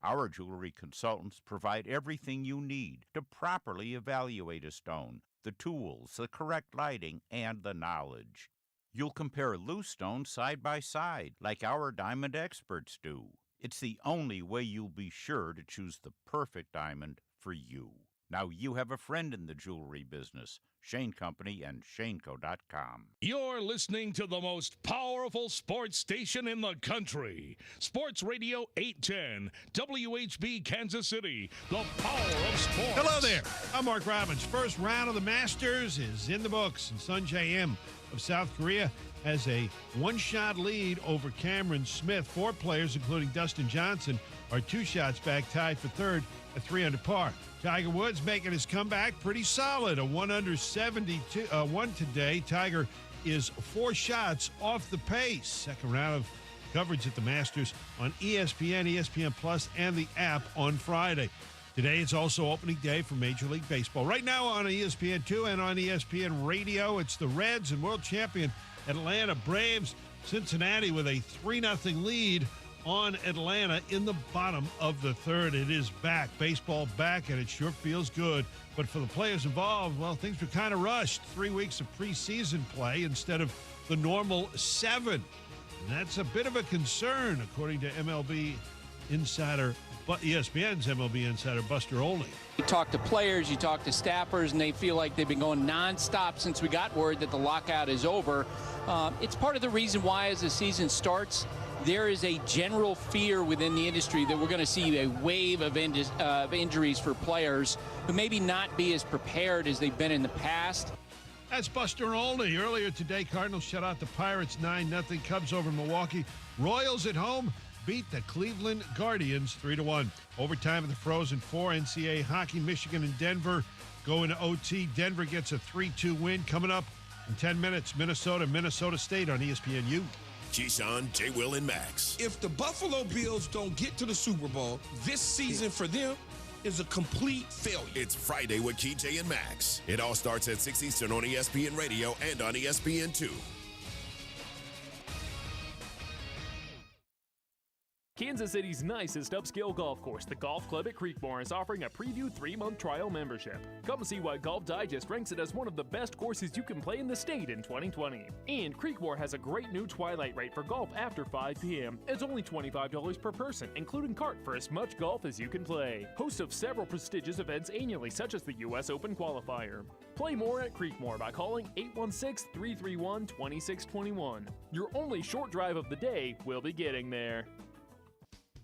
Our jewelry consultants provide everything you need to properly evaluate a stone, the tools, the correct lighting, and the knowledge. You'll compare loose stones side by side, like our diamond experts do. It's the only way you'll be sure to choose the perfect diamond for you. Now you have a friend in the jewelry business. Shane Company and ShaneCo.com. You're listening to the most powerful sports station in the country. Sports Radio 810, WHB Kansas City, the power of sports. Hello there. I'm Mark Robbins. First round of the Masters is in the books, and Sun Jae-im of South Korea has a one-shot lead over Cameron Smith. 4 players, including Dustin Johnson, are 2 shots back, tied for third at 3 under par. Tiger Woods making his comeback pretty solid, a 1 under 72 today. Tiger is 4 shots off the pace. Second round of coverage at the Masters on ESPN, ESPN Plus, and the app on Friday. Today it's also opening day for Major League Baseball. Right now on ESPN2 and on ESPN Radio, it's the Reds and world champion Atlanta Braves. Cincinnati with a 3-0 lead on Atlanta in the bottom of the third. It is back, baseball back, and it sure feels good. But for the players involved, well, things were kind of rushed. 3 weeks of preseason play instead of the normal 7. And that's a bit of a concern, according to MLB insider, but ESPN's MLB insider, Buster Olney. You talk to players, you talk to staffers, and they feel like they've been going nonstop since we got word that the lockout is over. It's part of the reason why, as the season starts, there is a general fear within the industry that we're going to see a wave of injuries for players who maybe not be as prepared as they've been in the past. That's Buster Olney. Earlier today, Cardinals shut out the Pirates 9-0. Cubs over Milwaukee. Royals at home beat the Cleveland Guardians 3-1. Overtime of the Frozen Four. NCAA hockey, Michigan and Denver go into OT. Denver gets a 3-2 win. Coming up in 10 minutes, Minnesota State on ESPNU. Keyshawn, J. Will, and Max. If the Buffalo Bills don't get to the Super Bowl, this season for them is a complete failure. It's Friday with Key, J, and Max. It all starts at 6 Eastern on ESPN Radio and on ESPN2. Kansas City's nicest upscale golf course, the Golf Club at Creekmore, is offering a preview 3-month trial membership. Come see why Golf Digest ranks it as one of the best courses you can play in the state in 2020. And Creekmore has a great new twilight rate for golf after 5 p.m. It's only $25 per person, including cart for as much golf as you can play. Host of several prestigious events annually, such as the U.S. Open Qualifier. Play more at Creekmore by calling 816-331-2621. Your only short drive of the day will be getting there.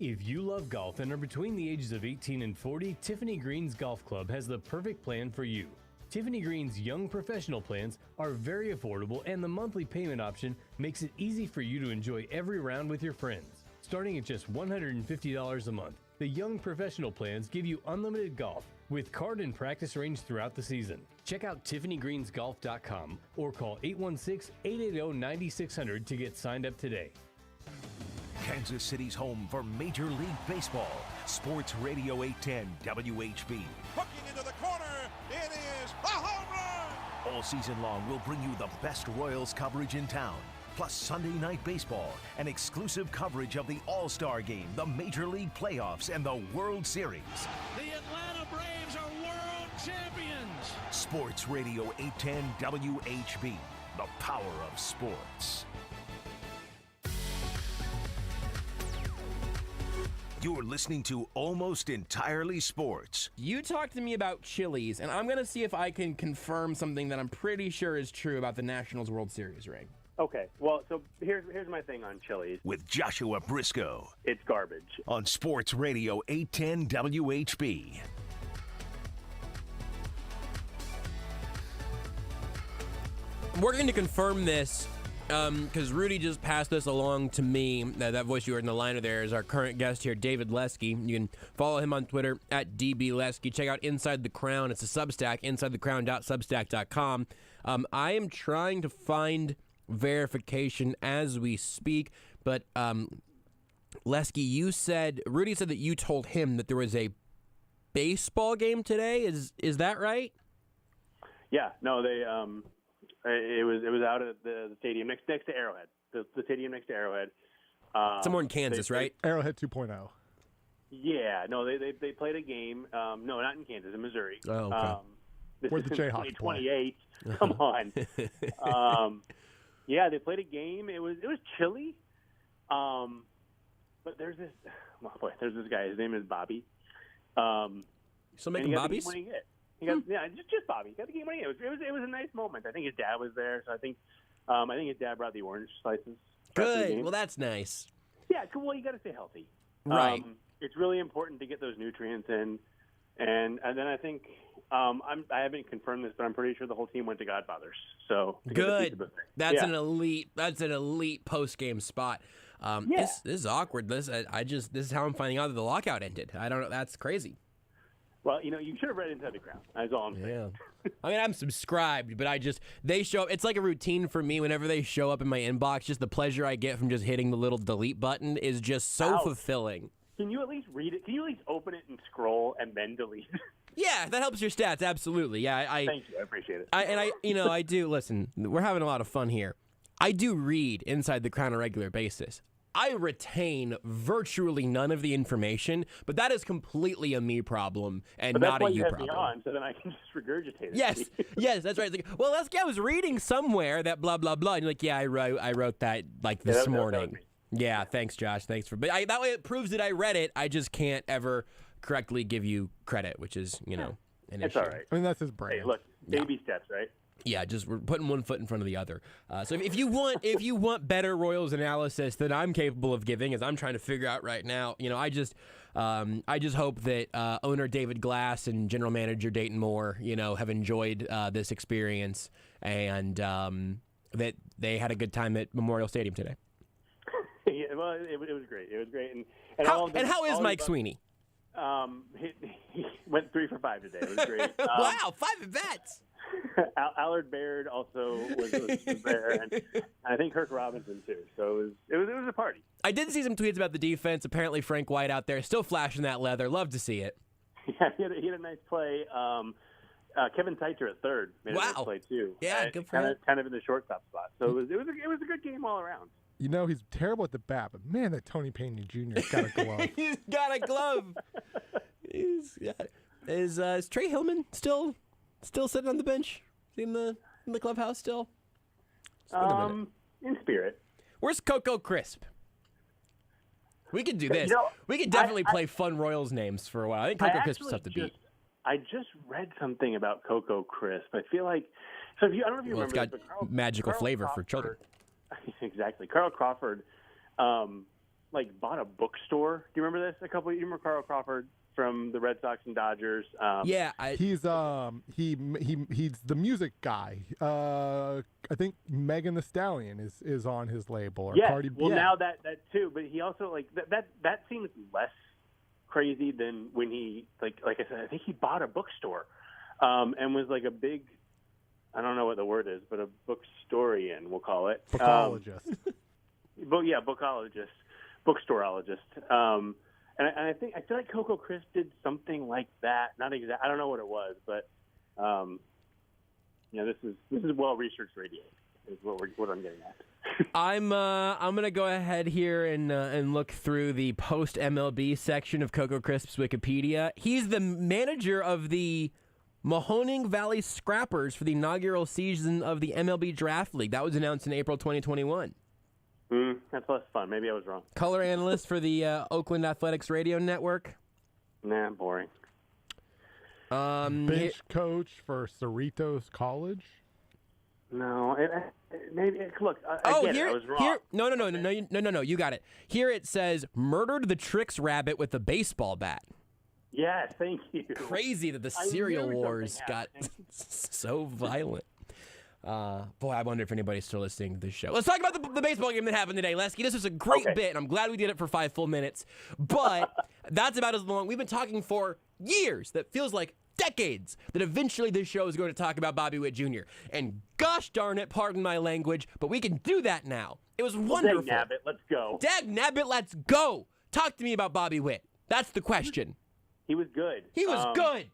If you love golf and are between the ages of 18 and 40, Tiffany Green's Golf Club has the perfect plan for you. Tiffany Green's young professional plans are very affordable, and the monthly payment option makes it easy for you to enjoy every round with your friends. Starting at just $150 a month, the young professional plans give you unlimited golf with card and practice range throughout the season. Check out TiffanyGreensGolf.com or call 816-880-9600 to get signed up today. Kansas City's home for Major League Baseball. Sports Radio 810 WHB. Hooking into the corner, it is a home run! All season long, we'll bring you the best Royals coverage in town, plus Sunday night baseball and exclusive coverage of the All-Star Game, the Major League Playoffs, and the World Series. The Atlanta Braves are world champions! Sports Radio 810 WHB. The power of sports. You're listening to Almost Entirely Sports. You talked to me about Chili's, and I'm going to see if I can confirm something that I'm pretty sure is true about the Nationals World Series ring. Okay, well, so here's my thing on Chili's. With Joshua Brisco. It's garbage. On Sports Radio 810 WHB. We're going to confirm this because Rudy just passed this along to me. That voice you heard in the liner there is our current guest here, David Lesky. You can follow him on Twitter at DBLesky. Check out Inside the Crown. It's a Substack, insidethecrown.substack.com. I am trying to find verification as we speak, but Lesky, Rudy said that you told him that there was a baseball game today. Is that right? Yeah, no, they it was out at the stadium next to Arrowhead. The stadium next to Arrowhead. Somewhere in Kansas, right? Arrowhead 2.0. Yeah, no, they played a game. No, not in Kansas, in Missouri. Oh, okay. Where'd the Jayhawks 2028. Come on. Yeah, they played a game. It was chilly. But there's this guy. His name is Bobby. Still making Bobbies? He got, yeah, just Bobby. He got the game winning. It was a nice moment. I think his dad was there, so I think his dad brought the orange slices. Good. Well, that's nice. Yeah. Well, you got to stay healthy. Right. It's really important to get those nutrients in, and then I think I haven't confirmed this, but I'm pretty sure the whole team went to Godfather's. So good. That's an elite post game spot. This is awkward. This is how I'm finding out that the lockout ended. I don't know. That's crazy. Well, you should have read Inside the Crown. That's all I'm saying. Yeah. I mean, I'm subscribed, but they show up. It's like a routine for me whenever they show up in my inbox. Just the pleasure I get from just hitting the little delete button is just so fulfilling. Can you at least read it? Can you at least open it and scroll and then delete? Yeah, that helps your stats. Absolutely. Yeah. Thank you. I appreciate it. I do. Listen, we're having a lot of fun here. I do read Inside the Crown on a regular basis. I retain virtually none of the information, but that is completely a me problem and not a you problem. That's why you have me on, so then I can just regurgitate it. Yes, yes, that's right. It's like, well, Lesky, I was reading somewhere that blah, blah, blah. And you're like, yeah, I wrote that like this morning. Yeah, thanks, Josh. Thanks for. But that way it proves that I read it. I just can't ever correctly give you credit, which is, an issue. It's all right. I mean, that's his brand. Hey, look, baby steps, right? Yeah, just we're putting one foot in front of the other. So if you want better Royals analysis than I'm capable of giving, as I'm trying to figure out right now, I just hope that owner David Glass and general manager Dayton Moore, have enjoyed this experience and that they had a good time at Memorial Stadium today. Yeah, well, it was great. It was great. And how is Mike Sweeney? He went 3 for 5 today. It was great. Wow, 5 at-bats. Allard Baird also was there, and I think Kirk Robinson too. So it was a party. I did see some tweets about the defense. Apparently, Frank White out there still flashing that leather. Love to see it. Yeah, he had a nice play. Kevin Teitzer at third made a nice play too. Yeah, good for him. Kind of in the shortstop spot. So it was a good game all around. He's terrible at the bat, but man, that Tony Pena Jr.'s got a glove. He's got a glove. Is Trey Hillman still sitting on the bench in the clubhouse still? In spirit. Where's Coco Crisp? We could do this. We could definitely play fun Royals names for a while. I think Coco Crisp is tough to beat. I just read something about Coco Crisp. I feel like I don't know if you remember. It's got this, magical flavor for children. Exactly. Carl Crawford, bought a bookstore. Do you remember this? You remember Carl Crawford from the Red Sox and Dodgers? He's the music guy. I think Megan Thee Stallion is on his label. Or Cardi B. Now that too, but he also that seems less crazy than when he like I said, I think he bought a bookstore, and was like a big. I don't know what the word is, but a bookstorian, we'll call it. Bookologist. Bookologist, bookstoreologist. And I feel like Coco Crisp did something like that. Not exact. I don't know what it was, but this is well researched radio. Is what I'm getting at. I'm gonna go ahead here and look through the post MLB section of Coco Crisp's Wikipedia. He's the manager of the Mahoning Valley Scrappers for the inaugural season of the MLB Draft League. That was announced in April 2021. That's less fun. Maybe I was wrong. Color analyst for the Oakland Athletics Radio Network. Nah, boring. Bench coach for Cerritos College. No, maybe. Look, I was wrong. Here, no. You got it. Here it says murdered the Trix rabbit with a baseball bat. Yes, thank you. Crazy that the cereal wars got so violent. Boy, I wonder if anybody's still listening to this show. Let's talk about the baseball game that happened today, Lesky. This was a great bit, and I'm glad we did it for 5 full minutes. But that's about as long. We've been talking for years. That feels like decades. That eventually this show is going to talk about Bobby Witt Jr. And gosh darn it, pardon my language, but we can do that now. It was wonderful. Dag nabbit, let's go. Dag nabbit, let's go. Talk to me about Bobby Witt. That's the question. He was good. He was good.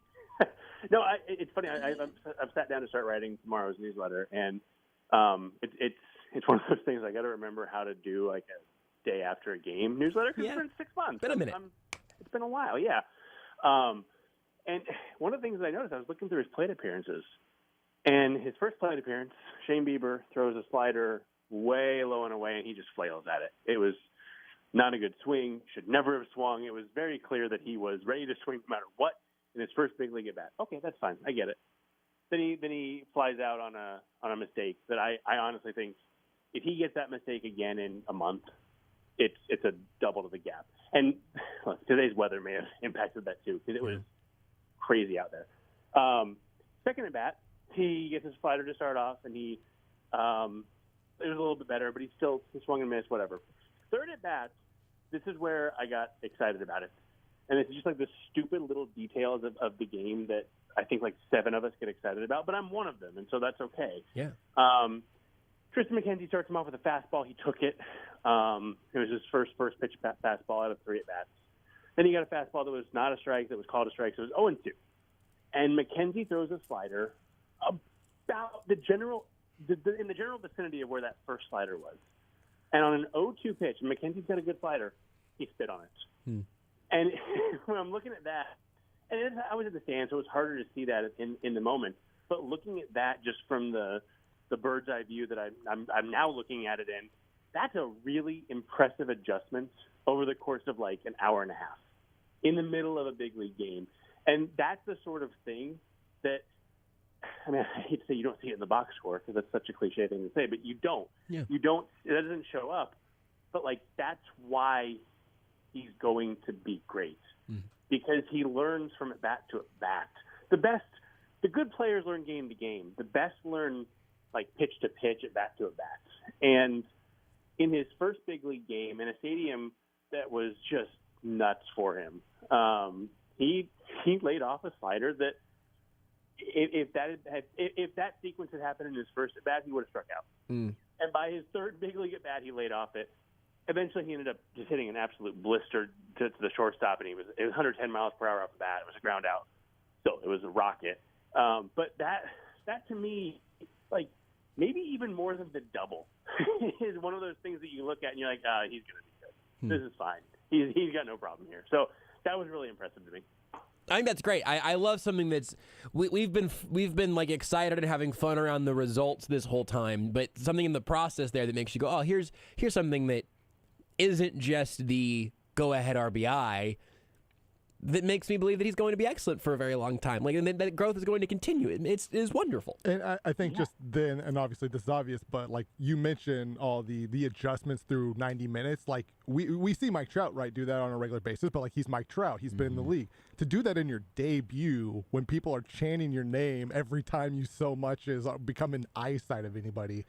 No, it's funny. I've sat down to start writing tomorrow's newsletter, and it's one of those things I got to remember how to do like a day after a game newsletter because it's been 6 months. Been a minute. It's been a while, yeah. And one of the things that I noticed, I was looking through his plate appearances, and his first plate appearance, Shane Bieber throws a slider way low and away, and he just flails at it. It was not a good swing. Should never have swung. It was very clear that he was ready to swing no matter what in his first big league at bat. Okay, that's fine. I get it. Then he flies out on a mistake that I honestly think if he gets that mistake again in a month, it's a double to the gap. And look, today's weather may have impacted that too because it was crazy out there. Second at bat, he gets his slider to start off, and it was a little bit better, but he swung and missed, whatever. Third at bat, this is where I got excited about it. And it's just like the stupid little details of the game that I think like 7 of us get excited about, but I'm one of them, and so that's okay. Yeah. Tristan McKenzie starts him off with a fastball. He took it. It was his first pitch fastball out of 3 at-bats. Then he got a fastball that was not a strike, that was called a strike, so it was 0-2. And McKenzie throws a slider about in the general vicinity of where that first slider was. And on an 0-2 pitch, McKenzie's got a good slider, he spit on it. And when I'm looking at that, and I was at the stand, so it was harder to see that in the moment. But looking at that just from the bird's eye view that I'm now looking at it in, that's a really impressive adjustment over the course of like an hour and a half in the middle of a big league game. And that's the sort of thing that, I mean, I hate to say you don't see it in the box score because that's such a cliche thing to say, but you don't. Yeah. You don't. It doesn't show up. But, like, that's why he's going to be great because he learns from at bat to at bat. The good players learn game to game. The best learn, like, pitch to pitch, at bat to at bat. And in his first big league game in a stadium that was just nuts for him, he laid off a slider that if that sequence had happened in his first at bat, he would have struck out. And by his third big league at bat, he laid off it. Eventually, he ended up just hitting an absolute blister to the shortstop, and it was 110 miles per hour off the bat. It was a ground out, so it was a rocket. But that to me, like maybe even more than the double, is one of those things that you look at and you're like, he's going to be good. This is fine. He's got no problem here. So that was really impressive to me. I think that's great. I love something that's we've been like excited and having fun around the results this whole time, but something in the process there that makes you go, oh, here's something that isn't just the go ahead RBI that makes me believe that he's going to be excellent for a very long time. Like, and that growth is going to continue. It is wonderful. And I think just then, and obviously this is obvious, but like you mentioned all the adjustments through 90 minutes. Like we see Mike Trout, right, do that on a regular basis, but like he's Mike Trout. He's been in the league. To do that in your debut when people are chanting your name every time you so much as become an eyesight of anybody,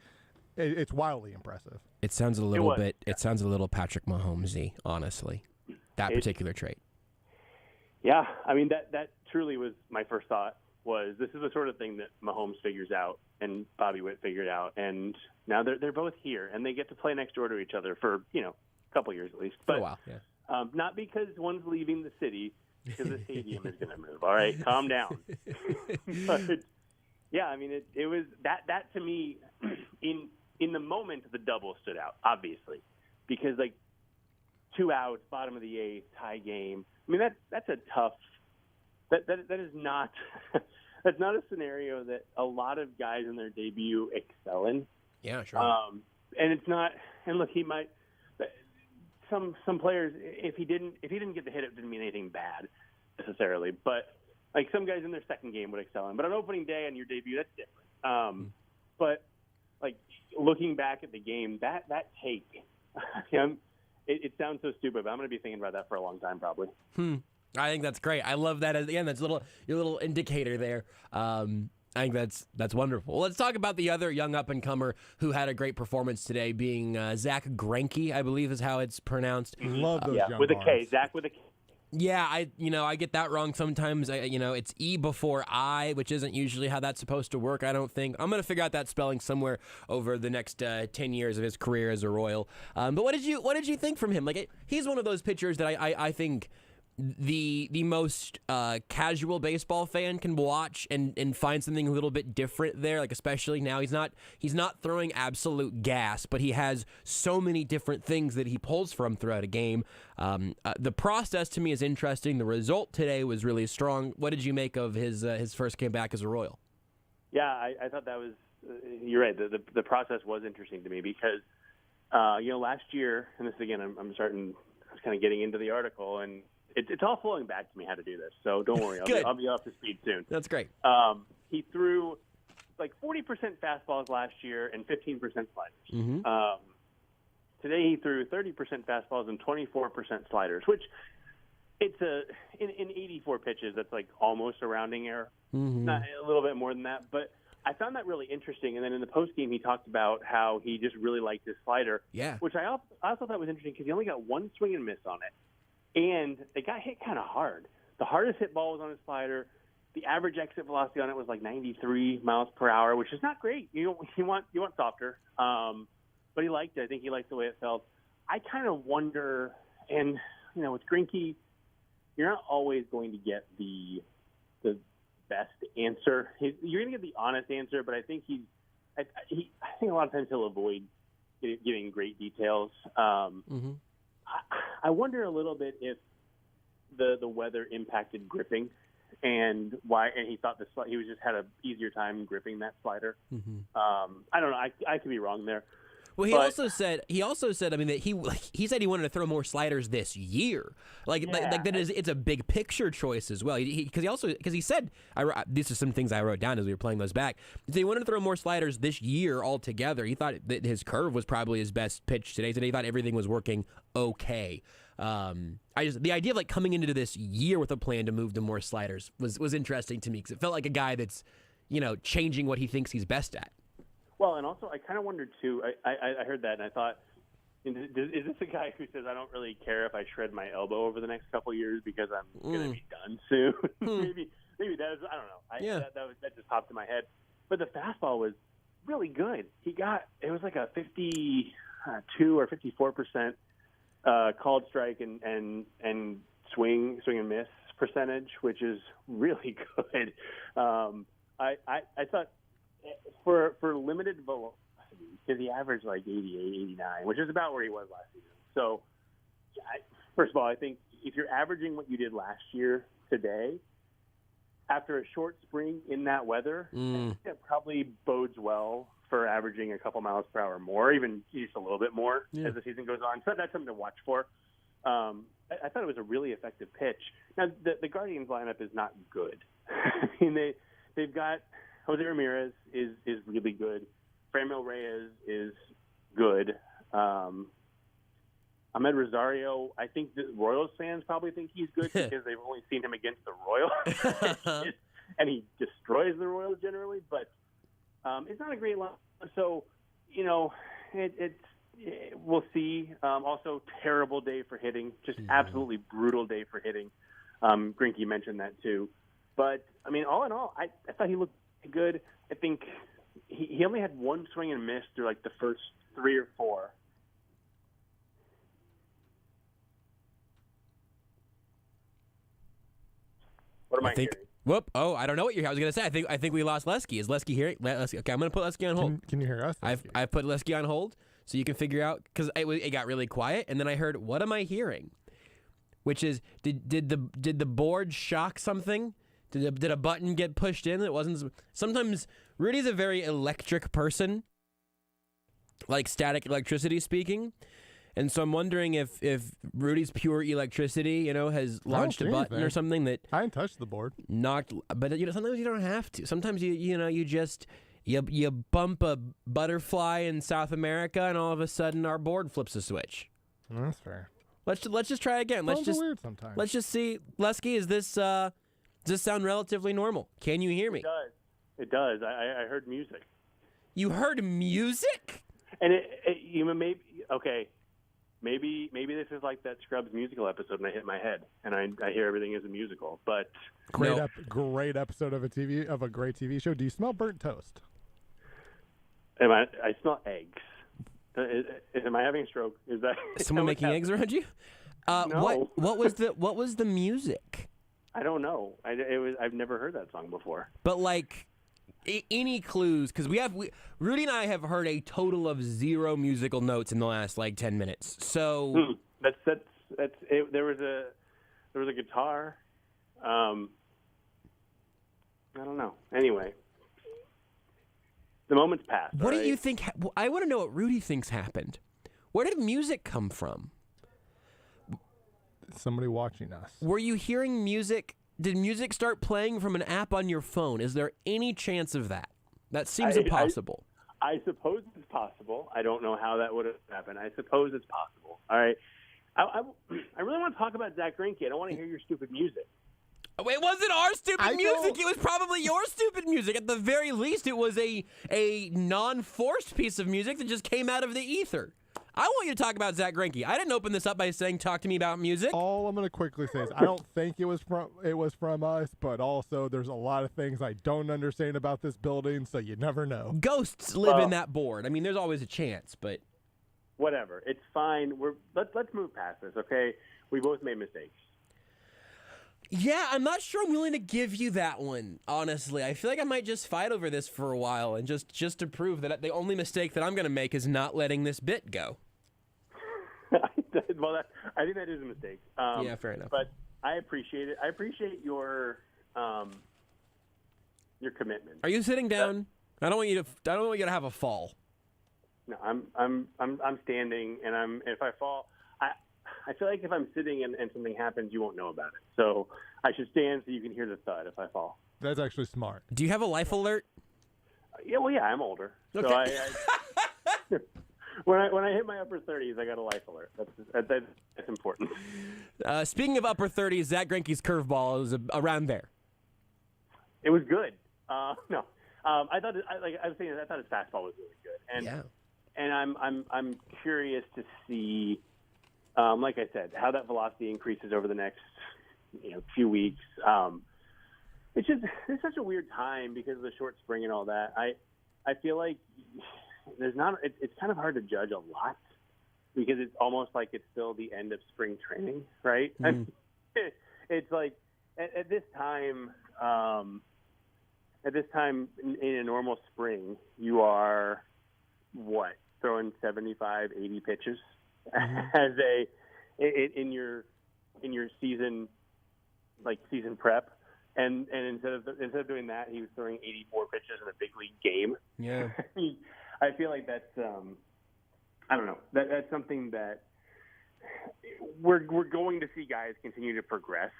it's wildly impressive. It sounds a little bit. It sounds a little Patrick Mahomes-y, honestly. That particular trait. Yeah, I mean that truly was my first thought. Was this is the sort of thing that Mahomes figures out and Bobby Witt figured out, and now they're both here and they get to play next door to each other for a couple years at least. But for a while, yeah. Not because one's leaving the city, because the stadium is going to move. All right, calm down. But yeah, I mean it was that to me in the moment the double stood out obviously because like 2 outs, bottom of the eighth, tie game. I mean that's a tough. That is not that's not a scenario that a lot of guys in their debut excel in. Yeah, sure. And it's not. And look, he might. Some players, if he didn't get the hit, it didn't mean anything bad necessarily. But like some guys in their second game would excel in. But on opening day on your debut, that's different. But like looking back at the game, that take. It sounds so stupid, but I'm going to be thinking about that for a long time, probably. I think that's great. I love that. Again, that's your little indicator there. I think that's wonderful. Well, let's talk about the other young up-and-comer who had a great performance today, being Zach Greinke, I believe is how it's pronounced. Love those young with a K. Zach with a K. Yeah, I get that wrong sometimes. It's E before I, which isn't usually how that's supposed to work, I don't think. I'm going to figure out that spelling somewhere over the next 10 years of his career as a Royal. But what did you think from him? Like, he's one of those pitchers that I think the most casual baseball fan can watch and find something a little bit different there. Like especially now, he's not throwing absolute gas, but he has so many different things that he pulls from throughout a game. The process to me is interesting. The result today was really strong. What did you make of his first game back as a Royal? Yeah, I thought that was. You're right. The process was interesting to me because last year, and this again, I was kind of getting into the article and. It's all flowing back to me how to do this, so don't worry. I'll be up to speed soon. That's great. He threw like 40% fastballs last year and 15% sliders. Today he threw 30% fastballs and 24% sliders, which it's in 84 pitches. That's like almost a rounding error, not a little bit more than that. But I found that really interesting. And then in the postgame, he talked about how he just really liked his slider, which I also thought was interesting because he only got one swing and miss on it. And it got hit kind of hard. The hardest hit ball was on his slider. The average exit velocity on it was like 93 miles per hour, which is not great. You want softer. But he liked it. I think he liked the way it felt. I kind of wonder, and with Greinke, you're not always going to get the best answer. You're going to get the honest answer, but I think I think a lot of times he'll avoid giving great details. Mm-hmm. I wonder a little bit if the weather impacted gripping, and why. And he thought he was just had an easier time gripping that slider. Mm-hmm. I don't know. I could be wrong there. Well, he also said, I mean, that he said he wanted to throw more sliders this year. Like that it's a big picture choice as well. Because he said, these are some things I wrote down as we were playing those back. He wanted to throw more sliders this year altogether. He thought that his curve was probably his best pitch today. He thought everything was working okay. The idea of like coming into this year with a plan to move to more sliders was interesting to me, because it felt like a guy that's, changing what he thinks he's best at. Well, and also I kind of wondered too. I heard that and I thought, is this a guy who says I don't really care if I shred my elbow over the next couple of years because I'm going to be done soon? maybe that is, I don't know. That just popped in my head. But the fastball was really good. It was like a 52 or 54% called strike and swing and miss percentage, which is really good. I thought for limited velocity, because he averaged like 88, 89, which is about where he was last season. So, first of all, I think if you're averaging what you did last year today, after a short spring in that weather, I think that probably bodes well for averaging a couple miles per hour more, even just a little bit more as the season goes on. So that's something to watch for. I thought it was a really effective pitch. Now, the Guardians lineup is not good. I mean, they've got Jose Ramirez is really good. Franmil Reyes is good. Ahmed Rosario, I think the Royals fans probably think he's good because they've only seen him against the Royals. And he destroys the Royals generally, but it's not a great line. So, we'll see. Also, terrible day for hitting, just absolutely brutal day for hitting. Greinke mentioned that too. But, I mean, all in all, I thought he looked good. I think he only had one swing and miss through like the first 3 or 4. What am I hearing? Whoop! Oh, I don't know what I was going to say. I think we lost Lesky. Is Lesky hearing? Lesky. Okay, I'm going to put Lesky on hold. Can you hear us? I've put Lesky on hold so you can figure out, because it got really quiet, and then I heard, "What am I hearing?" Which is, did the board shock something? Did a button get pushed in? It wasn't. Sometimes Rudy's a very electric person, like static electricity speaking. And so I'm wondering if Rudy's pure electricity, has launched a button or something that I didn't touch the board. Knocked, but sometimes you don't have to. Sometimes you just bump a butterfly in South America, and all of a sudden our board flips a switch. That's fair. Let's just try again. Sounds weird sometimes. Let's just see, Lesky. Does this sound relatively normal? Can you hear me? It does. I heard music. You heard music? And Maybe this is like that Scrubs musical episode, and I hit my head, and I hear everything is a musical. But great episode of a great TV show. Do you smell burnt toast? I smell eggs. Am I having a stroke? Is that someone making eggs around you? No. What was the music? I don't know. I've never heard that song before. But like, any clues? Because Rudy and I have heard a total of 0 musical notes in the last 10 minutes. So that's it. There was a guitar. I don't know. Anyway, the moment's passed. What do you think? I want to know what Rudy thinks happened. Where did music come from? Somebody watching us. Were you hearing music? Did music start playing from an app on your phone? Is there any chance of that? That seems impossible. I suppose it's possible. I don't know how that would have happened. I suppose it's possible. All right. I really want to talk about Zach Greinke. I don't want to hear your stupid music. It wasn't our stupid music. It was probably your stupid music. At the very least, it was a non-forced piece of music that just came out of the ether. I want you to talk about Zach Greinke. I didn't open this up by saying talk to me about music. All I'm going to quickly say is I don't think it was from us, but also there's a lot of things I don't understand about this building, so you never know. Ghosts live in that board. I mean, there's always a chance, but whatever. It's fine. Let's move past this, okay? We both made mistakes. Yeah, I'm not sure I'm willing to give you that one, honestly. I feel like I might just fight over this for a while and just to prove that the only mistake that I'm going to make is not letting this bit go. Well, I think that is a mistake. Yeah, fair enough. But I appreciate it. I appreciate your commitment. Are you sitting down? I don't want you to have a fall. No, I'm standing, and if I fall, I feel like if I'm sitting and something happens, you won't know about it. So I should stand so you can hear the thud if I fall. That's actually smart. Do you have a life alert? Yeah, I'm older. Okay. So I when I hit my upper 30s, I got a life alert. That's important. Speaking of upper 30s, Zach Greinke's curveball is around there. It was good. No, I thought I was saying I thought his fastball was really good, and I'm curious to see, like I said, how that velocity increases over the next few weeks. It's such a weird time because of the short spring and all that. I feel like it's kind of hard to judge a lot because it's almost like it's still the end of spring training, right? Mm-hmm. It's like at this time. At this time in a normal spring, you are throwing 75, 80 pitches as in your season prep, and instead of doing that, he was throwing 84 pitches in a big league game. Yeah, I feel like that's I don't know, that's something that we're going to see guys continue to progress.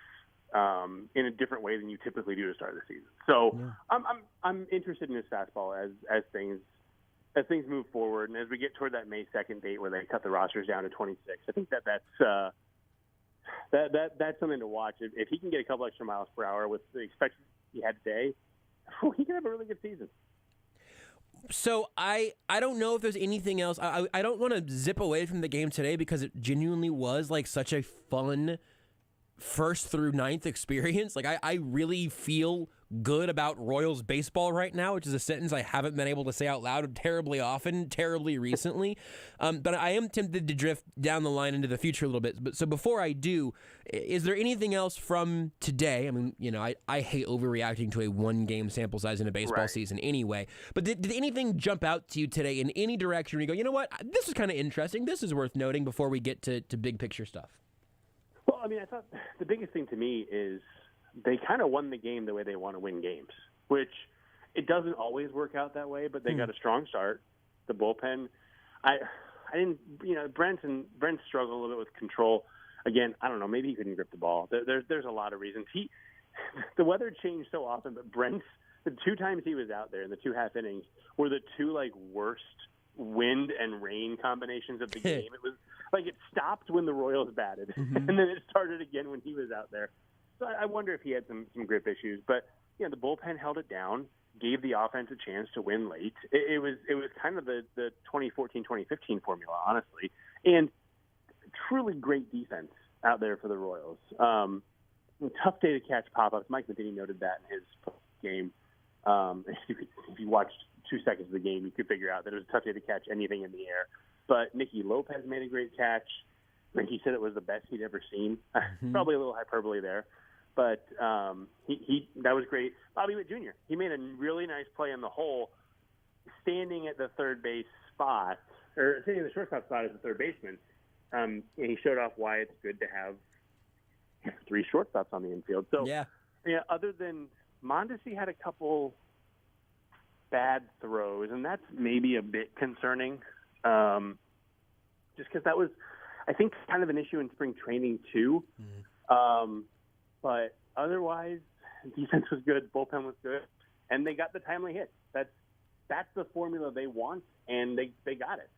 In a different way than you typically do to start the season. So I'm interested in his fastball as things move forward, and as we get toward that May 2nd date where they cut the rosters down to 26. I think that's something to watch. If he can get a couple extra miles per hour with the expectation he had today, he can have a really good season. So I don't know if there's anything else. I don't want to zip away from the game today because it genuinely was like such a fun first through ninth experience. Like I really feel good about Royals baseball right now, which is a sentence I haven't been able to say out loud terribly often, terribly recently. But I am tempted to drift down the line into the future a little bit. But so before I do, is there anything else from today? I mean, I hate overreacting to a one-game sample size in a baseball season anyway. But did anything jump out to you today in any direction where you go, you know what, this is kind of interesting, this is worth noting before we get to big picture stuff? Well, I mean, I thought the biggest thing to me is they kind of won the game the way they want to win games, which it doesn't always work out that way, but they got a strong start. The bullpen, I didn't, Brent struggled a little bit with control. Again, I don't know, maybe he couldn't grip the ball. There's a lot of reasons. The weather changed so often, but the two times he was out there in the 2 half innings were the two worst wind and rain combinations of the game. It was like it stopped when the Royals batted, and then it started again when he was out there. So I wonder if he had some grip issues. But the bullpen held it down, gave the offense a chance to win late. It was kind of the 2014-2015 formula, honestly, and truly great defense out there for the Royals. Tough day to catch pop-ups. Mike Matheny noted that in his game. If you watched 2 seconds of the game, you could figure out that it was a tough day to catch anything in the air. But Nicky Lopez made a great catch. He said it was the best he'd ever seen. Probably a little hyperbole there. But that was great. Bobby Witt Jr., he made a really nice play in the hole, standing at the third base spot, or sitting in the shortstop spot as a third baseman. And he showed off why it's good to have 3 shortstops on the infield. So, other than Mondesi had a couple bad throws, and that's maybe a bit concerning, just because that was, I think, kind of an issue in spring training too. But otherwise, defense was good, bullpen was good, and they got the timely hits. That's the formula they want, and they got it.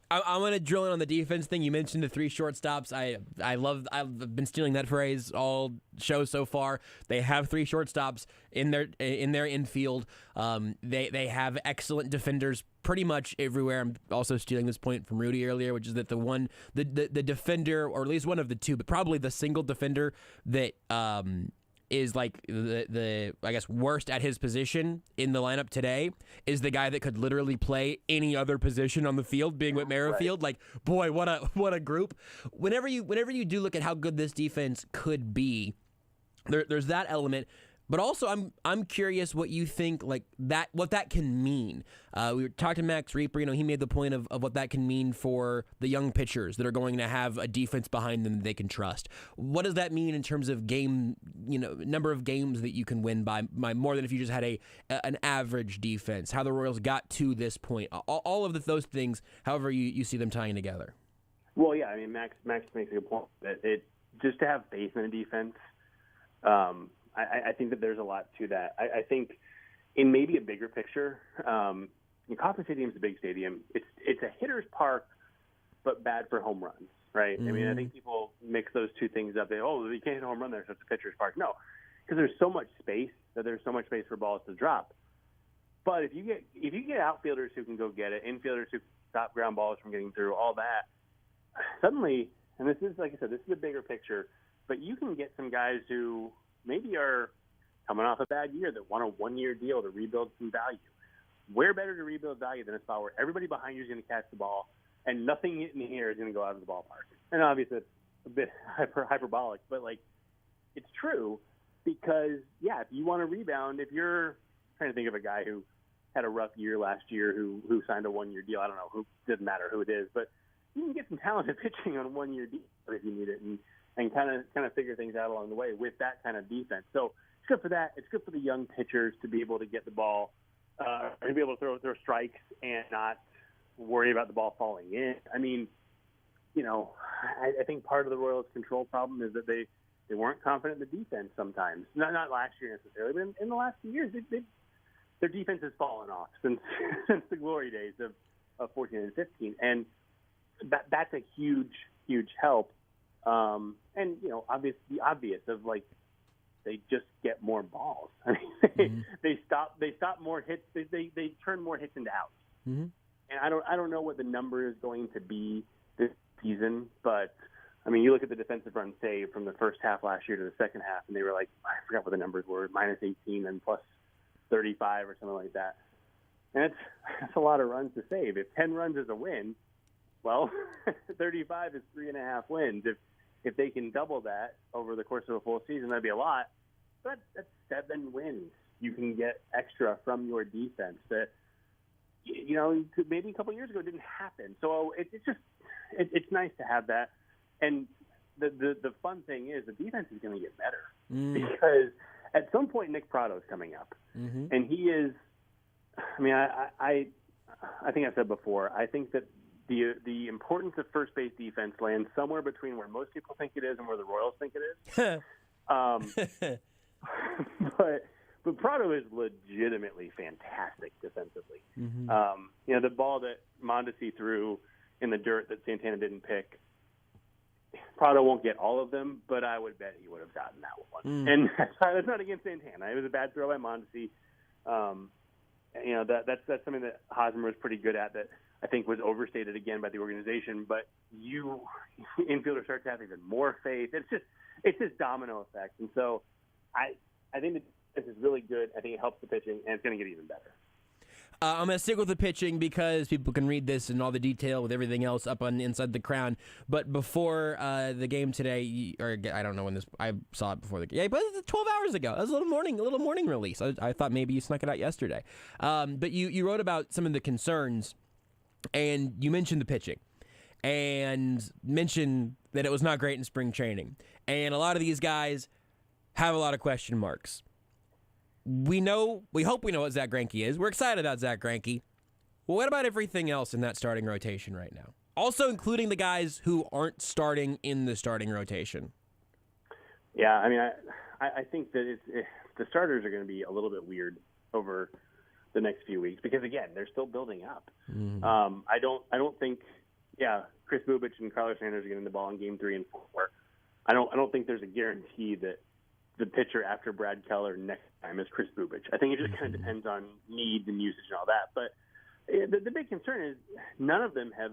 I'm going to drill in on the defense thing. You mentioned the 3 shortstops. I've been stealing that phrase all show so far. They have 3 shortstops in their infield. They have excellent defenders pretty much everywhere. I'm also stealing this point from Rudy earlier, which is that the defender, or at least one of the 2, but probably the single defender that is like the I guess worst at his position in the lineup today is the guy that could literally play any other position on the field, being Whit Merrifield. Like, boy, what a group. Whenever you do look at how good this defense could be, there's that element. But also, I'm curious what you think, like what that can mean. We talked to Max Rieper. He made the point of what that can mean for the young pitchers that are going to have a defense behind them that they can trust. What does that mean in terms of number of games that you can win by more than if you just had an average defense? How the Royals got to this point, all of those things. However, you see them tying together. Well, yeah, I mean, Max makes a good point that just to have faith in a defense. I think that there's a lot to that. I think in maybe a bigger picture, Kauffman Stadium is a big stadium. It's a hitter's park, but bad for home runs, right? Mm-hmm. I mean, I think people mix those two things up. You can't hit a home run there, so it's a pitcher's park. No, because there's so much space that there's so much space for balls to drop. But if you get outfielders who can go get it, infielders who can stop ground balls from getting through, all that, suddenly, and this is, like I said, this is a bigger picture, but you can get some guys who maybe are coming off a bad year that want a one-year deal to rebuild some value. Where better to rebuild value than a spot where everybody behind you is going to catch the ball and nothing in the air is going to go out of the ballpark? And obviously it's a bit hyperbolic, but it's true because, yeah, if you want to rebound, if you're trying to think of a guy who had a rough year last year who signed a one-year deal, I don't know, who doesn't matter who it is, but you can get some talented pitching on a one-year deal if you need it. And kind of figure things out along the way with that kind of defense. So it's good for that. It's good for the young pitchers to be able to get the ball, to be able to throw strikes and not worry about the ball falling in. I mean, I think part of the Royals' control problem is that they weren't confident in the defense sometimes. Not last year necessarily, but in the last few years, their defense has fallen off since the glory days of 14 and 15. And that's a huge, huge help. And the obvious of they just get more balls. I mean, they stop more hits. They turn more hits into outs. Mm-hmm. And I don't know what the number is going to be this season, but I mean, you look at the defensive run saved from the first half last year to the second half, and they were I forgot what the numbers were, -18 and plus 35 or something like that. And that's a lot of runs to save. If 10 runs is a win, well, 35 is 3.5 wins. If they can double that over the course of a full season, that'd be a lot. But that's 7 wins you can get extra from your defense that, maybe a couple of years ago didn't happen. So it's nice to have that. And the fun thing is the defense is going to get better because at some point Nick Prado's coming up. Mm-hmm. And he is, I mean, I think I've said before, I think that the importance of first base defense lands somewhere between where most people think it is and where the Royals think it is. But Prado is legitimately fantastic defensively. Mm-hmm. The ball that Mondesi threw in the dirt that Santana didn't pick, Prado won't get all of them, but I would bet he would have gotten that one. Mm. And that's not against Santana. It was a bad throw by Mondesi. That's something that Hosmer was pretty good at that I think was overstated again by the organization, but infielders start to have even more faith. It's just domino effect. And so I think that this is really good. I think it helps the pitching, and it's going to get even better. I'm going to stick with the pitching because people can read this and all the detail with everything else up on Inside the Crown. But before the game today, or I don't know when this, I saw it before the game. Yeah, but 12 hours ago. That was a little morning release. I thought maybe you snuck it out yesterday. But you wrote about some of the concerns, and you mentioned the pitching, and mentioned that it was not great in spring training. And a lot of these guys have a lot of question marks. We hope we know what Zach Greinke is. We're excited about Zach Greinke. Well, what about everything else in that starting rotation right now? Also including the guys who aren't starting in the starting rotation. Yeah, I mean, I think that the starters are going to be a little bit weird over the next few weeks because, again, they're still building up. Mm-hmm. I don't think, Chris Bubich and Carlos Sanders are getting the ball in game 3 and 4. I don't think there's a guarantee that the pitcher after Brad Keller next time is Chris Bubich. I think it just kind of depends on needs and usage and all that. But the big concern is none of them have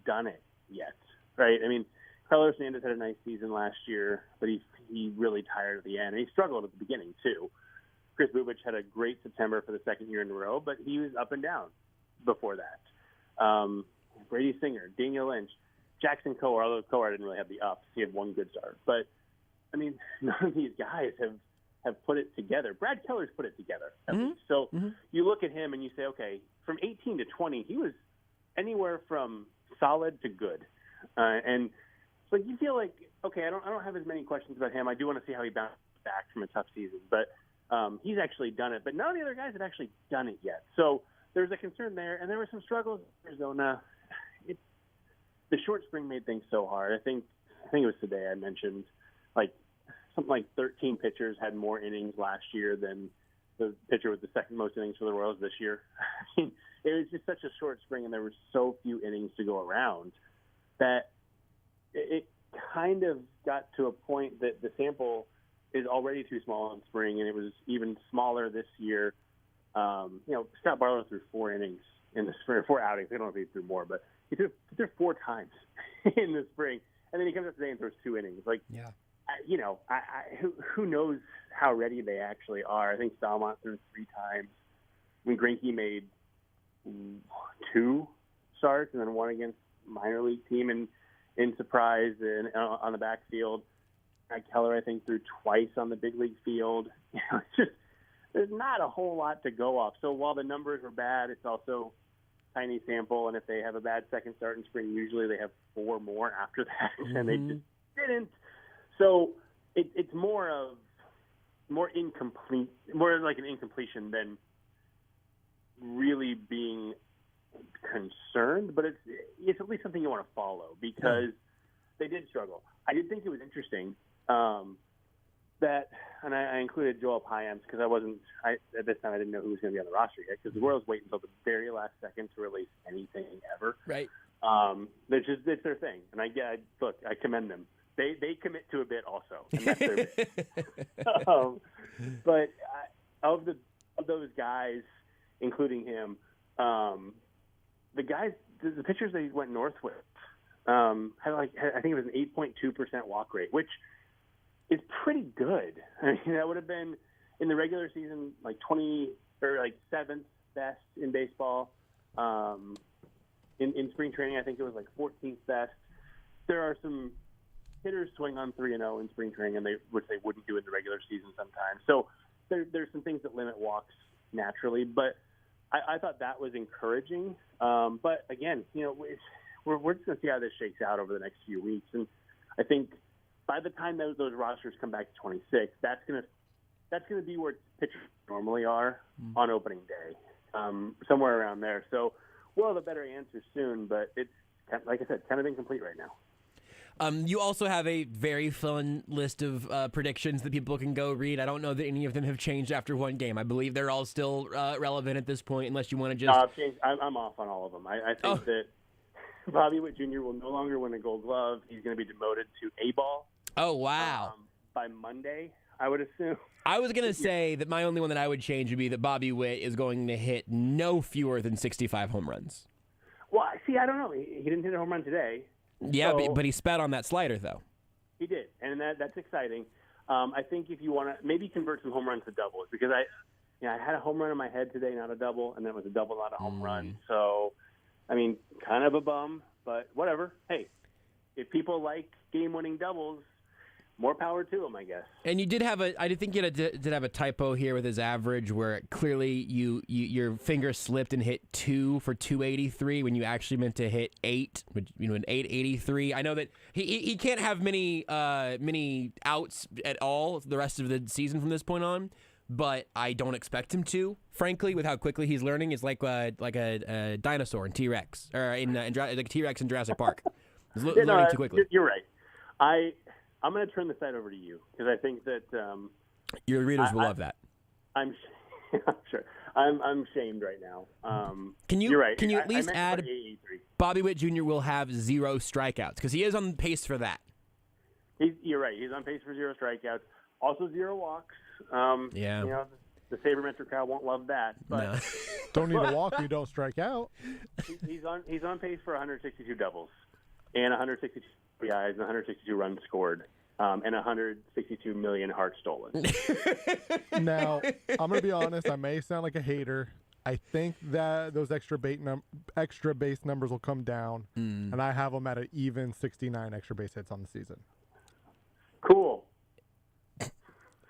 done it yet, right? I mean, Carlos Sanders had a nice season last year, but he really tired at the end. And he struggled at the beginning, too. Chris Bubich had a great September for the second year in a row, but he was up and down before that. Brady Singer, Daniel Lynch, Jackson Kowar, although Kowar didn't really have the ups. He had one good start. But I mean, none of these guys have put it together. Brad Keller's put it together, at least. So you look at him and you say, okay, from 18 to 20, he was anywhere from solid to good. And so you feel like, okay, I don't have as many questions about him. I do want to see how he bounces back from a tough season. But he's actually done it. But none of the other guys have actually done it yet. So there's a concern there. And there were some struggles in Arizona. The short spring made things so hard. I think it was today I mentioned, like, something like 13 pitchers had more innings last year than the pitcher with the second most innings for the Royals this year. I mean, it was just such a short spring, and there were so few innings to go around that it kind of got to a point that the sample is already too small in spring, and it was even smaller this year. Scott Barlow threw 4 innings in the spring, 4 outings. I don't know if he threw more, but he threw 4 times in the spring, and then he comes up today and throws 2 innings. Like, yeah. Who knows how ready they actually are? I think Stalmont threw 3 times. I mean, Greinke made 2 starts and then 1 against minor league team in surprise and on the backfield. Brad Keller, I think, threw twice on the big league field. It's just there's not a whole lot to go off. So while the numbers were bad, it's also tiny sample, and if they have a bad second start in spring, usually they have 4 more after that, and they just didn't. So it's more incomplete, more like an incompletion than really being concerned. But it's at least something you want to follow because they did struggle. I did think it was interesting that, and I included Joel Payamps because at this time I didn't know who was going to be on the roster yet because the Royals wait until the very last second to release anything ever. Right. It's their thing, and I commend them. They commit to a bit also, and that's their bit. But of those guys, including him, the pitchers they went north with had I think it was an 8.2% walk rate, which is pretty good. I mean, that would have been in the regular season like 20 or like 7th best in baseball. In spring training, I think it was like 14th best. There are some hitters swing on 3-0 in spring training, which they wouldn't do in the regular season sometimes. So there's some things that limit walks naturally, but I thought that was encouraging. But again, we're just going to see how this shakes out over the next few weeks, and I think by the time those rosters come back to 26, that's going to be where pitchers normally are on opening day, somewhere around there. So we'll have a better answer soon, but it's, like I said, kind of incomplete right now. You also have a very fun list of predictions that people can go read. I don't know that any of them have changed after one game. I believe they're all still relevant at this point, unless you want to just... I'm off on all of them. I think that Bobby Witt Jr. will no longer win a Gold Glove. He's going to be demoted to A-ball. Oh, wow. By Monday, I would assume. I was going to say that my only one that I would change would be that Bobby Witt is going to hit no fewer than 65 home runs. Well, see, I don't know. He didn't hit a home run today. Yeah, but he spat on that slider, though. He did, and that's exciting. I think if you want to maybe convert some home runs to doubles, because I had a home run in my head today, not a double, and then it was a double, not a home run. So, I mean, kind of a bum, but whatever. Hey, if people like game-winning doubles, more power to him, I guess. And you did have I think you did have a typo here with his average where clearly your finger slipped and hit 2 for 283 when you actually meant to hit 8, which, an 883. I know that he can't have many outs at all the rest of the season from this point on, but I don't expect him to, frankly, with how quickly he's learning. It's like a dinosaur in T-Rex, or like T-Rex in Jurassic Park. He's learning too quickly. You're right. I'm going to turn the site over to you because I think that your readers will love that. I'm sure. I'm shamed right now. You're right. Can you at least add Bobby Witt Jr. will have 0 strikeouts because he is on pace for that. You're right. He's on pace for 0 strikeouts. Also 0 walks. Yeah. The sabermetric crowd won't love that. But no. Don't need to walk. You don't strike out. He's on pace for 162 doubles and 162 RBIs and 162 runs scored. And 162 million hearts stolen. Now, I'm going to be honest. I may sound like a hater. I think that those extra base numbers will come down, and I have them at an even 69 extra base hits on the season. Cool.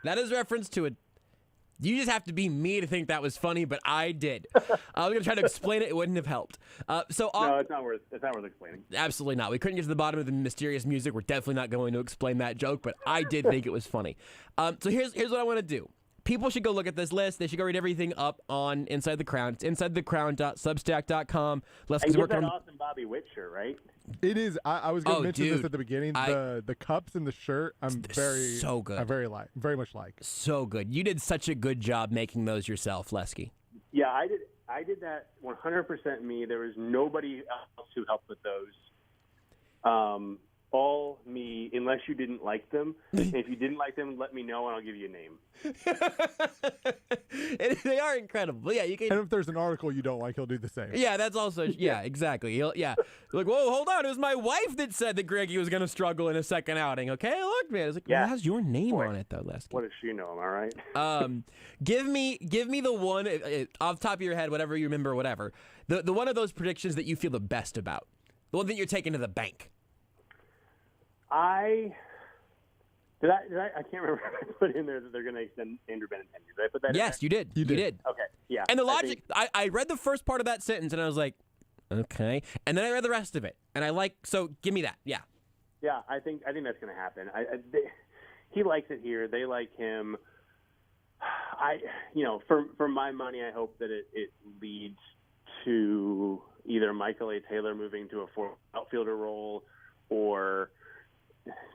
That is reference to it. You just have to be me to think that was funny, but I did. I was going to try to explain it. It wouldn't have helped. No, it's not worth explaining. Absolutely not. We couldn't get to the bottom of the mysterious music. We're definitely not going to explain that joke, but I did think it was funny. So here's what I want to do. People should go look at this list. They should go read everything up on Inside the Crown. It's insidethecrown.substack.com. And get that awesome Bobby Witt shirt, right? It is. I was going to mention this at the beginning. The cups and the shirt, so good. I very much like. So good. You did such a good job making those yourself, Lesky. Yeah, I did that 100% me. There was nobody else who helped with those. All me, unless you didn't like them. And if you didn't like them, let me know and I'll give you a name. They are incredible. Yeah, you can. And if there's an article you don't like, he'll do the same. Yeah, that's also exactly. Like, whoa, hold on. It was my wife that said that Greggy was going to struggle in a second outing. Okay, look, man. It's like, well, it has your name on it though, Lesky. What does she know? Am I right? Give me the one off the top of your head, whatever you remember, whatever. The one of those predictions that you feel the best about. The one that you're taking to the bank. I can't remember if I put in there that they're going to extend Andrew Benintendi. Did I put that in there? Yes, you did. You did. Okay, yeah. And the logic, I read the first part of that sentence and I was like, okay. And then I read the rest of it. And so give me that. Yeah. Yeah, I think that's going to happen. He likes it here. They like him. For my money, I hope that it leads to either Michael A. Taylor moving to a fourth outfielder role or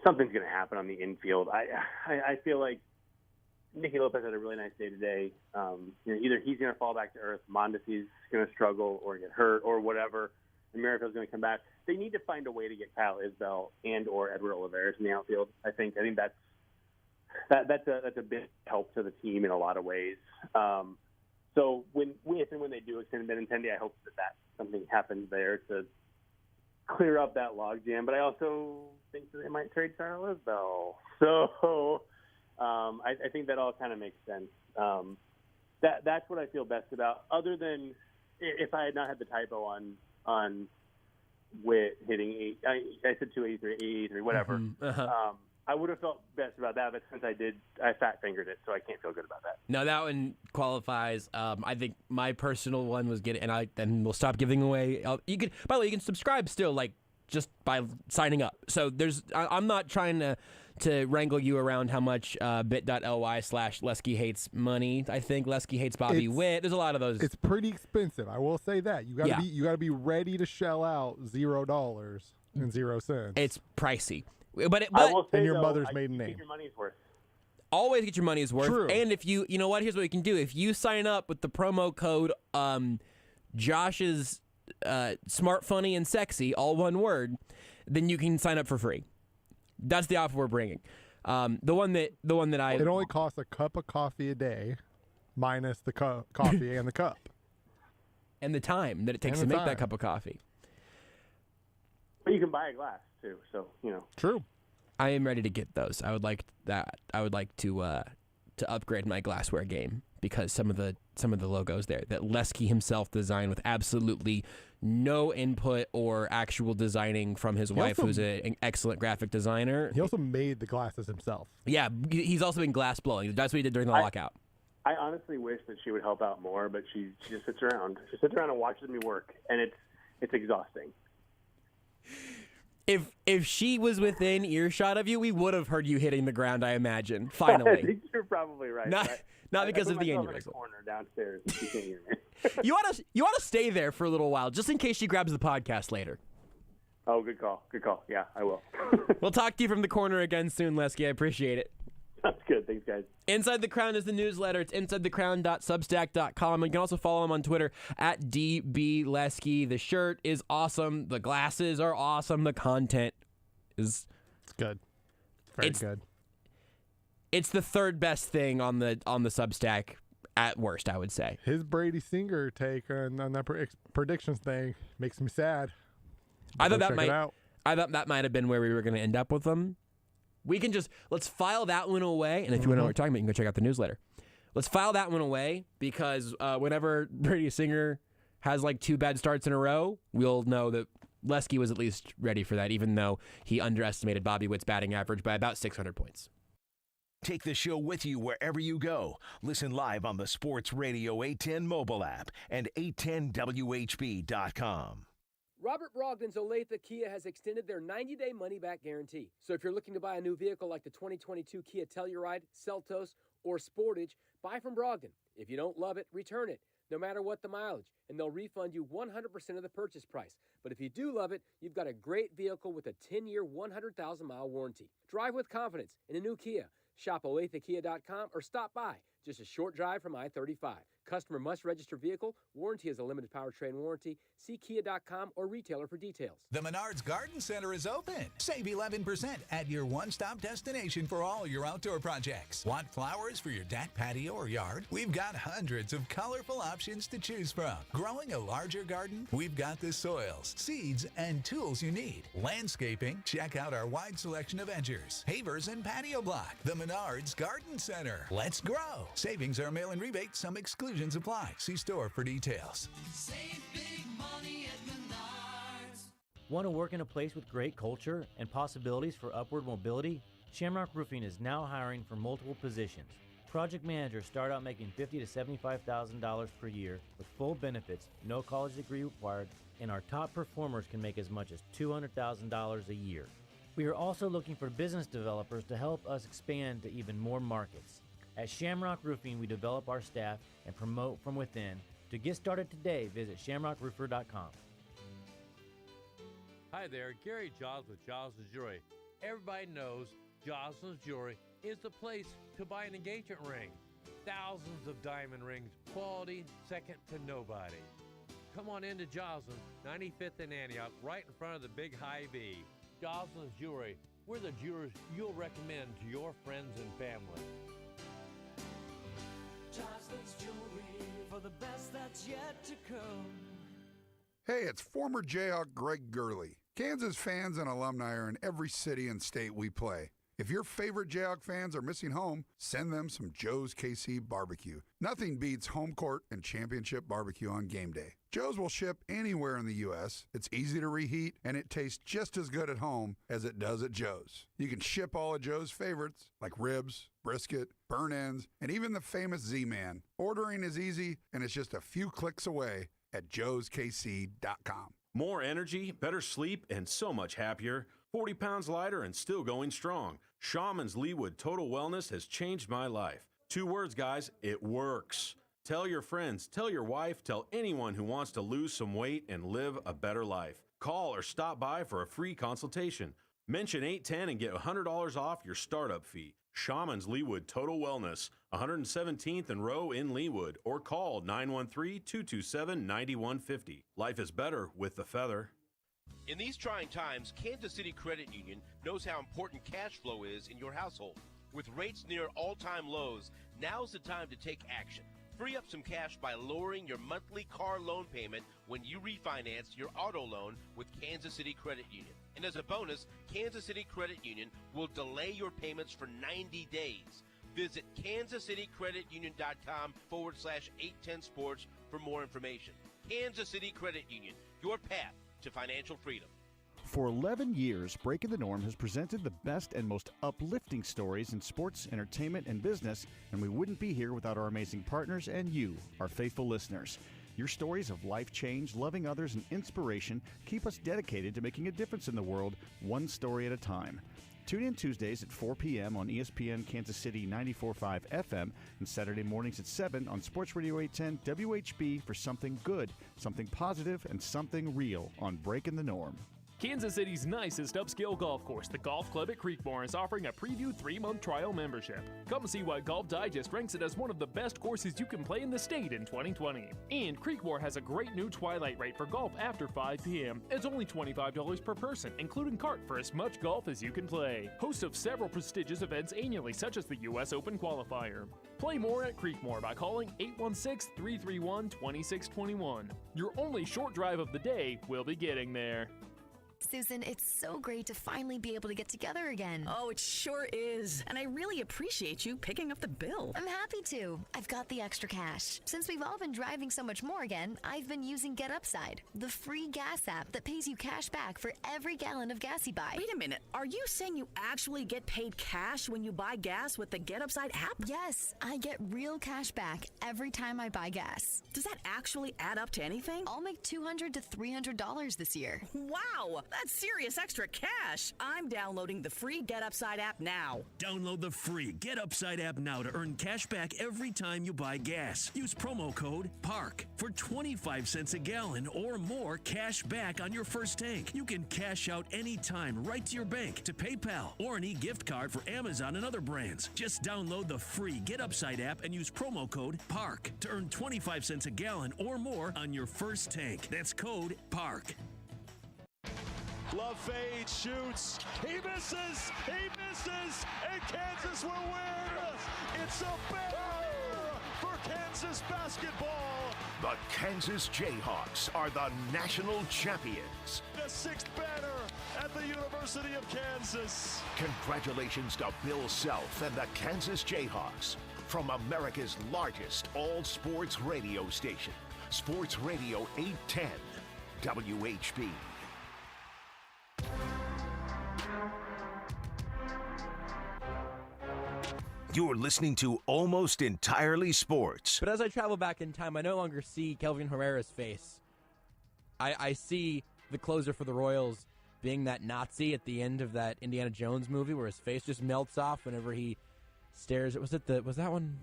something's going to happen on the infield. I feel like Nicky Lopez had a really nice day today. Either he's going to fall back to earth, Mondesi's going to struggle or get hurt or whatever, and Marico's going to come back. They need to find a way to get Kyle Isbell and or Edward Olivares in the outfield. I think that's a big help to the team in a lot of ways. So when they do extend Benintendi, I hope that something happens there to clear up that logjam, but I also think that they might trade Kyle Isbell. So I think that all kind of makes sense. That's what I feel best about. Other than if I had not had the typo on Witt hitting I said 283, 883, whatever. Mm-hmm. I would have felt best about that, but since I fat fingered it, so I can't feel good about that. No, that one qualifies. I think my personal one was and we'll stop giving away. By the way, you can subscribe still, like just by signing up. So I'm not trying to wrangle you around how much bit.ly/Lesky hates money. I think Lesky hates Bobby Witt. There's a lot of those. It's pretty expensive. I will say that you gotta be ready to shell out $0.00. It's pricey. I will say, and your though, mother's maiden name. Get your money's worth. Always get your money's worth. True. And if you know what, here's what you can do. If you sign up with the promo code Josh's Smart, Funny, and Sexy, all one word, then you can sign up for free. That's the offer we're bringing. The one that It only costs a cup of coffee a day, minus the coffee and the cup, and the time that it takes to make that cup of coffee. But you can buy a glass too, so True. I am ready to get those. I would like that. I would like to upgrade my glassware game because some of the logos there that Lesky himself designed with absolutely no input or actual designing from his wife, who's an excellent graphic designer. He also made the glasses himself. Yeah, he's also been glass blowing. That's what he did during the lockout. I honestly wish that she would help out more, but she just sits around. She sits around and watches me work, and it's exhausting. If she was within earshot of you, we would have heard you hitting the ground, I imagine. Finally. I think you're probably right. Not because of the aneurysm. aneurysm. Corner downstairs. She can't hear me. You ought to stay there for a little while, just in case she grabs the podcast later. Oh, good call. Good call. Yeah, I will. We'll talk to you from the corner again soon, Lesky. I appreciate it. That's good. Thanks, guys. Inside the Crown is the newsletter. It's insidethecrown.substack.com. You can also follow him on Twitter at DBLesky. The shirt is awesome. The glasses are awesome. The content is good. Very good. It's the third best thing on the Substack at worst, I would say. His Brady Singer take on that predictions thing makes me sad. I thought that might have been where we were going to end up with them. We can let's file that one away. And if you want to know what we're talking about, you can go check out the newsletter. Let's file that one away because whenever Brady Singer has like 2 bad starts in a row, we'll know that Lesky was at least ready for that, even though he underestimated Bobby Witt's batting average by about 600 points. Take the show with you wherever you go. Listen live on the Sports Radio 810 mobile app and 810WHB.com. Robert Brogdon's Olathe Kia has extended their 90-day money-back guarantee. So if you're looking to buy a new vehicle like the 2022 Kia Telluride, Seltos, or Sportage, buy from Brogdon. If you don't love it, return it, no matter what the mileage, and they'll refund you 100% of the purchase price. But if you do love it, you've got a great vehicle with a 10-year, 100,000-mile warranty. Drive with confidence in a new Kia. Shop OlatheKia.com or stop by. Just a short drive from I-35. Customer must register vehicle. Warranty is a limited powertrain warranty. See Kia.com or retailer for details. The Menards Garden Center is open. Save 11% at your one-stop destination for all your outdoor projects. Want flowers for your deck, patio, or yard? We've got hundreds of colorful options to choose from. Growing a larger garden? We've got the soils, seeds, and tools you need. Landscaping? Check out our wide selection of edgers, pavers, and patio block. The Menards Garden Center. Let's grow. Savings are mail-in rebate. Some exclusions apply. See store for details. Save big money at Menards. Want to work in a place with great culture and possibilities for upward mobility? Shamrock Roofing is now hiring for multiple positions. Project managers start out making $50,000 to $75,000 per year with full benefits, no college degree required, and our top performers can make as much as $200,000 a year. We are also looking for business developers to help us expand to even more markets. At Shamrock Roofing, we develop our staff and promote from within. To get started today, visit shamrockroofer.com. Hi there, Gary Giles with Giles & Jewelry. Everybody knows Giles & Jewelry is the place to buy an engagement ring. Thousands of diamond rings, quality second to nobody. Come on into Giles, 95th and Antioch, right in front of the big high V. Giles & Jewelry, we're the jewelers you'll recommend to your friends and family. Joslin's Jewelry for the best that's yet to come. Hey, it's former Jayhawk Greg Gurley. Kansas fans and alumni are in every city and state we play. If your favorite Jayhawk fans are missing home, send them some Joe's KC barbecue. Nothing beats home court and championship barbecue on game day. Joe's will ship anywhere in the U.S. It's easy to reheat, and it tastes just as good at home as it does at Joe's. You can ship all of Joe's favorites, like ribs, brisket, burn ends, and even the famous Z-Man. Ordering is easy, and it's just a few clicks away at joeskc.com. More energy, better sleep, and so much happier. 40 pounds lighter and still going strong. Shaman's Leewood Total Wellness has changed my life. 2 words, guys, it works. Tell your friends, tell your wife, tell anyone who wants to lose some weight and live a better life. Call or stop by for a free consultation. Mention 810 and get $100 off your startup fee. Shaman's Leewood Total Wellness, 117th and Row in Leewood, or call 913-227-9150. Life is better with the feather. In these trying times, Kansas City Credit Union knows how important cash flow is in your household. With rates near all-time lows, now's the time to take action. Free up some cash by lowering your monthly car loan payment when you refinance your auto loan with Kansas City Credit Union. And as a bonus, Kansas City Credit Union will delay your payments for 90 days. Visit kansascitycreditunion.com/810sports for more information. Kansas City Credit Union, your path to financial freedom. For 11 years, Breaking the Norm has presented the best and most uplifting stories in sports, entertainment, and business, and we wouldn't be here without our amazing partners and you, our faithful listeners. Your stories of life change, loving others, and inspiration keep us dedicated to making a difference in the world, one story at a time. Tune in Tuesdays at 4 p.m. on ESPN Kansas City 94.5 FM and Saturday mornings at 7 on Sports Radio 810 WHB for something good, something positive, and something real on Breaking the Norm. Kansas City's nicest upscale golf course, the Golf Club at Creekmore, is offering a preview 3-month trial membership. Come see why Golf Digest ranks it as one of the best courses you can play in the state in 2020. And Creekmore has a great new twilight rate for golf after 5 p.m. It's only $25 per person, including cart for as much golf as you can play. Host of several prestigious events annually, such as the U.S. Open Qualifier. Play more at Creekmore by calling 816-331-2621. Your only short drive of the day will be getting there. Susan, it's so great to finally be able to get together again. Oh, it sure is. And I really appreciate you picking up the bill. I'm happy to. I've got the extra cash. Since we've all been driving so much more again, I've been using Get Upside, the free gas app that pays you cash back for every gallon of gas you buy. Wait a minute. Are you saying you actually get paid cash when you buy gas with the Get Upside app? Yes, I get real cash back every time I buy gas. Does that actually add up to anything? I'll make $200 to $300 this year. Wow, that's serious extra cash. I'm downloading the free Get Upside app now. Download the free Get Upside app now to earn cash back every time you buy gas. Use promo code PARK for 25 cents a gallon or more cash back on your first tank. You can cash out anytime right to your bank, to PayPal, or an e-gift card for Amazon and other brands. Just download the free Get Upside app and use promo code PARK to earn 25 cents a gallon or more on your first tank. That's code PARK. Love fades, shoots, he misses, and Kansas will win! It's a banner for Kansas basketball! The Kansas Jayhawks are the national champions. The 6th banner at the University of Kansas. Congratulations to Bill Self and the Kansas Jayhawks from America's largest all-sports radio station, Sports Radio 810, WHB. You're listening to Almost Entirely Sports. But as I travel back in time, I no longer see Kelvin Herrera's face. I see the closer for the Royals being that Nazi at the end of that Indiana Jones movie where his face just melts off whenever he stares. Was that one?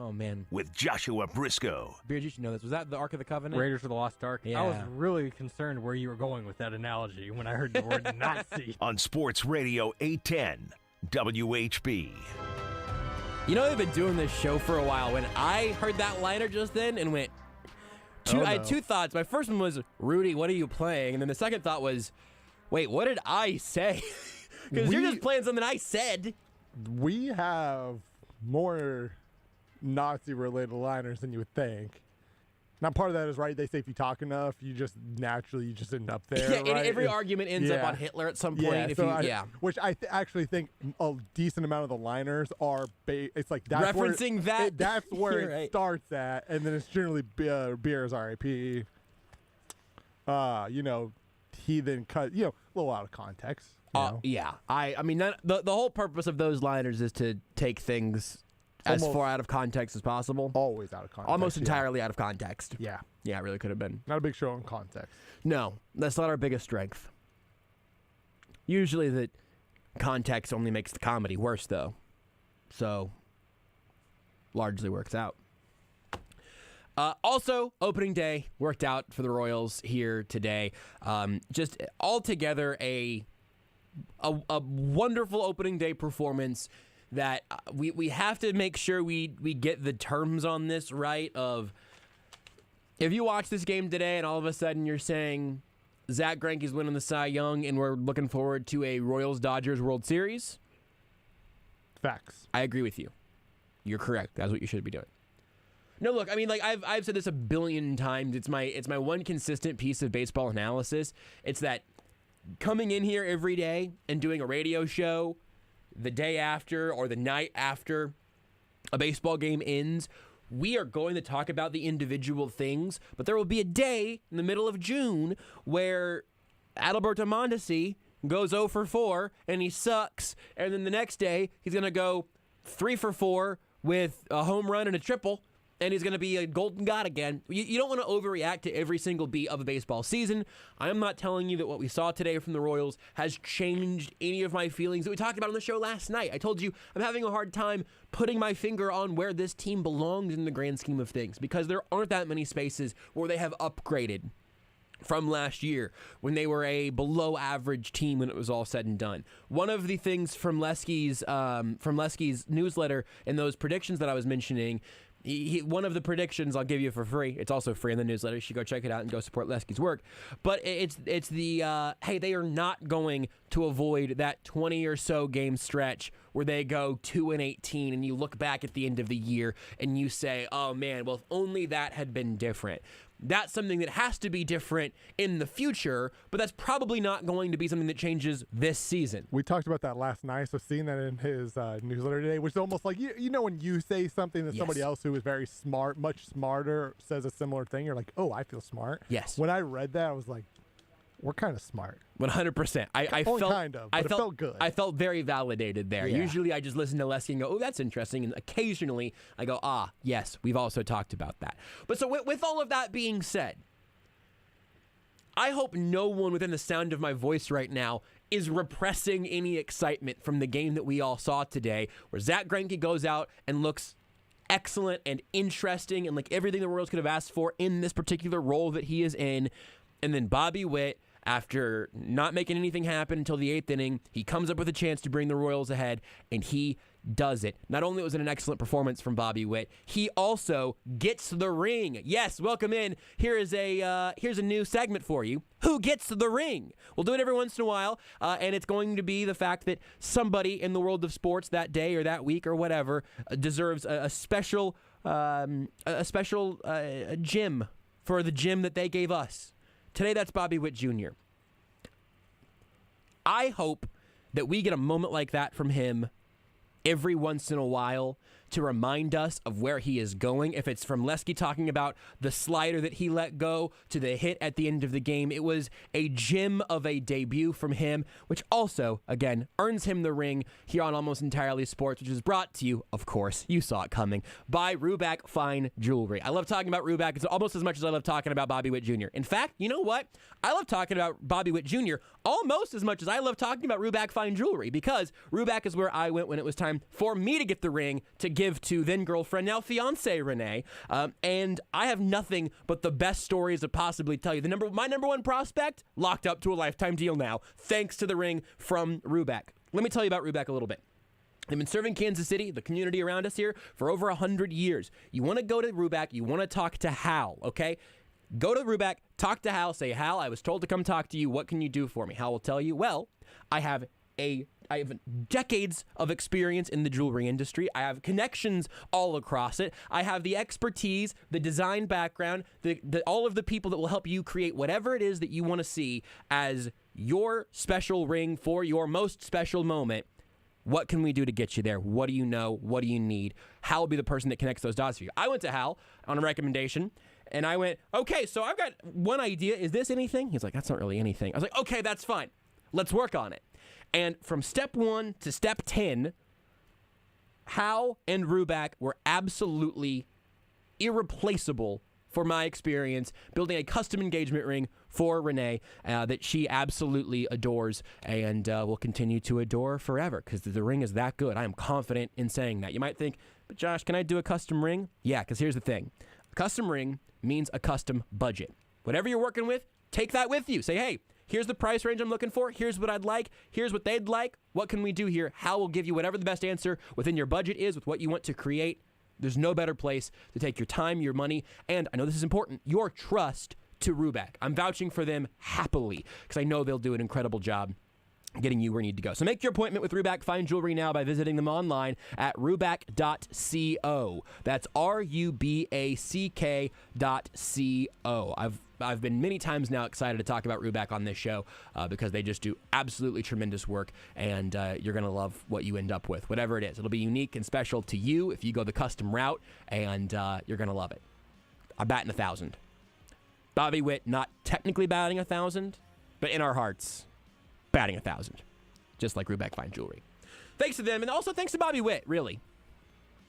Oh, man. With Joshua Brisco. Beard, you should know this. Was that the Ark of the Covenant? Raiders of the Lost Ark? Yeah. I was really concerned where you were going with that analogy when I heard the word Nazi. On Sports Radio 810, WHB. You know, they've been doing this show for a while. When I heard that liner just then and went, I had two thoughts. My first one was, Rudy, what are you playing? And then the second thought was, wait, what did I say? Because you're just playing something I said. We have more Nazi-related liners than you would think. Now, part of that is right. They say if you talk enough, you just naturally end up there. Yeah, right? every argument ends up on Hitler at some point. Which I actually think a decent amount of the liners are. It's like that's referencing where that's where it starts at, and then it's generally Beer's R.I.P. He then cut a little out of context. Yeah, I mean the whole purpose of those liners is to take things as far out of context as possible. Always out of context. Almost entirely out of context. Yeah. Yeah, it really could have been. Not a big show on context. No, that's not our biggest strength. Usually the context only makes the comedy worse, though. So, largely works out. Also, opening day worked out for the Royals here today. Just altogether a wonderful opening day performance that we have to make sure we get the terms on this right. Of if you watch this game today and all of a sudden you're saying Zach Greinke's winning the Cy Young and we're looking forward to a Royals-Dodgers World Series. Facts. I agree with you. You're correct. That's what you should be doing. No, look, I mean, like I've said this a billion times. It's my one consistent piece of baseball analysis. It's that coming in here every day and doing a radio show the day after or the night after a baseball game ends, we are going to talk about the individual things, but there will be a day in the middle of June where Adalberto Mondesi goes 0 for 4 and he sucks, and then the next day he's going to go 3 for 4 with a home run and a triple, and he's going to be a golden god again. You don't want to overreact to every single beat of a baseball season. I am not telling you that what we saw today from the Royals has changed any of my feelings that we talked about on the show last night. I told you I'm having a hard time putting my finger on where this team belongs in the grand scheme of things because there aren't that many spaces where they have upgraded from last year when they were a below average team when it was all said and done. One of the things from Lesky's newsletter and those predictions that I was mentioning, one of the predictions I'll give you for free. It's also free in the newsletter. You should go check it out and go support Lesky's work. But it's the, hey, they are not going to avoid that 20 or so game stretch where they go 2-18 and you look back at the end of the year and you say, oh man, well, if only that had been different. that's something that has to be different in the future, but that's probably not going to be something that changes this season. We talked about that last night, so seeing that in his newsletter today, which is almost like, you know when you say something that somebody else who is very smart, much smarter, says a similar thing, you're like, oh, I feel smart. Yes. When I read that, I was like, we're kind of smart. 100%. I Only felt kind of, but it felt good. I felt very validated there. Yeah. Usually I just listen to Lesky and go, oh, that's interesting. And occasionally I go, yes, we've also talked about that. But so with all of that being said, I hope no one within the sound of my voice right now is repressing any excitement from the game that we all saw today, where Zach Greinke goes out and looks excellent and interesting and like everything the Royals could have asked for in this particular role that he is in. And then Bobby Witt, after not making anything happen until the 8th inning, he comes up with a chance to bring the Royals ahead, and he does it. Not only was it an excellent performance from Bobby Witt, he also gets the ring. Yes, welcome in. Here's a new segment for you. Who gets the ring? We'll do it every once in a while, and it's going to be the fact that somebody in the world of sports that day or that week or whatever deserves a special gym for the gym that they gave us. Today, that's Bobby Witt Jr. I hope that we get a moment like that from him every once in a while to remind us of where he is going. If it's from Lesky talking about the slider that he let go to the hit at the end of the game, it was a gem of a debut from him, which also, again, earns him the ring here on Almost Entirely Sports, which is brought to you, of course, you saw it coming, by Ruback Fine Jewelry. I love talking about Ruback. It's almost as much as I love talking about Bobby Witt Jr. In fact, you know what? I love talking about Bobby Witt Jr. almost as much as I love talking about Ruback Fine Jewelry, because Ruback is where I went when it was time for me to get the ring to give to then girlfriend, now fiance Renee. And I have nothing but the best stories to possibly tell you. My number one prospect, locked up to a lifetime deal now, thanks to the ring from Ruback. Let me tell you about Ruback a little bit. They've been serving Kansas City, the community around us here, for over 100 years. You want to go to Ruback, you want to talk to Hal, okay? Go to Ruback, talk to Hal, say, Hal, I was told to come talk to you. What can you do for me? Hal will tell you, well, I have decades of experience in the jewelry industry. I have connections all across it. I have the expertise, the design background, all of the people that will help you create whatever it is that you want to see as your special ring for your most special moment. What can we do to get you there? What do you know? What do you need? Hal will be the person that connects those dots for you. I went to Hal on a recommendation, and I went, okay, so I've got one idea. Is this anything? He's like, that's not really anything. I was like, okay, that's fine. Let's work on it. And from step 1 to step 10, Hal and Ruback were absolutely irreplaceable for my experience building a custom engagement ring for Renee that she absolutely adores and will continue to adore forever because the ring is that good. I am confident in saying that. You might think, but Josh, can I do a custom ring? Yeah, because here's the thing. A custom ring means a custom budget. Whatever you're working with, take that with you. Say, hey, here's the price range I'm looking for. Here's what I'd like. Here's what they'd like. What can we do here? Hal will give you whatever the best answer within your budget is with what you want to create. There's no better place to take your time, your money, and I know this is important, your trust to Ruback. I'm vouching for them happily because I know they'll do an incredible job getting you where you need to go. So make your appointment with Ruback Fine Jewelry now by visiting them online at ruback.co. That's ruback.co. I've been many times now excited to talk about Ruback on this show because they just do absolutely tremendous work, and you're going to love what you end up with, whatever it is. It'll be unique and special to you if you go the custom route, and you're going to love it. I'm batting 1,000. Bobby Witt not technically batting 1,000, but in our hearts, batting 1,000, just like Ruback Fine Jewelry. Thanks to them, and also thanks to Bobby Witt, really,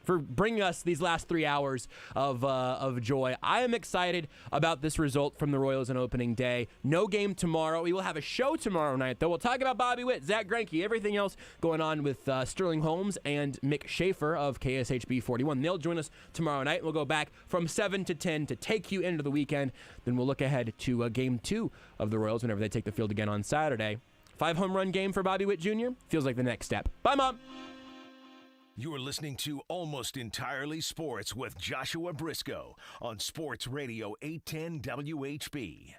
for bringing us these last 3 hours of joy. I am excited about this result from the Royals on opening day. No game tomorrow. We will have a show tomorrow night, though. We'll talk about Bobby Witt, Zach Greinke, everything else going on with Sterling Holmes and Mick Schaefer of KSHB 41. They'll join us tomorrow night. We'll go back from 7 to 10 to take you into the weekend. Then we'll look ahead to Game 2 of the Royals whenever they take the field again on Saturday. 5-home run game for Bobby Witt Jr. feels like the next step. Bye, Mom. You're listening to Almost Entirely Sports with Joshua Brisco on Sports Radio 810 WHB.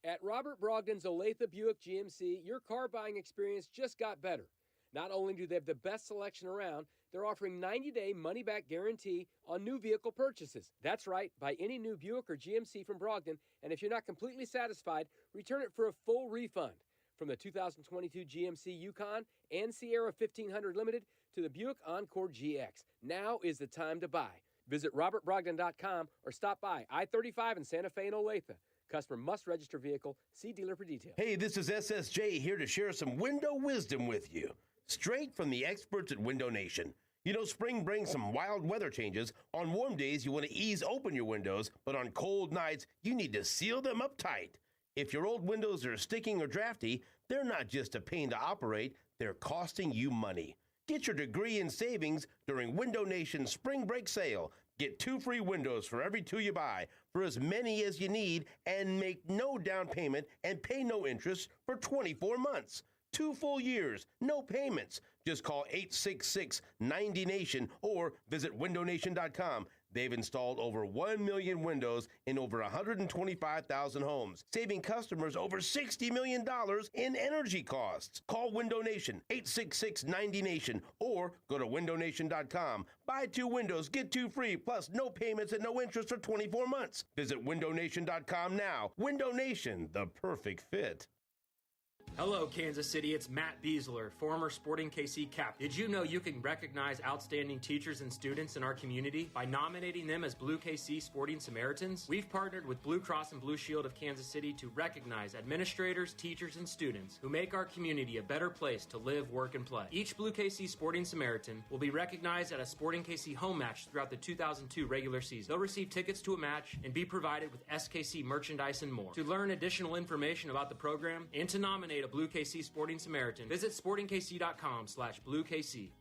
At Robert Brogdon's Olathe Buick GMC, your car buying experience just got better. Not only do they have the best selection around, they're offering 90-day money-back guarantee on new vehicle purchases. That's right, buy any new Buick or GMC from Brogdon, and if you're not completely satisfied, return it for a full refund. From the 2022 GMC Yukon and Sierra 1500 Limited to the Buick Encore GX, now is the time to buy. Visit robertbrogdon.com or stop by I-35 in Santa Fe and Olathe. Customer must register vehicle. See dealer for details. Hey, this is SSJ here to share some window wisdom with you. Straight from the experts at Window Nation. You know, spring brings some wild weather changes. On warm days, you want to ease open your windows, but on cold nights, you need to seal them up tight. If your old windows are sticking or drafty, they're not just a pain to operate, they're costing you money. Get your degree in savings during Window Nation's spring break sale. Get 2 free windows for every 2 you buy for as many as you need and make no down payment and pay no interest for 24 months. 2 full years, no payments. Just call 866-90-NATION or visit windownation.com. They've installed over 1 million windows in over 125,000 homes, saving customers over $60 million in energy costs. Call Window Nation, 866-90-NATION, or go to windownation.com. Buy 2 windows, get 2 free, plus no payments and no interest for 24 months. Visit windownation.com now. Window Nation, the perfect fit. Hello, Kansas City. It's Matt Beasler, former Sporting KC captain. Did you know you can recognize outstanding teachers and students in our community by nominating them as Blue KC Sporting Samaritans? We've partnered with Blue Cross and Blue Shield of Kansas City to recognize administrators, teachers, and students who make our community a better place to live, work, and play. Each Blue KC Sporting Samaritan will be recognized at a Sporting KC home match throughout the 2002 regular season. They'll receive tickets to a match and be provided with SKC merchandise and more. To learn additional information about the program and to nominate a Blue KC Sporting Samaritan, visit sportingkc.com/BlueKC.